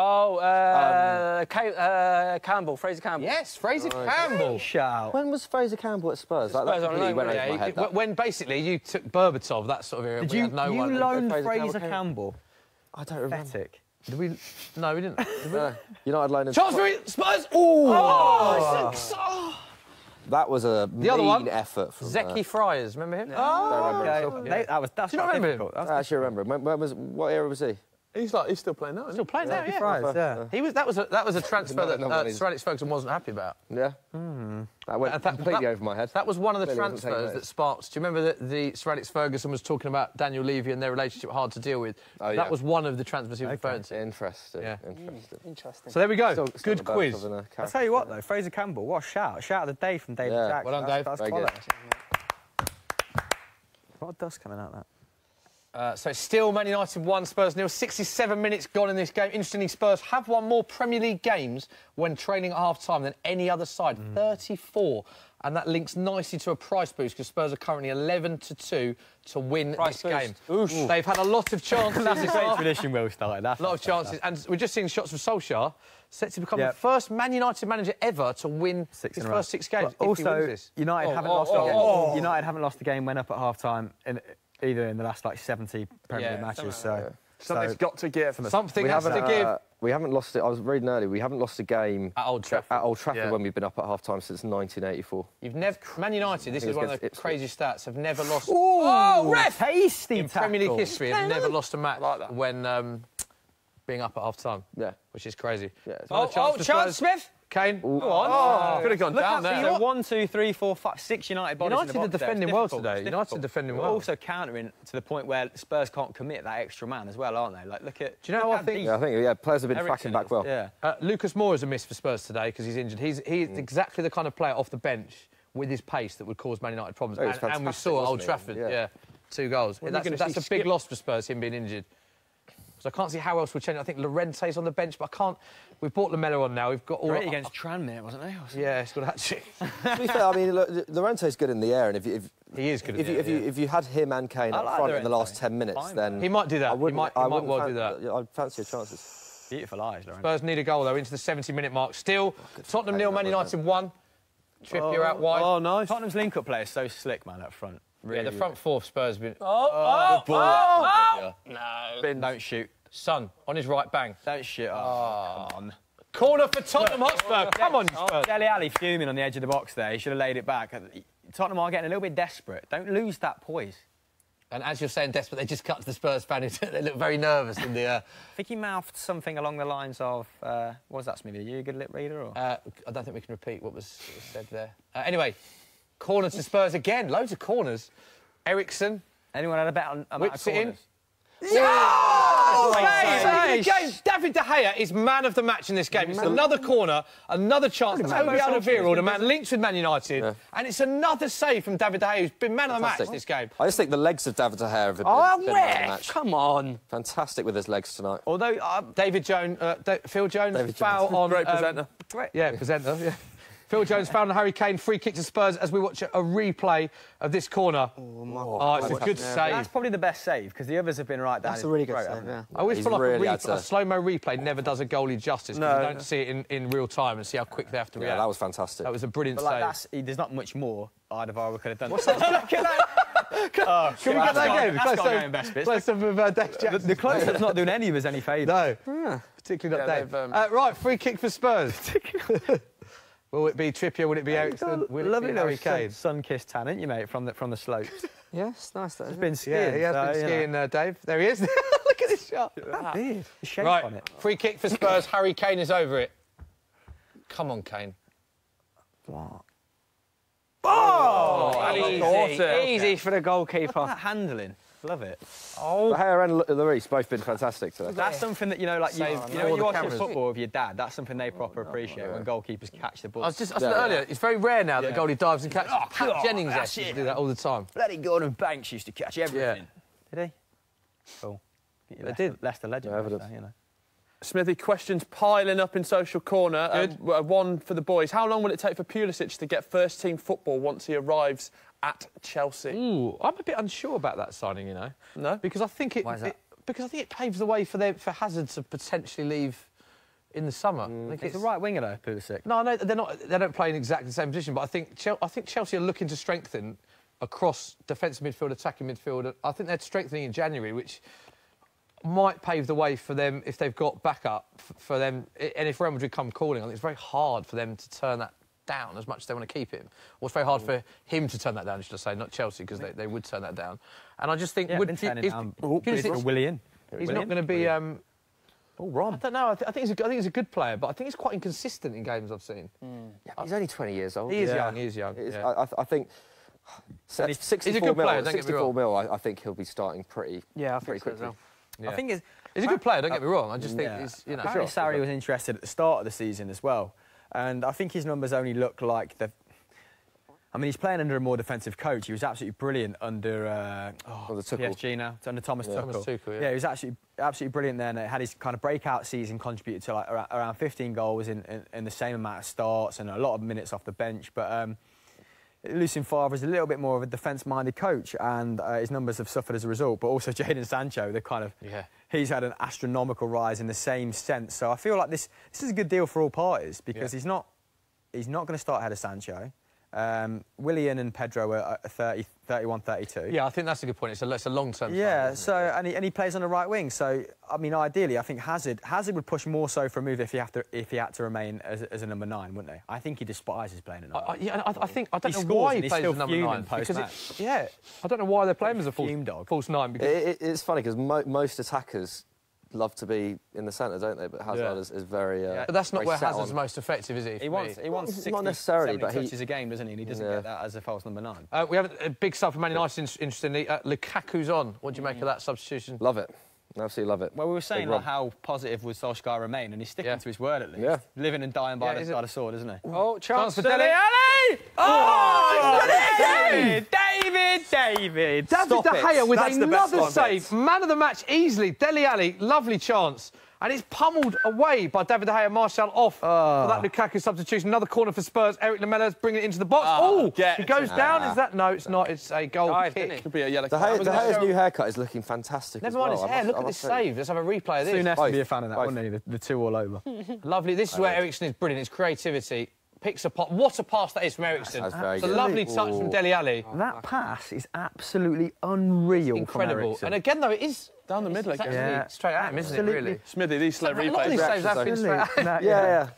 Campbell, Fraser Campbell. Yes, Fraser Campbell. Shout. When was Fraser Campbell at Spurs? Like, Spurs that on completely loan, went over Yeah, my head. that. when basically you took Berbatov, that sort of era. Did we you had no one. loan Fraser Fraser Campbell? Campbell? I don't remember. Pathetic. Did we? No, we didn't. United loaned him. Chance for Spurs. Oh! That was a The other one? mean effort from Zeki Friars, remember him? don't remember. Okay. That's Do you not quite remember him? difficult. That's I actually remember. What era was he? He's still playing now, isn't Still playing now, yeah. Fries, yeah. He was. That was a transfer that no, Sir Alex Ferguson wasn't happy about. Yeah. That went completely over my head. That was one of the Clearly wasn't taking transfers that notice. sparked. Do you remember that the Sir Alex Ferguson was talking about Daniel Levy and their relationship hard to deal with? Oh, yeah. That was one of the transfers he was referring to. Interesting. Yeah. Interesting. So there we go. Still Good the quiz. birth of a I'll character. tell you what, though, Fraser Campbell, what a shout. Shout of the day from David Yeah. Jackson. Well done, Dave. That's Very quality. good. A lot of dust coming out of that. So still Man United 1, Spurs 0. 67 minutes gone in this game. Interestingly, Spurs have won more Premier League games when trailing at half-time than any other side. 34. And that links nicely to a price boost because Spurs are currently 11-2 to win Price this game. boost. They've had a lot of chances. That's a this great half. tradition, Will started. A lot of chances. And we're just seeing shots of Solskjaer set to become Yep. the first Man United manager ever to win his in a row. first 6 games. But if he wins also, this. United haven't lost a game. United haven't lost a game, went up at half-time either in the last, 70 Premier League matches. Something's got to give. Something has to give. We haven't lost it. I was reading earlier. We haven't lost a game At Old Trafford. when we've been up at half-time since 1984. You've never... Man United, this is one of the Ipswich. crazy stats, have never lost... Oh, ref! Tasty in tackle. Premier League history, have never lost a match when being up at half-time. Yeah. Which is crazy. Yeah, it's For Chance Smith. Kane, go on. Could have gone down there. So 1, 2, 3, 4, 5, 6 United bodies United in the are box there. defending It's well difficult. today. It's United difficult. are defending But well. also countering to the point where Spurs can't commit that extra man as well, aren't they? Like, look at... Do you know what I think? Yeah, I think players have been Eriksen tracking back well. Yeah. Lucas Moura is a miss for Spurs today because he's injured. He's exactly the kind of player off the bench with his pace that would cause Man United problems. Oh, he was And we fantastic, saw at Old wasn't he? Trafford, Yeah. 2 goals. When are you gonna That's see a big Skip? loss for Spurs, him being injured. So I can't see how else we'll change. I think Llorente's on the bench, but I can't... We've brought Lamella on now. We've got all... Great against Tranmere, wasn't he? Yeah, it's got hat-trick. To be fair, I mean, look, Llorente's good in the air, and if He is good at it, if you had him and Kane I up like front in the last Llorente. 10 minutes, Fine, then He might do that. I He wouldn't- might I well wouldn't do that. I'd fancy your chances. Beautiful eyes, Lauren. Spurs need a goal, though, into the 70-minute mark. Still, Tottenham 0, Man United 1. Trippier out wide. Oh, nice. Tottenham's link-up play is so slick, man, up front. Yeah, the front four of Spurs have been... No. Don't shoot. Son, on his right, bang. Don't shoot. Oh, come on. Corner for Tottenham Hotspur. Come on, you Spurs. Dele Alli fuming on the edge of the box there. He should have laid it back. Tottenham are getting a little bit desperate. Don't lose that poise. And as you're saying desperate, they just cut to the Spurs fan. They look very nervous in the... I think he mouthed something along the lines of... what was that, Smithy? Are you a good lip reader? Or? I don't think we can repeat what was said there. Anyway, corner to Spurs again. Loads of corners. Eriksen. Anyone had a bet on amount of Whips it in. corners? David De Gea is man of the match in this game. It's another corner, another chance. That's Obi Alderweireld, the man linked with Man United. And it's another save from David De Gea, who's been man of the match this game. I just think the legs of David De Gea have been man of the match. Come on. Fantastic with his legs tonight. Although... Phil Jones, David foul Jones. on... Great presenter. Yeah, presenter, yeah. Phil Jones found a Harry Kane free kick to Spurs as we watch a replay of this corner. Oh, it's a good save. That's probably the best save, because the others have been right down. That's a really good save, yeah. I always He's feel like really a had to- slow-mo replay never does a goalie justice because you don't see it in real time and see how quick they have to Yeah, react. that was fantastic. That was a brilliant But save. there's not much more Alderweireld could have done. Can we get that again? That's got going best bits. Play some of Dave Jackson. The close-up's not doing any of us any favours. No, particularly not Yeah, Dave. they've, Right, free kick for Spurs. Will it be Trippier? Will it be Eriksen? Will it Lovely be Harry little Kane? sun-kissed tan, ain't you, mate, from the slopes? Yeah, it's nice. That, He's isn't been it? skiing. Yeah, he has so, been you know. skiing, Dave. There he is. Look at this shot. That beard, the shape Right, on it. free kick for Spurs. Harry Kane is over it. Come on, Kane. Easy for the goalkeeper. That handling, love it. De Gea and Lloris both been fantastic today. That's something that, you know, like you Save know, all when the you watch cameras. football with your dad, that's something they proper appreciate when goalkeepers catch the ball. I said earlier, it's very rare now that a goalie dives and catches. Pat Jennings that's actually it. do that all the time. Bloody Gordon Banks used to catch everything. Did he? Cool. They did. Leicester legend. No evidence. Leicester, you know. Smithy, questions piling up in social corner. One for the boys. How long will it take for Pulisic to get first-team football once he arrives at Chelsea? Ooh, I'm a bit unsure about that signing, you know. No? Because I think Why is that? because I think it paves the way for Hazard to potentially leave in the summer. I think He's the right winger, though, Pulisic. No, they're not. They don't play in exactly the same position. But I think Chelsea are looking to strengthen across defensive midfield, attacking midfield. I think they're strengthening in January, which might pave the way for them if they've got backup for them. And if Real Madrid come calling, I think it's very hard for them to turn that down as much as they want to keep him. Or it's very hard for him to turn that down, should I say, not Chelsea, because they would turn that down. And I just think... Yeah, been turning down Willian. He's not going to be... Rom. I don't know. I think he's a good player, but I think he's quite inconsistent in games I've seen. Yeah, he's only 20 years old. He is young. He is young. I think... He's 64 a good mil, player, don't get me 64 wrong. mil, I think he'll be starting pretty I pretty think so as quickly. well. Yeah. I think he's a good player, don't get me wrong. I just think he's, you know... Apparently Sarri was interested at the start of the season as well. And I think his numbers only look like the... I mean, he's playing under a more defensive coach. He was absolutely brilliant under PSG now. It's under Thomas Tuchel. Thomas Tuchel, Yeah, he was absolutely brilliant then. Had his kind of breakout season, contributed to like around 15 goals in the same amount of starts and a lot of minutes off the bench. But Lucien Favre is a little bit more of a defence-minded coach, and his numbers have suffered as a result. But also Jadon Sancho, he's had an astronomical rise in the same sense. So I feel like this is a good deal for all parties because he's not going to start ahead of Sancho. Willian and Pedro are 30, 31, 32. Yeah, I think that's a good point. It's a long-term... Yeah, so and he plays on the right wing. So I mean, ideally, I think Hazard would push more so for a move if he had to remain as a number 9, wouldn't he? I think he despises playing a number 9. I don't know why he plays as number 9. Post-match. I don't know why they're playing him as a false 9. Because It's funny because most attackers love to be in the centre, don't they? But Hazard is very... but that's not very where set Hazard's on. most effective, is he? He wants 60, not necessarily, 70 but he touches a game, doesn't he? And he doesn't get that as a false number 9. We have a big stuff from Man United, interestingly. Lukaku's on. What do you make of that substitution? love it. Absolutely love it. Well, we were saying like how positive would Solskjaer remain, and he's sticking to his word at least. Yeah. Living and dying by the sword, isn't he? Oh, chance for Dele Dele Alli! David! David De Gea with another save. Man of the match easily. Dele Alli, lovely chance. And it's pummeled away by David De Gea. Martial off for that Lukaku substitution. Another corner for Spurs. Eric Lamella's bringing it into the box. He goes down. Is that? No, it's not. It's a goal kick. Could be a yellow De card. Gea's new haircut is looking fantastic. Never mind his hair. Look at this save. Let's have a replay of this. Soon has to be a fan of that, wouldn't he? The two all over. Lovely. This is where Eriksen is brilliant. It's creativity. Picks a pot. What a pass that is from Eriksen. That's very It's a good. lovely touch from Dele Alli. That pass is absolutely unreal. Incredible. And again, though, it is Down the middle it's again. actually straight at him, isn't it? Really. Smithy, these slow A lot of these replays. saves have been straight at him. Yeah.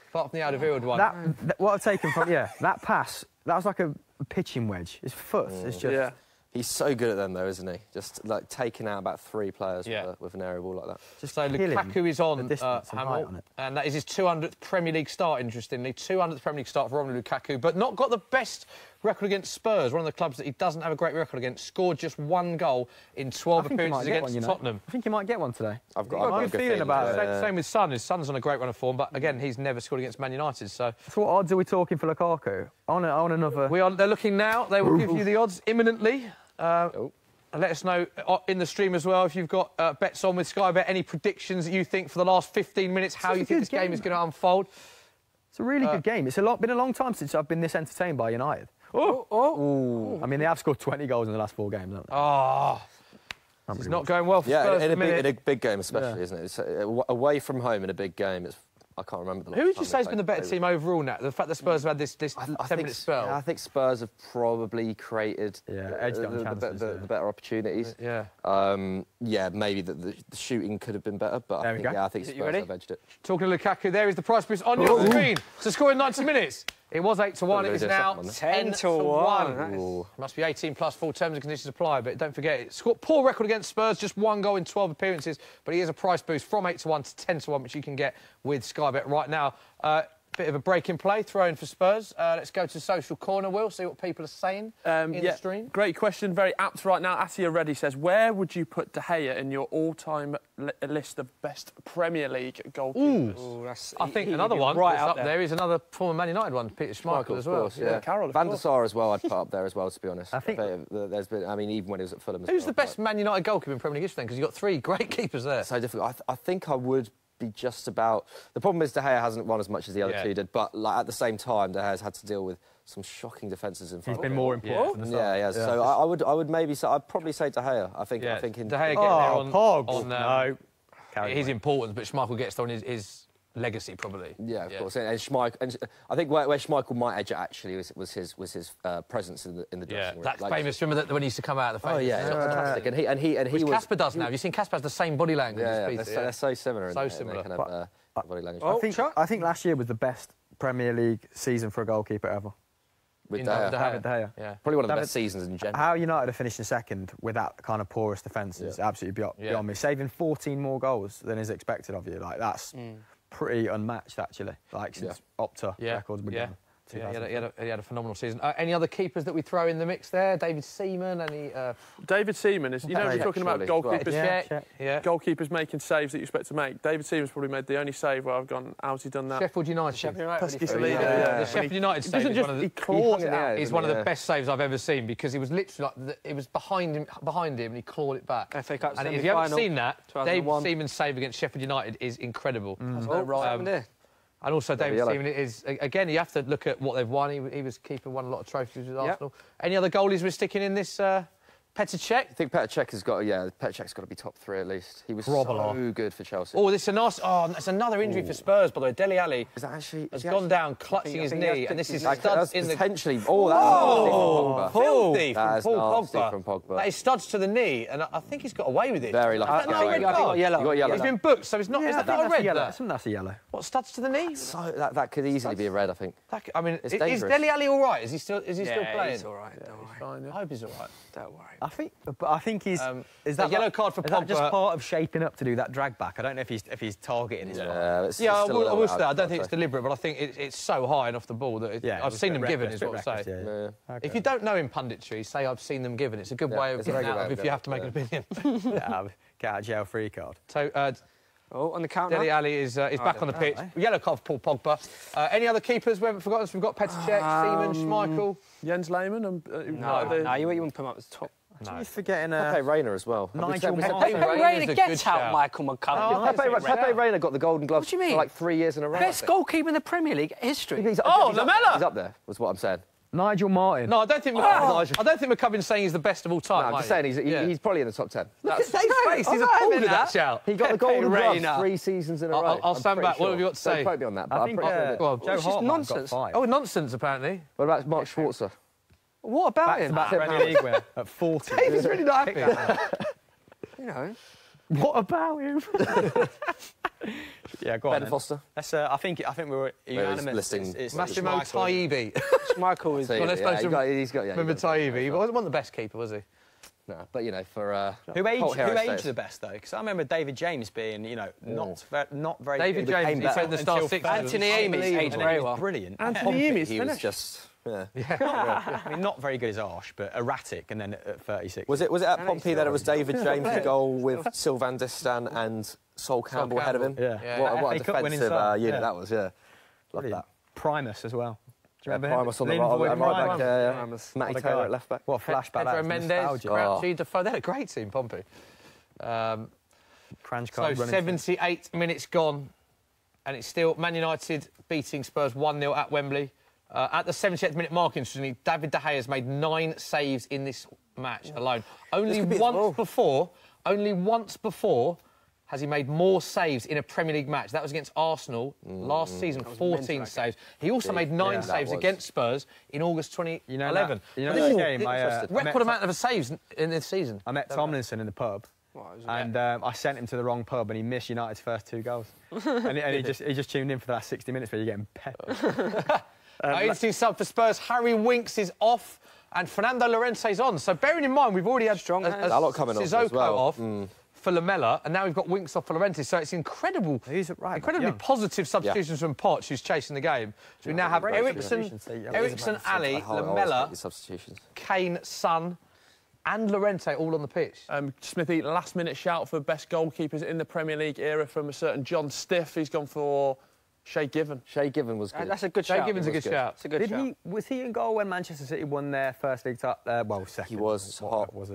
Apart from the Alderweireld one. What I've taken from that pass, that was like a pitching wedge. His foot is just. Yeah. He's so good at them, though, isn't he? Just like taking out about 3 players Yeah. with an aerial ball like that. Just So killing Lukaku is on, the distance and height Hamill, on it. and that is his 200th Premier League start, interestingly. 200th Premier League start for Romelu Lukaku, but not got the best record against Spurs, one of the clubs that he doesn't have a great record against. Scored just 1 goal in 12 appearances against Tottenham. I think he might get one today. I've got a good feeling about it. Same with Son. His son's on a great run of form, but again, he's never scored against Man United. So what odds are we talking for Lukaku? I want another. they're looking now. They will give you the odds imminently. Let us know in the stream as well if you've got bets on with Sky Bet. Any predictions that you think for the last 15 minutes, how you think this game is going to unfold? It's a really good game. It's been a long time since I've been this entertained by United. I mean, they have scored 20 goals in the last 4 games, haven't they? It's not going well for Spurs in at the minute. a big game especially, isn't it? It's, away from home in a big game, it's I can't remember the last Who would you time say they has been the better played. team overall now? The fact that Spurs have had this 10-minute spell. Yeah, I think Spurs have probably created edged on chances, the better opportunities. Yeah. Maybe the shooting could have been better, but I think Spurs have edged it. Talking to Lukaku, there is the price boost on your screen to score in 90 minutes. It was 8-1. It is now 10-1. Must be 18 plus, full terms and conditions apply. But don't forget, it's got poor record against Spurs, just 1 goal in 12 appearances. But he is a price boost from 8-1 to 10-1, which you can get with Sky Bet right now. Bit of a break in play, throw in for Spurs. Let's go to social corner, Will, see what people are saying in the stream. Great question, very apt right now. Atia Reddy says, where would you put De Gea in your all-time list of best Premier League goalkeepers? I think another one right up there is another former Man United one, Peter Schmeichel as well. Course, yeah. Carroll, Van der Sar as well, I'd put up there as well, to be honest. I think there's been, I mean, even when he was at Fulham. Who's the best Man United goalkeeper in Premier League history then? Because you've got 3 great keepers there. So difficult. I think I would be just about... The problem is De Gea hasn't won as much as the other two did, but like, at the same time, De Gea's had to deal with some shocking defences in front of him. He's been more important. Yeah. So I would maybe say... I'd probably say De Gea. I think De Gea in... getting there on... Pogs. No. His importance, but Schmeichel gets on his legacy, probably. Yeah, of course. And Schmeichel... And I think where Schmeichel might edge it, actually, was his presence in the dressing room. That's famous. Remember that when he used to come out of the face? Oh, yeah. Fantastic. And he was... Casper does now. Have you seen Casper has the same body language as Peter? They're so similar. So similar. Body language. I think last year was the best Premier League season for a goalkeeper ever. With De Gea. Yeah. Probably one of the best seasons in general. How United are finishing second with that kind of porous defence is absolutely beyond me. Saving 14 more goals than is expected of you, like that's pretty unmatched actually. Like since Opta records began. Yeah, he had a phenomenal season. Any other keepers that we throw in the mix there? David Seaman, any... David Seaman is... You know, we're talking about goalkeepers... Goalkeepers making saves that you expect to make. David Seaman's probably made the only save where I've gone, how's he done that? Sheffield United. The Sheffield United save is one of the best saves I've ever seen, because he was literally like... It was behind him, and he clawed it back. FA Cup and if you haven't seen that, David Seaman's save against Sheffield United is incredible. And also, David Seaman is, again, you have to look at what they've won. He was keeper, won a lot of trophies with Arsenal. Any other goalies we're sticking in this Petr Cech? I think Petr Cech has got, Petr Cech's got to be top 3 at least. He was so good for Chelsea. Oh, this is a nice... Oh, that's another injury for Spurs, by the way. Dele Alli has gone down, clutching his knee, and this is studs in the... Potentially... Oh, that's filthy from Pogba. That is studs to the knee, and I think he's got away with it. Very lucky. I think he got yellow. He's been booked, so it's not... Is that not a red? I think that's a yellow. What, studs to the knee? So that could easily be a red, I think. I mean, is Dele Alli all right? Is he still playing? He's all right. I hope he's all right. Don't worry. I think he's... is that yellow card for Pogba? Is that just part of shaping up to do that drag back? I don't know if he's targeting his I will say I don't think it's deliberate, but I think it's so high and off the ball that I've seen them given, is what I say. If you don't know in punditry, say I've seen them given. It's a good way of getting out of if you have to make an opinion. Get out of jail free card. So... on the counter. Dele Alli is back on the pitch. Yellow card for Paul Pogba. Any other keepers we haven't forgotten? So we've got Petr Cech, Seaman, Schmeichel. Jens Lehmann. No, you wouldn't put him up as top. No. You're forgetting Pepe Reina as well. Nigel Pepe Reina, get out, Michael McCullough. Pepe Reina got the Golden Glove for like 3 years in a row. Best goalkeeper in the Premier League history. Lamella! He's up there, was what I'm saying. Nigel Martin. No, I don't think McCubbin's saying he's the best of all time. No, I'm just saying he's probably in the top 10. Look at Dave's face. He's appalled at that shout. He got the Golden Glove 3 seasons in a row. I'll stand back. What have you got to say? Don't quote me on that. I think Joe Hart nonsense. Oh, nonsense, apparently. What about Mark Schwarzer? What about him? Premier League winner at 40. Dave's really not happy. You know. What about him? Yeah, go on. Ben Foster. I think we were unanimous. Massimo Taibbi. Schmeichel is... He's got. Remember Taibbi? He wasn't the best keeper, was he? No, but for who aged the best though? Because I remember David James being not very. David James, he played the Star Six. Anthony Amy aged very well. Brilliant. Anthony Amy was just. Yeah. I mean, not very good as Arsh, but erratic, and then at 36. Was it at Pompey that it was David James the goal with Sylvain Distin and Sol Campbell ahead of him? Yeah. What a defensive unit that was, yeah. Love that. Primus as well. Do you remember Primus on the right back, Matty Taylor at left back. What a flashback. Pedro Mendes, Crouchy, Defoe. They had a great team, Pompey. So 78 minutes gone, and it's still Man United beating Spurs 1-0 at Wembley. At the 78th minute mark, interestingly, David De Gea has made 9 saves in this match alone. Only once before has he made more saves in a Premier League match. That was against Arsenal last season, 14 saves. He also made 9 saves against Spurs in August 2011. That game, record amount of saves in this season. I met Tomlinson in the pub. And I sent him to the wrong pub and he missed United's first 2 goals. and he just tuned in for the last 60 minutes where you're getting peppered. Interesting sub for Spurs. Harry Winks is off and Fernando Llorente's on. So bearing in mind, we've already had Dalot coming off as well. Off for Lamella, and now we've got Winks off for Llorente. So it's incredibly positive substitutions from Poch, who's chasing the game. So we now have Ericsson, Ali, Lamella, Kane, Son, and Llorente all on the pitch. Smithy, last-minute shout for best goalkeepers in the Premier League era from a certain John Stiff. He's gone for Shay Given. Shay Given was good. That's a good shout. Shay Given's a good shout. It's a good shout. Was he in goal when Manchester City won their first league title? Second. He was. Hart was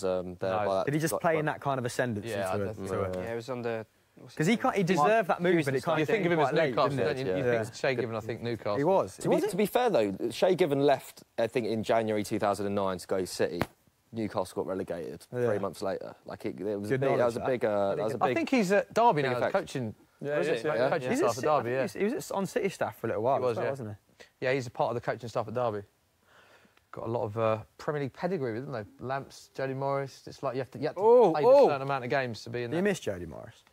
there. No. Did he just play in that kind of ascendancy? Yeah, it was under... Because he deserved that move, but it kind You of think of him as Newcastle, don't you? You think Shay Given, I think Newcastle. He was. To be fair, though, Shay Given left, I think, in January 2009 to go City. Newcastle got relegated 3 months later. Like that was a big. I think he's at Derby now, coaching. Coaching staff at Derby. Yeah, he was on City staff for a little while. Wasn't he? Yeah, he's a part of the coaching staff at Derby. Got a lot of Premier League pedigree, didn't they? Lamps, Jody Morris. It's like you have to play a certain amount of games to be in. Do you miss Jody Morris?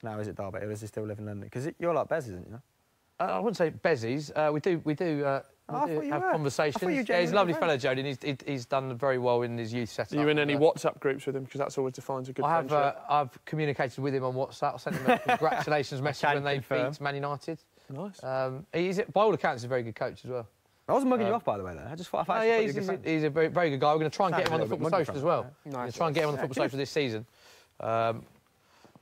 Now is it Derby, or does he still live in London? Because you're like Bez, isn't you? I wouldn't say Bezzies. We do have conversations. Yeah, he's a lovely fellow, Jody, and he's done very well in his youth setup. Are you in any WhatsApp groups with him? Because that's always defines a good friendship. I've communicated with him on WhatsApp. I sent him a congratulations message when they beat Man United. Nice. By all accounts, he's a very good coach as well. I wasn't mugging you off, by the way, though. I just thought he's a very, very good guy. We're going to try and get him on the Football Social as well. We're going to try and get him on the Football Social this season.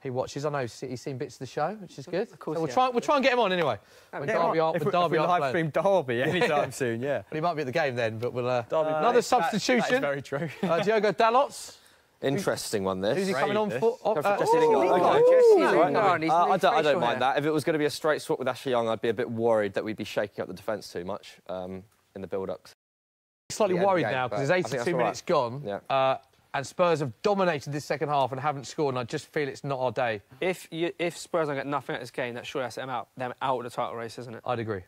He watches. I know he's seen bits of the show, which is good. Of course, so we'll try and get him on anyway. When Derby live stream Derby anytime soon, yeah. But he might be at the game then. But we'll another substitution. That is very true. Diogo Dalot. Interesting one, this. Who's he coming on for? Jesse Lingard. I don't mind that. If it was going to be a straight swap with Ashley Young, I'd be a bit worried that we'd be shaking up the defence too much in the build-up. Slightly worried now because there's 82 minutes gone. Yeah. And Spurs have dominated this second half and haven't scored, and I just feel it's not our day. If Spurs don't get nothing at this game, that surely has them out of the title race, isn't it? I'd agree.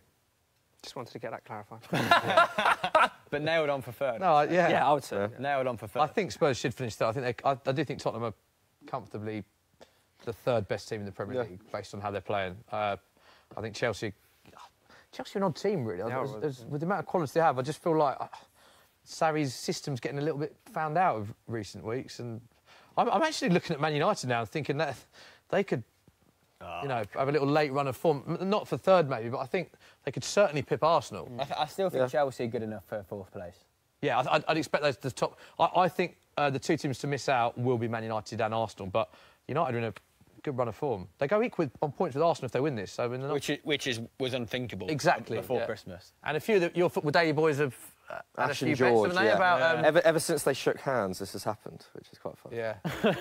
Just wanted to get that clarified. But nailed on for third. No, yeah, I would say nailed on for third. I think Spurs should finish third. I do think Tottenham are comfortably the third best team in the Premier League based on how they're playing. I think Chelsea are an odd team, really. With the amount of quality they have, I just feel like Sarri's system's getting a little bit found out of recent weeks, and I'm actually looking at Man United now and thinking that they could, have a little late run of form. Not for third, maybe, but I think they could certainly pip Arsenal. I still think Chelsea are good enough for fourth place. Yeah, I'd expect those to the top. I think the two teams to miss out will be Man United and Arsenal, but United are in a good run of form. They go equal on points with Arsenal if they win this. So which was unthinkable. Exactly. Before Christmas. And a few of your Football Daily boys have had a few bets, haven't they? About, ever since they shook hands, this has happened, which is quite fun. Yeah.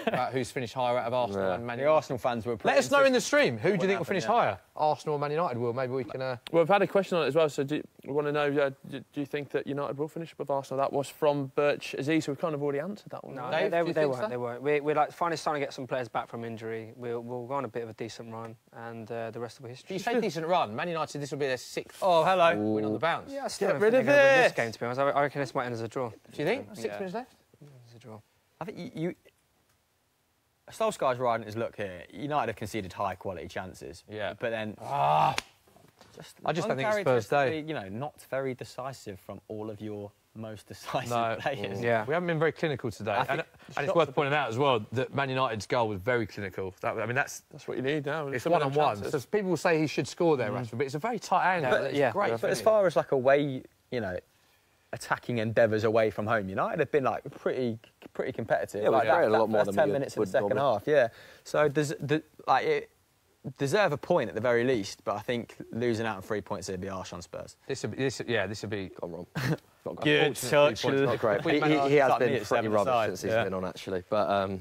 About who's finished higher out of Arsenal and Man United. The Arsenal fans were... Let us know in the stream. Who do you think will finish higher? Arsenal or Man United will? Maybe we can... Well, we've had a question on it as well, so we want to know, do you think that United will finish above Arsenal? That was from Birch Aziz, so we've kind of already answered that one. No, they won't. We're like finally starting to get some players back from injury. We'll go on a bit of a decent run, and the rest will be history. You say decent run. Man United, this will be their 6th win on the bounce. Yeah, get rid of this game, to be honest. I reckon this might end as a draw. Do you think? 6 minutes left? It's a draw. I think Solskjaer's riding his luck here. United have conceded high-quality chances. Yeah. But then... I just don't think it's Spurs' day. Not very decisive from all of your most decisive players. Yeah. We haven't been very clinical today. And it's worth pointing out as well that Man United's goal was very clinical. That's what you need now. It's one-on-one. So people will say he should score there, Rashford, but it's a very tight angle. But, great. But as far as like away, attacking endeavours away from home, United have been like pretty competitive. Yeah, like a lot more than 10 minutes in the second half. Yeah. So it deserve a point at the very least, but I think losing out on 3 points would be harsh on Spurs. This would be gone wrong. Not good touch. Not great. He has been pretty rubbish since he's been on, actually. But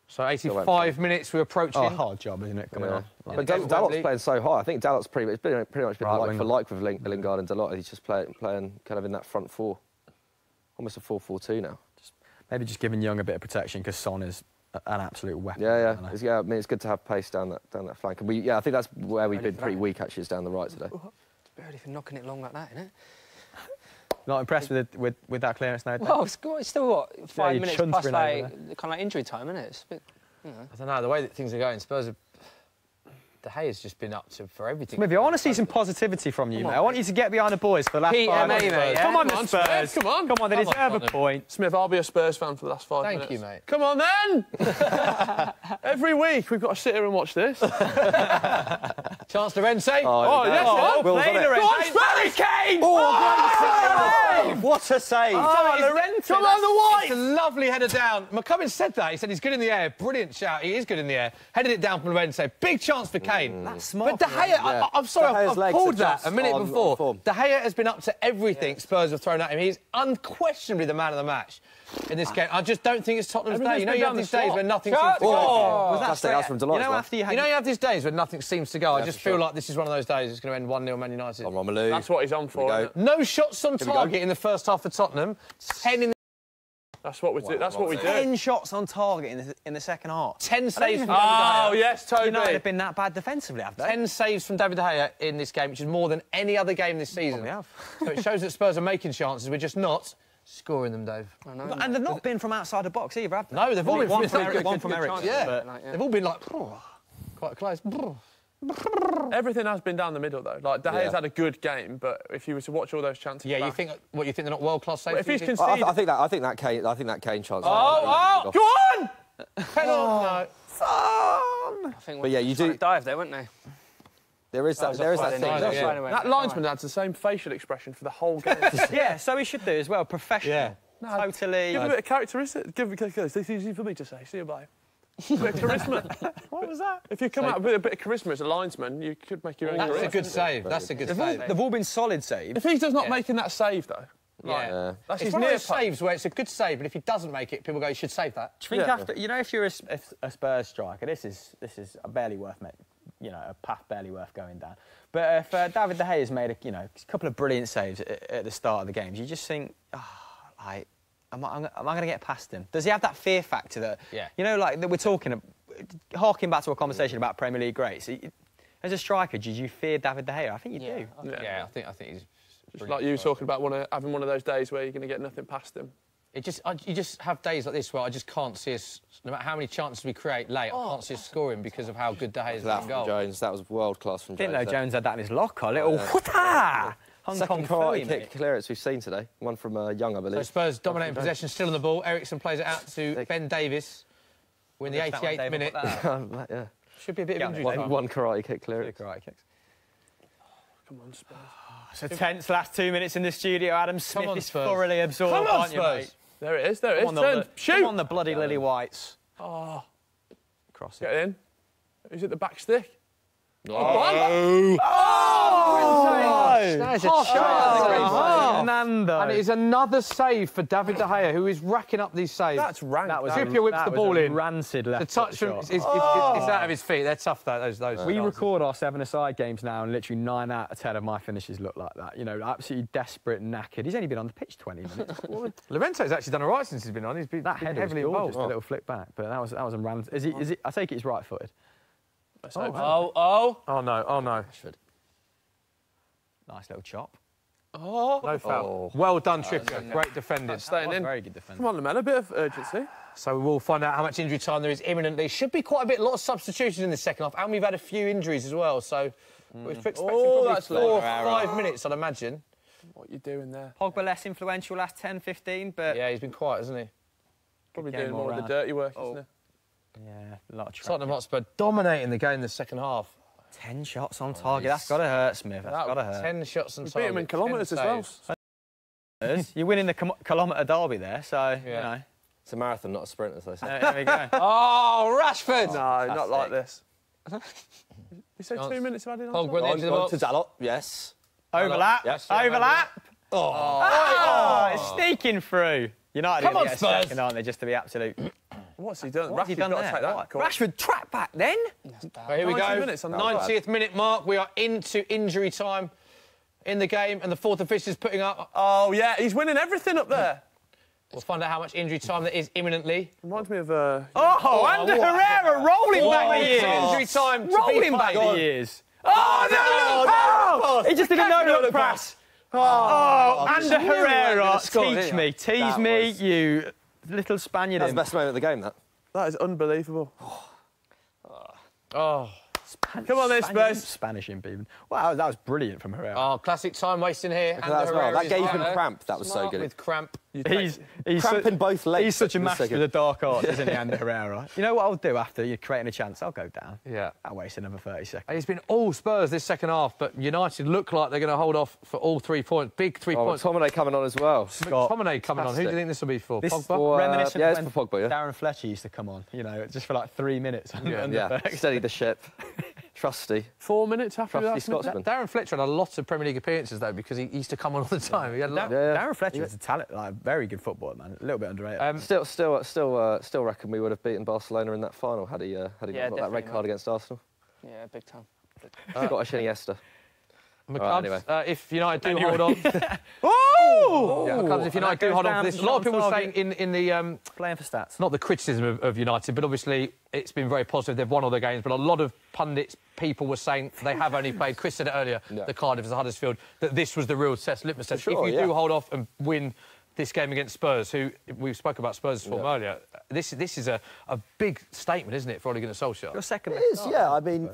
So 85 minutes we're approaching. Oh, hard job, isn't it? Coming on. But Dalot's playing so high. I think Dalot's pretty much been like for like with Lingard and Dalot. He's just playing kind of in that front four, almost a 4-4-2 now. Maybe just giving Young a bit of protection because Son is an absolute weapon. Yeah. I mean, it's good to have pace down that flank. And I think that's where we've been pretty weak, actually, is down the right today. Barely for knocking it long like that, isn't it? Not impressed with that clearance, no? Well, it's still, what, 5 minutes plus, kind of injury time, isn't it? It's a bit, I don't know, the way that things are going, Spurs have... De Gea's just been up for everything. Maybe I want to see some positivity from you, mate. I want you to get behind the boys for the last 5 minutes. mate. Come on, the Spurs. Come on. Come on, they deserve a point. Smith, I'll be a Spurs fan for the last 5 minutes. Thank you, mate. Come on, then! Every week we've got to sit here and watch this. Chance to Rense. Yes, Well played, Llorente. Harry Kane! What a save. Llorente! Come on, the white! It's a lovely header down. McCubbin said that. He said he's good in the air. Brilliant shout. He is good in the air. Headed it down from Llorente. Big chance for Kane. That's smart. But De Gea, I'm sorry, De Gea's I've legs pulled are that just a minute on before. form. De Gea has been up to everything Spurs have thrown at him. He's unquestionably the man of the match in this game. I just don't think it's Tottenham's day. You know, you have these days when nothing seems to go. Was that from Deloitte? You know, you have these days when nothing seems to go. I just feel like this is one of those days. It's going to end 1-0 Man United. Romelu. That's what he's on for. Isn't it? No shots on target in the first half for Tottenham. 10 in the... That's what we do. That's what we do. 10 shots on target in the second half. 10 saves from David De Oh, Gea. yes, Toby. United have been that bad defensively, have they? 10 saves from David De Gea in this game, which is more than any other game this season. Probably have. So it shows that Spurs are making chances. We're just not scoring them, Dave. And they've not been from outside the box either, have they? No, they've all been one from from Eric, one from Eric. Yeah. They've all been like, quite close. Everything has been down the middle, though. Like, De Gea's had a good game, but if you were to watch all those chances... Yeah, back, you think they're not world-class saves? if he's I conceded... think that Kane chance... Go on! No. I think But yeah, you do... dive there, weren't they? There is that thing. That linesman had the same facial expression for the whole game. Yeah, so he should do as well. Professional. No, Totally. Give a bit of characteristic. Give it's easy for me to say. See you, bye. A bit of charisma. What was that? If you come out with a bit of charisma as a linesman, you could make your own That's career. a good save. That's a good save. They've all been solid saves. If he's just not making that save, though, Yeah. that's It's his one of near those saves where it's a good save, but if he doesn't make it, people go, you should save that. Do you think after, you know, if you're a Spurs striker, this is barely worth a path barely worth going down. But if David De Gea has made a couple of brilliant saves at the start of the games, you just think, am I going to get past him? Does he have that fear factor that, that we're talking, harking back to a conversation about Premier League greats? As a striker, did you fear David De Gea? I think you do. Yeah, I think he's... Just like you were talking about having one of those days where you're going to get nothing past him. You just have days like this where I just can't see us, no matter how many chances we create late, I can't see us scoring because of how good De Gea is in goal. Jones, that was world class from Jones. Didn't know Jones had that in his locker. Little whooter! Second karate kick clearance we've seen today. One from Young, I believe. So Spurs dominating possession, still on the ball. Ericsson plays it out to Ben Davis. We're in the 88th minute. Yeah. Should be a bit of injury. One karate kick clearance. Karate kicks. Come on, Spurs. So tense last 2 minutes in the studio. Adam Smith is Spurs. thoroughly absorbed, Come on, aren't you, Spurs. mate? There it is, there it is. Turn, Shoot! Come on, the bloody Lily Whites. Oh. Cross Get in. Who's at the back stick? Oh! That is a chance. Nando. And it is another save for David De Gea, who is racking up these saves. That's rank. Trippier whips the ball in. Rancid left. The touch from it's out of his feet. They're tough, those. We record our 7-a-side games now, and literally 9 out of 10 of my finishes look like that. You know, absolutely desperate, knackered. He's only been on the pitch 20 minutes. Llorente's actually done all right since he's been on. He's been heavily involved. A little flick back, but that was a rancid. Is he? I take it he's right-footed. Oh no. Nice little chop. No foul. Well done, Trippier. Great defending. Staying in. Very good defence. Come on, Lamella, a bit of urgency. So we'll find out how much injury time there is imminently. Should be quite a lot of substitutions in the second half, and we've had a few injuries as well. So we're expecting probably 4 or 5 minutes, I'd imagine. What are you doing there? Pogba less influential last 10, 15, but... Yeah, he's been quiet, hasn't he? Probably doing more of the dirty work, isn't he? Yeah, a lot of track. Tottenham Hotspur dominating the game in the second half. 10 shots on target. That's got to hurt, Smith. That's got to hurt. 10 shots on You target. beat him in kilometres as well. You're winning the kilometre derby there, so, you know. It's a marathon, not a sprint, as they say. There we go. Oh, Rashford! No, not like this. You said 2 minutes of adding on? Pogba into the box. To Dalot, yes. Overlap. Yes. Overlap. Oh, it's sneaking through. United Come on, get a Spurs. second, aren't they, just to be absolute... What's he done? What's he done got to there? take that. Rashford, track back then. Right, here we 90 go. minutes on that. 90th minute mark. We are into injury time in the game, and the fourth official is putting up. Oh, yeah, he's winning everything up there. We'll find out how much injury time there is imminently. Reminds me of... Ander Herrera rolling back the years. Injury time to Rolling be back played. the years. Oh, no! He just did a no-look pass. Ander Herrera, tease me, you little Spaniard. That's the best moment of the game, that. That is unbelievable. Oh. Come on then, Spurs. Spanish imp even. Wow, that was brilliant from Herrera. Oh, classic time wasting here. That gave him cramp. That was so good. With cramp. He's cramp in both legs. He's such a master of the dark arts, isn't he, Ander Herrera? You know what I'll do after you're creating a chance? I'll go down. Yeah. I'll waste another 30 seconds. It's been all Spurs this second half, but United look like they're going to hold off for all 3 points. Big 3 points. McTominay coming on as well. McTominay coming on. Who do you think this will be for? This Pogba? Reminiscent yeah, of it's for Pogba, yeah. Darren Fletcher used to come on, you know, just for like 3 minutes. Steady the ship. Trusty. 4 minutes after Trusty that. Scotsman. Darren Fletcher had a lot of Premier League appearances, though, because he used to come on all the time. He had a lot. Darren Fletcher was a talent, like very good footballer, man. A little bit underrated. Still reckon we would have beaten Barcelona in that final had he not got that red card against Arsenal. Yeah, big time. Scottish Iniesta. Anyway. If United do hold on... Oh! Yeah, if United do hold on for this... A lot of people saying in the... playing for stats. Not the criticism of United, but obviously it's been very positive. They've won all their games, but a lot of pundits, people were saying they have only played, Chris said it earlier, the Cardiff as the Huddersfield, that this was the real test, litmus test. If you do hold off and win this game against Spurs, who we spoke about Spurs' form earlier, this is a big statement, isn't it, for Ole Gunnar Solskjaer? Your second. It is, yeah. I mean,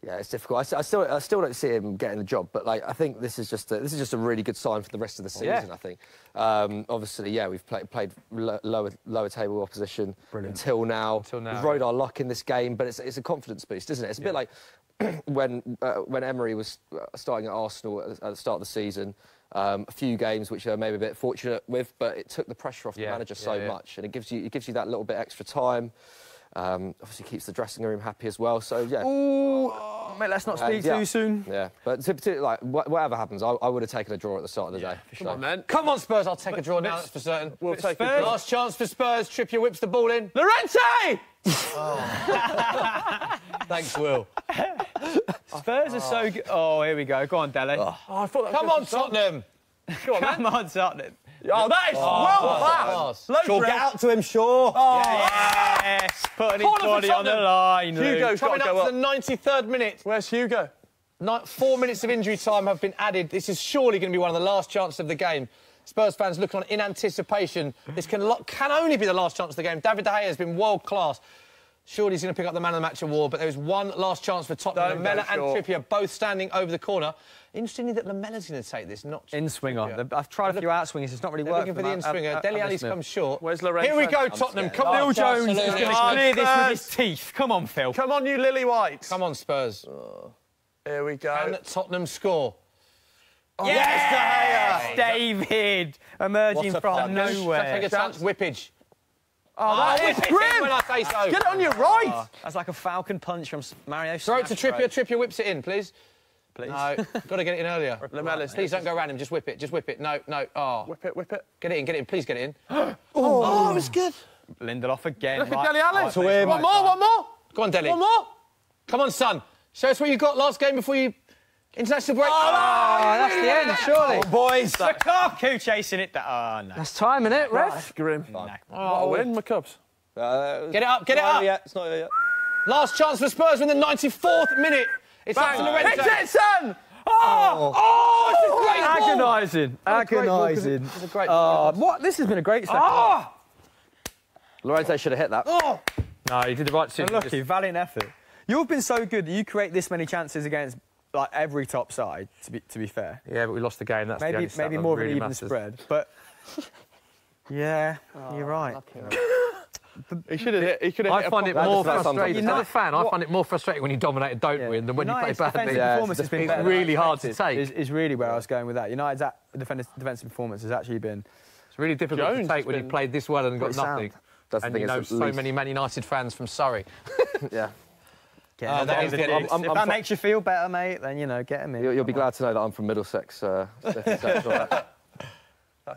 yeah, it's difficult. I still don't see him getting the job, but like I think this is just a really good sign for the rest of the season. I think. Obviously, we've played lower table opposition until now. We've rode our luck in this game, but it's a confidence boost, isn't it? It's a bit like when Emery was starting at Arsenal at the start of the season. A few games which are maybe a bit fortunate with, but it took the pressure off the manager so much, and it gives you that little bit extra time. Obviously keeps the dressing room happy as well. So yeah. Ooh, mate, let's not speak too soon. Yeah, but like whatever happens, I would have taken a draw at the start of the day. Come on, man. Come on, Spurs! I'll take a draw now. That's for certain. We'll take Spurs. Last chance for Spurs. Trippier whips the ball in. Llorente! Thanks, Will. Spurs are so good. Oh, here we go. Go on, Dele. I thought that Come on, Tottenham. Come on, Tottenham. Oh, that is well class. Shaw, get out to him, Shaw. Yes, putting his body on the line. Hugo's got Coming to go up up. to the 93rd minute. Where's Hugo? 4 minutes of injury time have been added. This is surely going to be one of the last chances of the game. Spurs fans looking on in anticipation. This can only be the last chance of the game. David De Gea has been world class. Surely he's going to pick up the man of the match award, but there is one last chance for Tottenham. Lamela and Trippier both standing over the corner. Interestingly that Lamela's going to take this, not in-swinger. I've tried a few out-swingers, it's not really working. Looking for the in-swinger. Dele Alli's come short. Where's Llorente? Here we go, Tottenham. Come on, Phil Jones is going to clear this with his teeth. Come on, Phil. Come on, you lily whites. Come on, Spurs. Here we go. Can Tottenham score? Yes, David, emerging from nowhere. Take a chance, whippage. Oh, that is grim! When I say so. Get it on your right! That's like a falcon punch from Mario. Throw it to Trippier. Trippier whips it in, please. Please. No, got to get it in earlier. Lamela's. Please don't go around him. Just whip it. Just whip it. No. Oh. Whip it. Get it in. Please get it in. Oh, it was good. Lindelof again. Look at Dele Alli. To him. One more. Go on, Dele. One more. Come on, son. Show us what you got last game before you... International break. Oh, that's the end, surely. Oh, boys. Lukaku chasing it. Oh, no. That's time, innit, ref? That's grim. No. What a win, my Cubs. Get it up. Get it up. It's not over yet. Last chance for Spurs in the 94th minute. It's up to Llorente. Hit it, son! It's a great ball. Agonising. It's a great ball. What? This has been a great second. Llorente should have hit that. No, he did the right decision. Lucky, valiant effort. You've been so good that you create this many chances against like every top side. To be fair, Yeah, but we lost the game. That's the only stat maybe that more of really an even matters. spread. But yeah, you're right. He should have hit. He could have. I find it more that's frustrating. sometimes- As a fan, I find it more frustrating when you dominate and don't win than when you play United's badly. defensive performance has been It's better really than hard to expected, take. Is really where I was going with that. United's defensive performance has actually been. It's really difficult Jones to has take when you been played this well and got pretty sound. nothing. That's the And thing. you know it's so least- many Man United fans from Surrey. Yeah. that is good. If that makes you feel better, mate, then, you know, get him in. You'll be glad to know that I'm from Middlesex. That's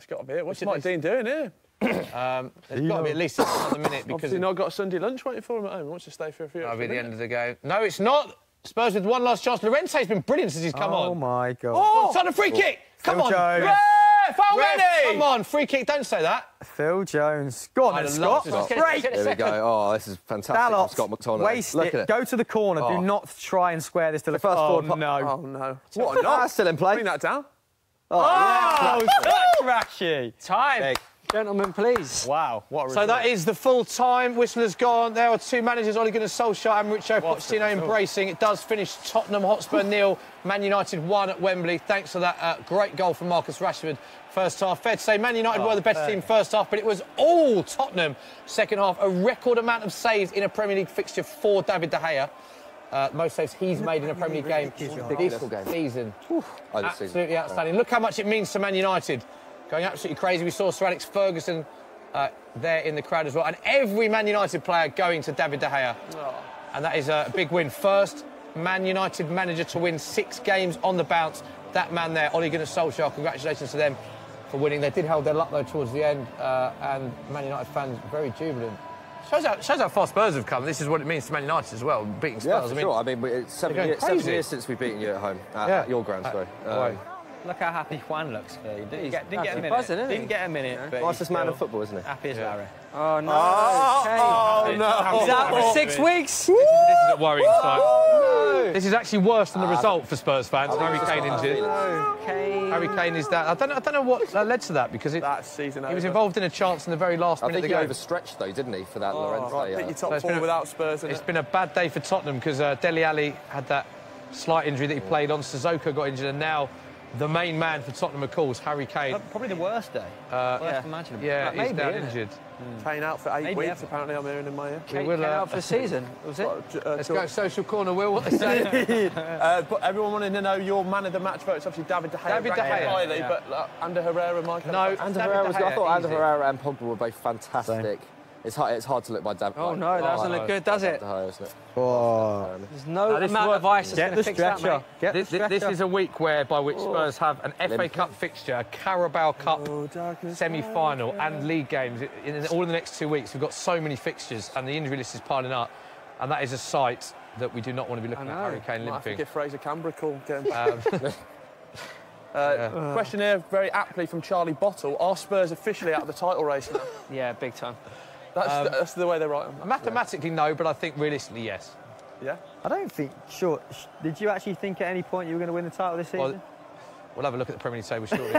got to be it. What's Mike Dean doing here? There's got to be at least another minute because Obviously not got a Sunday lunch waiting for him at home. He wants to stay for a few. that'll be the minutes. end of the game. No, it's not. Spurs with one last chance. Llorente's been brilliant since he's come on. Oh, my God. Oh, it's on a free kick. Come Phil on. Jones. Yes! Ref already! Come on, free kick, don't say that. Phil Jones. Go on then, Scott. Great. There we go. Oh, this is fantastic Dalot, from Scott McTominay. Waste Look it. at it. Go to the corner. Oh. Do not try and square this to the first Oh, forward no. Oh, no. What? That's still in play. Bring that down. Oh, trashy. Time. Big. Gentlemen, please. Wow, what a So result. that is the full time. Whistle has gone. There are two managers, Ole Gunnar Solskjaer and Mauricio Pochettino, embracing. It does finish Tottenham Hotspur 0, Man United 1 at Wembley. Thanks for that great goal from Marcus Rashford first half. Fair to say Man United were the better team first half, but it was all Tottenham second half. A record amount of saves in a Premier League fixture for David De Gea. Most saves he's made in a Premier League game this season. Absolutely outstanding. Look how much it means to Man United. Going absolutely crazy. We saw Sir Alex Ferguson there in the crowd as well. And every Man United player going to David De Gea. And that is a big win. First Man United manager to win 6 games on the bounce. That man there, Ole Gunnar Solskjaer, congratulations to them for winning. They did hold their luck, though, towards the end. And Man United fans very jubilant. Shows how far Spurs have come. This is what it means to Man United as well, beating Spurs. Yeah, for sure. I mean, it's 7 years since we've beaten you at home, at your ground, sorry. Look how happy Juan looks. Didn't get a minute. Buzzing, isn't he? Didn't get a minute. But Nicest man of football, isn't he? Happy as Larry. Oh, no. Oh, no. He's out for 6 weeks. This is a worrying sign. This is actually worse than the result for Spurs fans. Harry Kane injured. Harry Kane is that. I don't know what led to that, because that season he was involved in a chance in the very last minute of the game. I think he overstretched, though, didn't he, for that Llorente? Pick your top 4 without Spurs. It's been a bad day for Tottenham, because Dele Alli had that slight injury that he played on. Sissoko got injured, and now the main man for Tottenham, of course, Harry Kane. Probably the worst day. Worst imaginable. Yeah, he's now injured. Kane out for 8 weeks, apparently, I'm hearing in my ear. Kane out for the season, was it? Let's go social corner, Will. What they say? But everyone wanted to know your man of the match vote. It's obviously David De Gea. David De Gea. Highly, but Ander Herrera, Michael. No, Ander Herrera was good. I thought Ander Herrera and Pogba were both fantastic. It's hard to look by David. Oh, no, that doesn't look good, does it? Oh. There's no amount of ice that's going to fix that, mate. This is a week by which Spurs have an FA Cup fixture, a Carabao Cup semi-final and league games. All in the next 2 weeks, we've got so many fixtures and the injury list is piling up. And that is a sight that we do not want to be looking at, Harry Kane limping. Give Fraser Canberra a call. Question here, very aptly from Charlie Bottle. Are Spurs officially out of the title race now? Yeah, big time. That's the way they write them. Mathematically, no, but I think realistically, yes. Yeah? I don't think... Sure. Did you actually think at any point you were going to win the title this season? We'll have a look at the Premier League table shortly.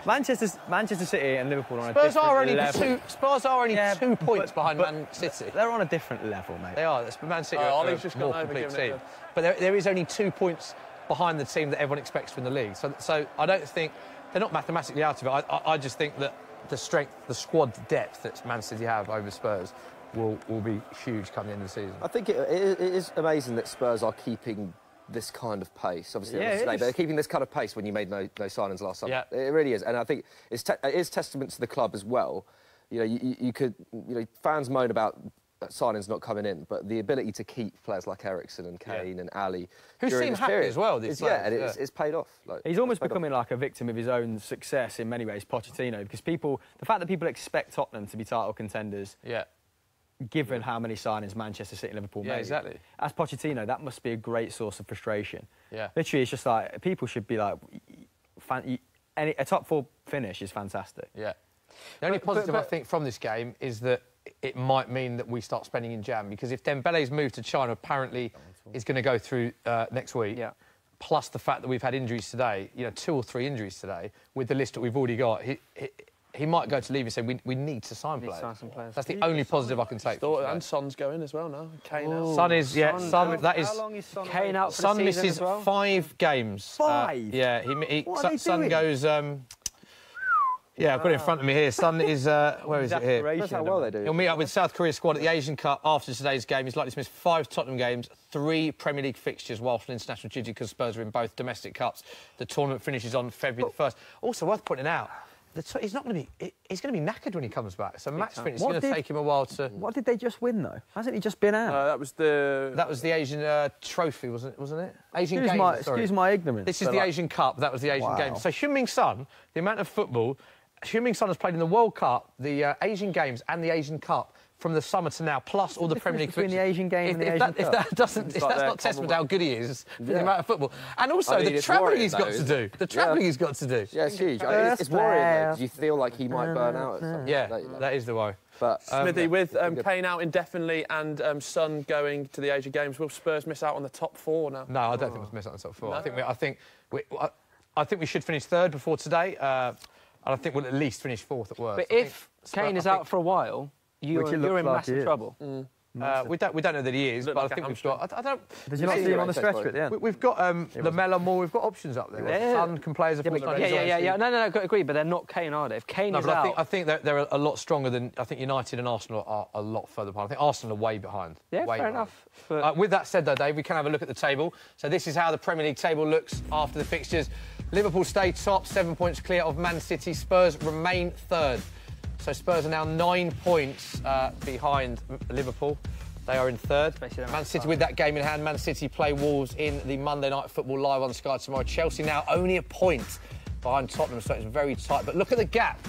Manchester City and Liverpool are on Spurs a different are only level. Spurs are only 2 points behind Man City. They're on a different level, mate. They are. Man City are a more complete team. But there is only 2 points behind the team that everyone expects to win the league. So I don't think... They're not mathematically out of it. I just think that the strength, the squad depth that Man City have over Spurs will be huge come the end of the season. I think it is amazing that Spurs are keeping this kind of pace. Obviously, they're keeping this kind of pace when you made no signings last summer. Yeah. It really is, and I think it is testament to the club as well. You know, you could, fans moan about signings not coming in, but the ability to keep players like Eriksen and Kane and Ali, who seem happy as well. It's paid off. He's almost becoming like a victim of his own success in many ways, Pochettino, because the fact that people expect Tottenham to be title contenders, given how many signings Manchester City and Liverpool made. Exactly. As Pochettino, that must be a great source of frustration. Yeah. Literally, it's just like, people should be like, a top 4 finish is fantastic. Yeah. The only positive I think from this game is that it might mean that we start spending in Jan, because if Dembele's move to China apparently is going to go through next week, plus the fact that we've had injuries today, 2 or 3 injuries today, with the list that we've already got, he might go to leave and say, we need to sign players. That's the only positive I can take. And Son's going as well now. Kane out. Son is, Son, that is... How long is Son? Kane out for Son the season misses as well? 5 games. 5? Son goes... I've got it in front of me here. Son is... where is it here? That's how well they do. He'll meet up with South Korea squad at the Asian Cup after today's game. He's likely to miss 5 Tottenham games, 3 Premier League fixtures whilst on international duty, because Spurs are in both domestic cups. The tournament finishes on February the 1st. Also worth pointing out, he's not going to be... He's going to be knackered when he comes back. So match fitness is going to take him a while to... What did they just win, though? Hasn't he just been out? That was the Asian trophy, wasn't it? Asian Games, sorry. Excuse my ignorance. This is the Asian Cup. That was the Asian Games. So Heung-min Son, the amount of football... Heung-min Son has played in the World Cup, the Asian Games and the Asian Cup from the summer to now, plus all the Premier League between the Asian Game and the Asian Cup. If that's not testament to how good he is for the amount of football. And also the travelling he's got to do. The travelling he's got to do. Yeah, it's huge. It's worrying, though, because you feel like he might burn out at some point. Yeah, that is the worry. But Smithy, with Kane out indefinitely and Son going to the Asian Games, will Spurs miss out on the top 4 now? No, I don't think we'll miss out on the top 4. No. I think we should finish 3rd before today, and I think we'll at least finish 4th at worst. But if Kane is out for a while, you're in massive trouble. We don't know that he is, but I think we've got. I don't. Did you not see him on the stretch at the end? We've got Lamella Moore. We've got options up there. Yeah. Son can play as a false nine. Yeah. No, I agree, but they're not Kane, are they? If Kane is out, I think that they're a lot stronger than. I think United and Arsenal are a lot further behind. I think Arsenal are way behind. Yeah, fair enough. But with that said, though, Dave, we can have a look at the table. So this is how the Premier League table looks after the fixtures. Liverpool stay top, 7 points clear of Man City. Spurs remain 3rd. So Spurs are now 9 points behind Liverpool. They are in 3rd. Man City with that game in hand. Man City play Wolves in the Monday Night Football live on Sky tomorrow. Chelsea now only a point behind Tottenham, so it's very tight. But look at the gap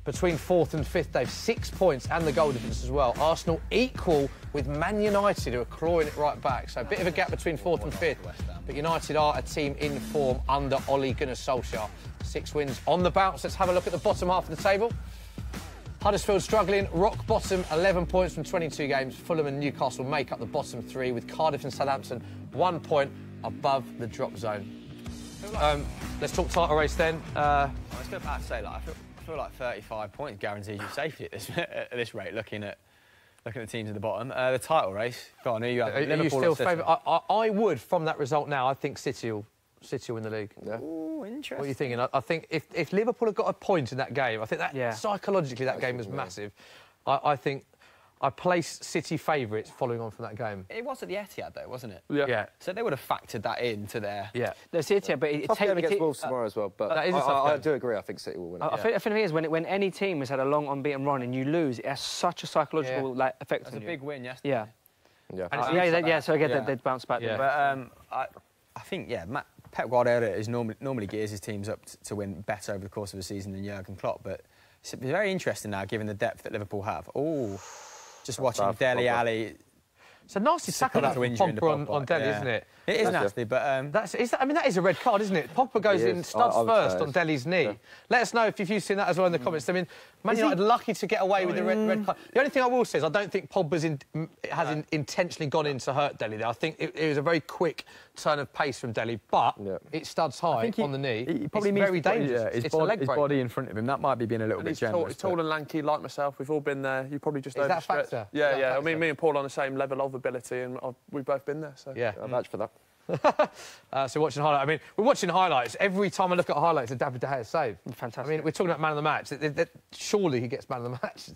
between 4th and 5th, Dave. 6 points and the goal difference as well. Arsenal equal with Man United, who are clawing it right back. So a bit of a gap between 4th and 5th. But United are a team in form under Ole Gunnar Solskjaer. 6 wins on the bounce. Let's have a look at the bottom half of the table. Huddersfield struggling, rock bottom, 11 points from 22 games. Fulham and Newcastle make up the bottom 3, with Cardiff and Southampton 1 point above the drop zone. Let's talk title race then. I was about to say, I feel like 35 points guarantees you safety at this rate. Looking at the teams at the bottom, the title race. Go on, who you have? Are you still favourite? I would, from that result now. I think City will win the league. Yeah. Ooh, interesting. What are you thinking? I think if Liverpool had got a point in that game, I think that psychologically that game was massive. I think I place City favourites following on from that game. It was at the Etihad, though, wasn't it? Yeah. So they would have factored that into their... Yeah. The City, but it tough game against Wolves tomorrow as well, but I do agree. I think City will win it. I think the thing is, when any team has had a long unbeaten run and you lose, it has such a psychological effect on you. It's a big win yesterday. Yeah. So I get they'd bounce back. Yeah. But I think, Pep Guardiola is normally gears his teams up to win better over the course of the season than Jurgen Klopp, but it's very interesting now, given the depth that Liverpool have. Just watching Dele Alli. It's a nasty tackle that from Pogba on Dele, isn't it? It is nasty, but... that is a red card, isn't it? Pogba goes in studs first on Dele's knee. Yeah. Let us know if you've seen that as well in the comments. I mean, Man United lucky to get away with the red card. The only thing I will say is I don't think Pogba's has intentionally gone in to hurt Dele there. I think it was a very quick turn of pace from Dele, but it studs high on the knee. He probably it's very dangerous. His body in front of him, that might be being a little bit generous. He's tall and lanky like myself. We've all been there. You probably just overstretched. Is that factor? Yeah. I mean, me and Paul on the same level of ability, and we've both been there. So I vouch for that. So watching highlights. I mean, we're watching highlights. Every time I look at highlights, a David De Gea save. Fantastic. I mean, we're talking about man of the match. Surely he gets man of the match.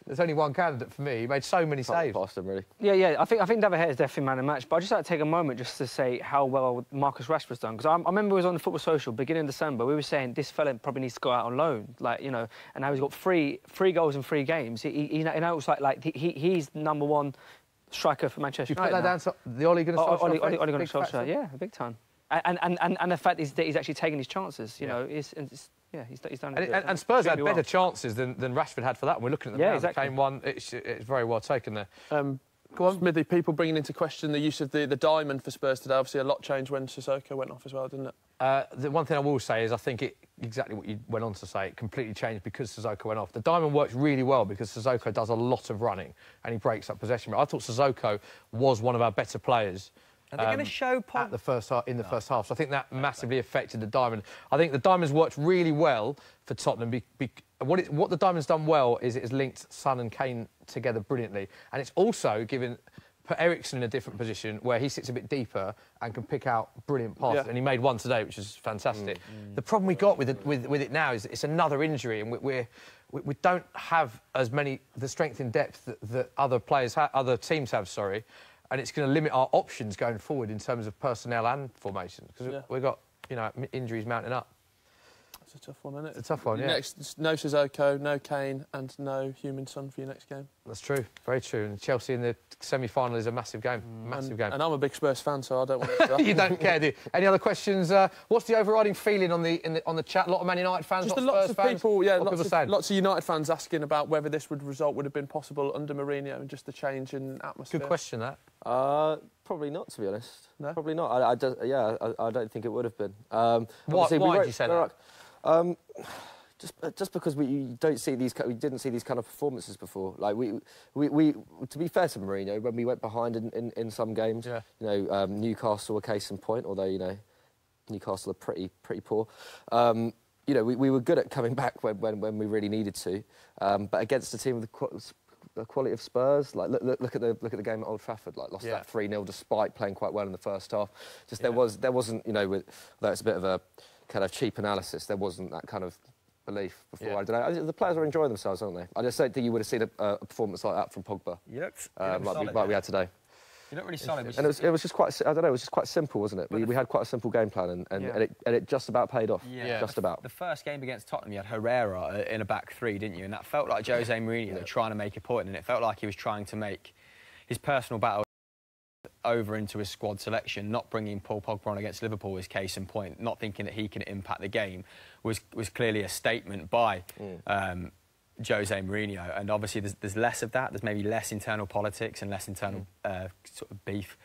There's only one candidate for me. He made so many saves. Past him, really. Yeah. I think David De Gea is definitely man of the match. But I just like to take a moment just to say how well Marcus Rashford's done. Because I remember he was on the Football Social beginning of December. We were saying this fella probably needs to go out on loan, and now he's got three goals in 3 games. He now looks like he's number 1 striker for Manchester United. You put that down to the Ole Gunnar Solskjaer? Ole Gunnar Solskjaer, yeah, big time. And the fact is that he's actually taking his chances. He's done it. And Spurs had better chances than Rashford had for that. And we're looking at them now. Exactly. Came one. It's very well taken there. Go on. Smithy, people bringing into question the use of the diamond for Spurs today. Obviously, a lot changed when Sissoko went off as well, didn't it? The one thing I will say is I think exactly what you went on to say, it completely changed because Sissoko went off. The diamond works really well because Sissoko does a lot of running and he breaks up possession. But I thought Sissoko was one of our better players. Are they going to show at the first half, first half? So I think that massively affected the diamond. I think the diamond's worked really well for Tottenham. What the diamond's done well is it has linked Son and Kane together brilliantly, and it's also put Eriksen in a different position where he sits a bit deeper and can pick out brilliant passes. And he made one today, which is fantastic. The problem we got with it now is it's another injury, and we don't have as many the strength in depth that other teams have. And it's going to limit our options going forward in terms of personnel and formation because we've got injuries mounting up. It's a tough one, isn't it? It's a tough one, yeah. Next, no Sissoko, no Kane, and no Heung-min Son for your next game. That's true, very true. And Chelsea in the semi-final is a massive game, massive game. And I'm a big Spurs fan, so I don't want to... You don't care, do you? Any other questions? What's the overriding feeling on the chat? A lot of Man United fans, Just a lots of people, yeah, lots of United fans asking about whether this result would have been possible under Mourinho and just the change in atmosphere. Good question, that. Probably not, to be honest. No? Probably not. I don't think it would have been. Why did you say that? Just because we didn't see these kind of performances before. Like we to be fair to Mourinho, when we went behind in some games, yeah. Newcastle a case in point, although Newcastle are pretty poor. We were good at coming back when we really needed to, but against a team with the quality of Spurs, like look at the game at Old Trafford, like lost that 3-0 despite playing quite well in the first half. Just there wasn't, although it's a bit of a kind of cheap analysis, there wasn't that kind of belief before. Yeah. I don't know. The players are enjoying themselves, aren't they? I just don't think you would have seen a performance like that from Pogba. Like we had today. You're not really solid. And it was just quite, I don't know, it was just quite simple, wasn't it? We had quite a simple game plan and it just about paid off. Yeah. Just about. The first game against Tottenham, you had Herrera in a back three, didn't you? And that felt like Jose Mourinho trying to make a point, and it felt like he was trying to make his personal battle over into his squad selection. Not bringing Paul Pogba on against Liverpool was case in point. Not thinking that he can impact the game was clearly a statement by Jose Mourinho, and obviously there's less of that. There's maybe less internal politics and less internal sort of beef.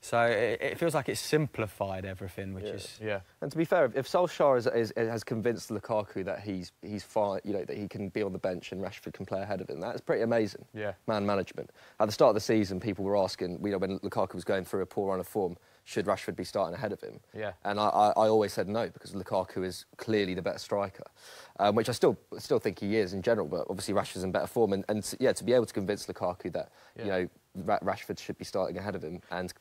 So it feels like it's simplified everything, which is... Yeah. And to be fair, if Solskjaer has convinced Lukaku that he's fine, that he can be on the bench and Rashford can play ahead of him, that's pretty amazing. Yeah. Man management. At the start of the season, people were asking, when Lukaku was going through a poor run of form, should Rashford be starting ahead of him? Yeah. And I always said no, because Lukaku is clearly the better striker, which I still think he is in general, but obviously Rashford's in better form. And to be able to convince Lukaku that, Rashford should be starting ahead of him, and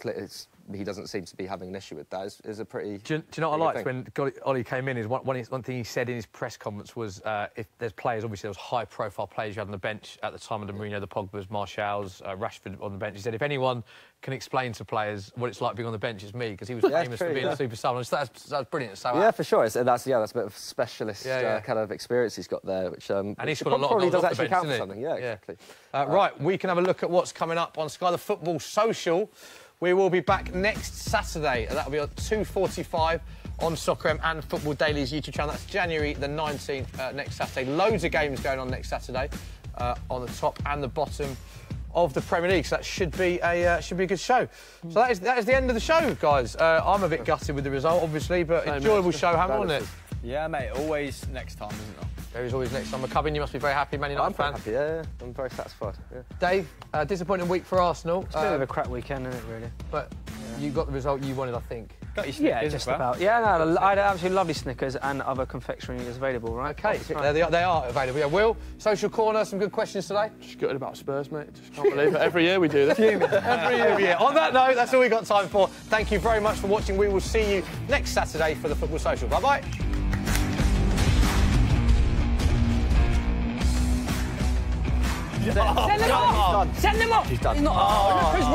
he doesn't seem to be having an issue with that, is a pretty... Do you know what I liked when Ollie came in? Is one thing he said in his press conference was if there's players, obviously there was high-profile players you had on the bench at the time of the Mourinho, the Pogbas, Martials, Rashford on the bench. He said if anyone can explain to players what it's like being on the bench, it's me, because he was famous for being a super sub. That's brilliant. So, yeah, for sure. That's a bit of specialist kind of experience he's got there, which and he's got a lot of goals does off actually the bench, count for something. Yeah, exactly. Right, we can have a look at what's coming up on Sky the Football Social. We will be back next Saturday, and that'll be at 2:45 on Soccer M and Football Daily's YouTube channel. That's January the 19th, next Saturday. Loads of games going on next Saturday on the top and the bottom of the Premier League, so that should be a good show. So that is the end of the show, guys. I'm a bit gutted with the result, obviously, but enjoyable show, wasn't it? Yeah, mate. Always next time, isn't there? There is always next time. McCubbin, you must be very happy, Man United fan. I'm happy, yeah. I'm very satisfied. Yeah. Dave, disappointing week for Arsenal. It's a bit of a crap weekend, isn't it, really? But you got the result you wanted, I think. Got your Snickers, yeah, just about. Yeah, no, I had absolutely lovely Snickers and other confectionery is available, right? OK, they are available. Yeah, Will, Social Corner, some good questions today? Just gutted about Spurs, mate. Just can't believe it. Every year we do this. Every year. On that note, that's all we got time for. Thank you very much for watching. We will see you next Saturday for the Football Social. Bye-bye. Send them off! Send them off! He's done. Look who's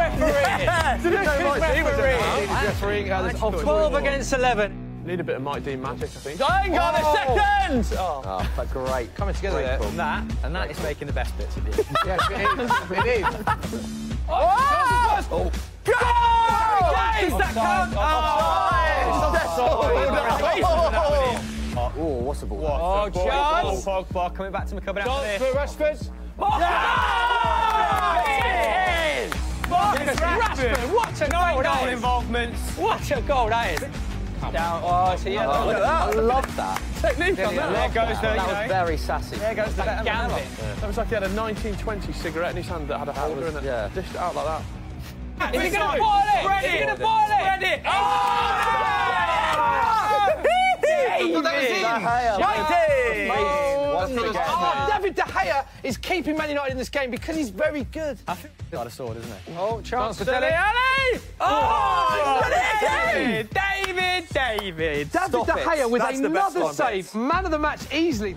refereeing! There's 12 against 11. Need a bit of Mike Dean magic, I think. I ain't got a second! Oh, that's great. Coming together there. And that is making the best bits of it. Yes, it is. Oh! Go! Yes, that counts! Oh, what's the ball? Oh, chance! Pogba coming back to McCubbin after Chance this. for Rashford. Marcus Rashford! What a goal that is! Involvements. What a goal that is! Down. Oh, it's a yellow. Look at that. I love that. Technique on that. There goes the, That was very sassy. There goes the better Gambit. That was like he had a 1920 cigarette in his hand that had a holder in it. Yeah. Dished it out like that. Is he going to boil it? Is he going to boil it? Spread it! David De Gea is keeping Man United in this game because he's very good. I think he's got a sword, isn't he? Oh, chance for Dele Alli! Oh, David! David De Gea with another save. Man of the match easily.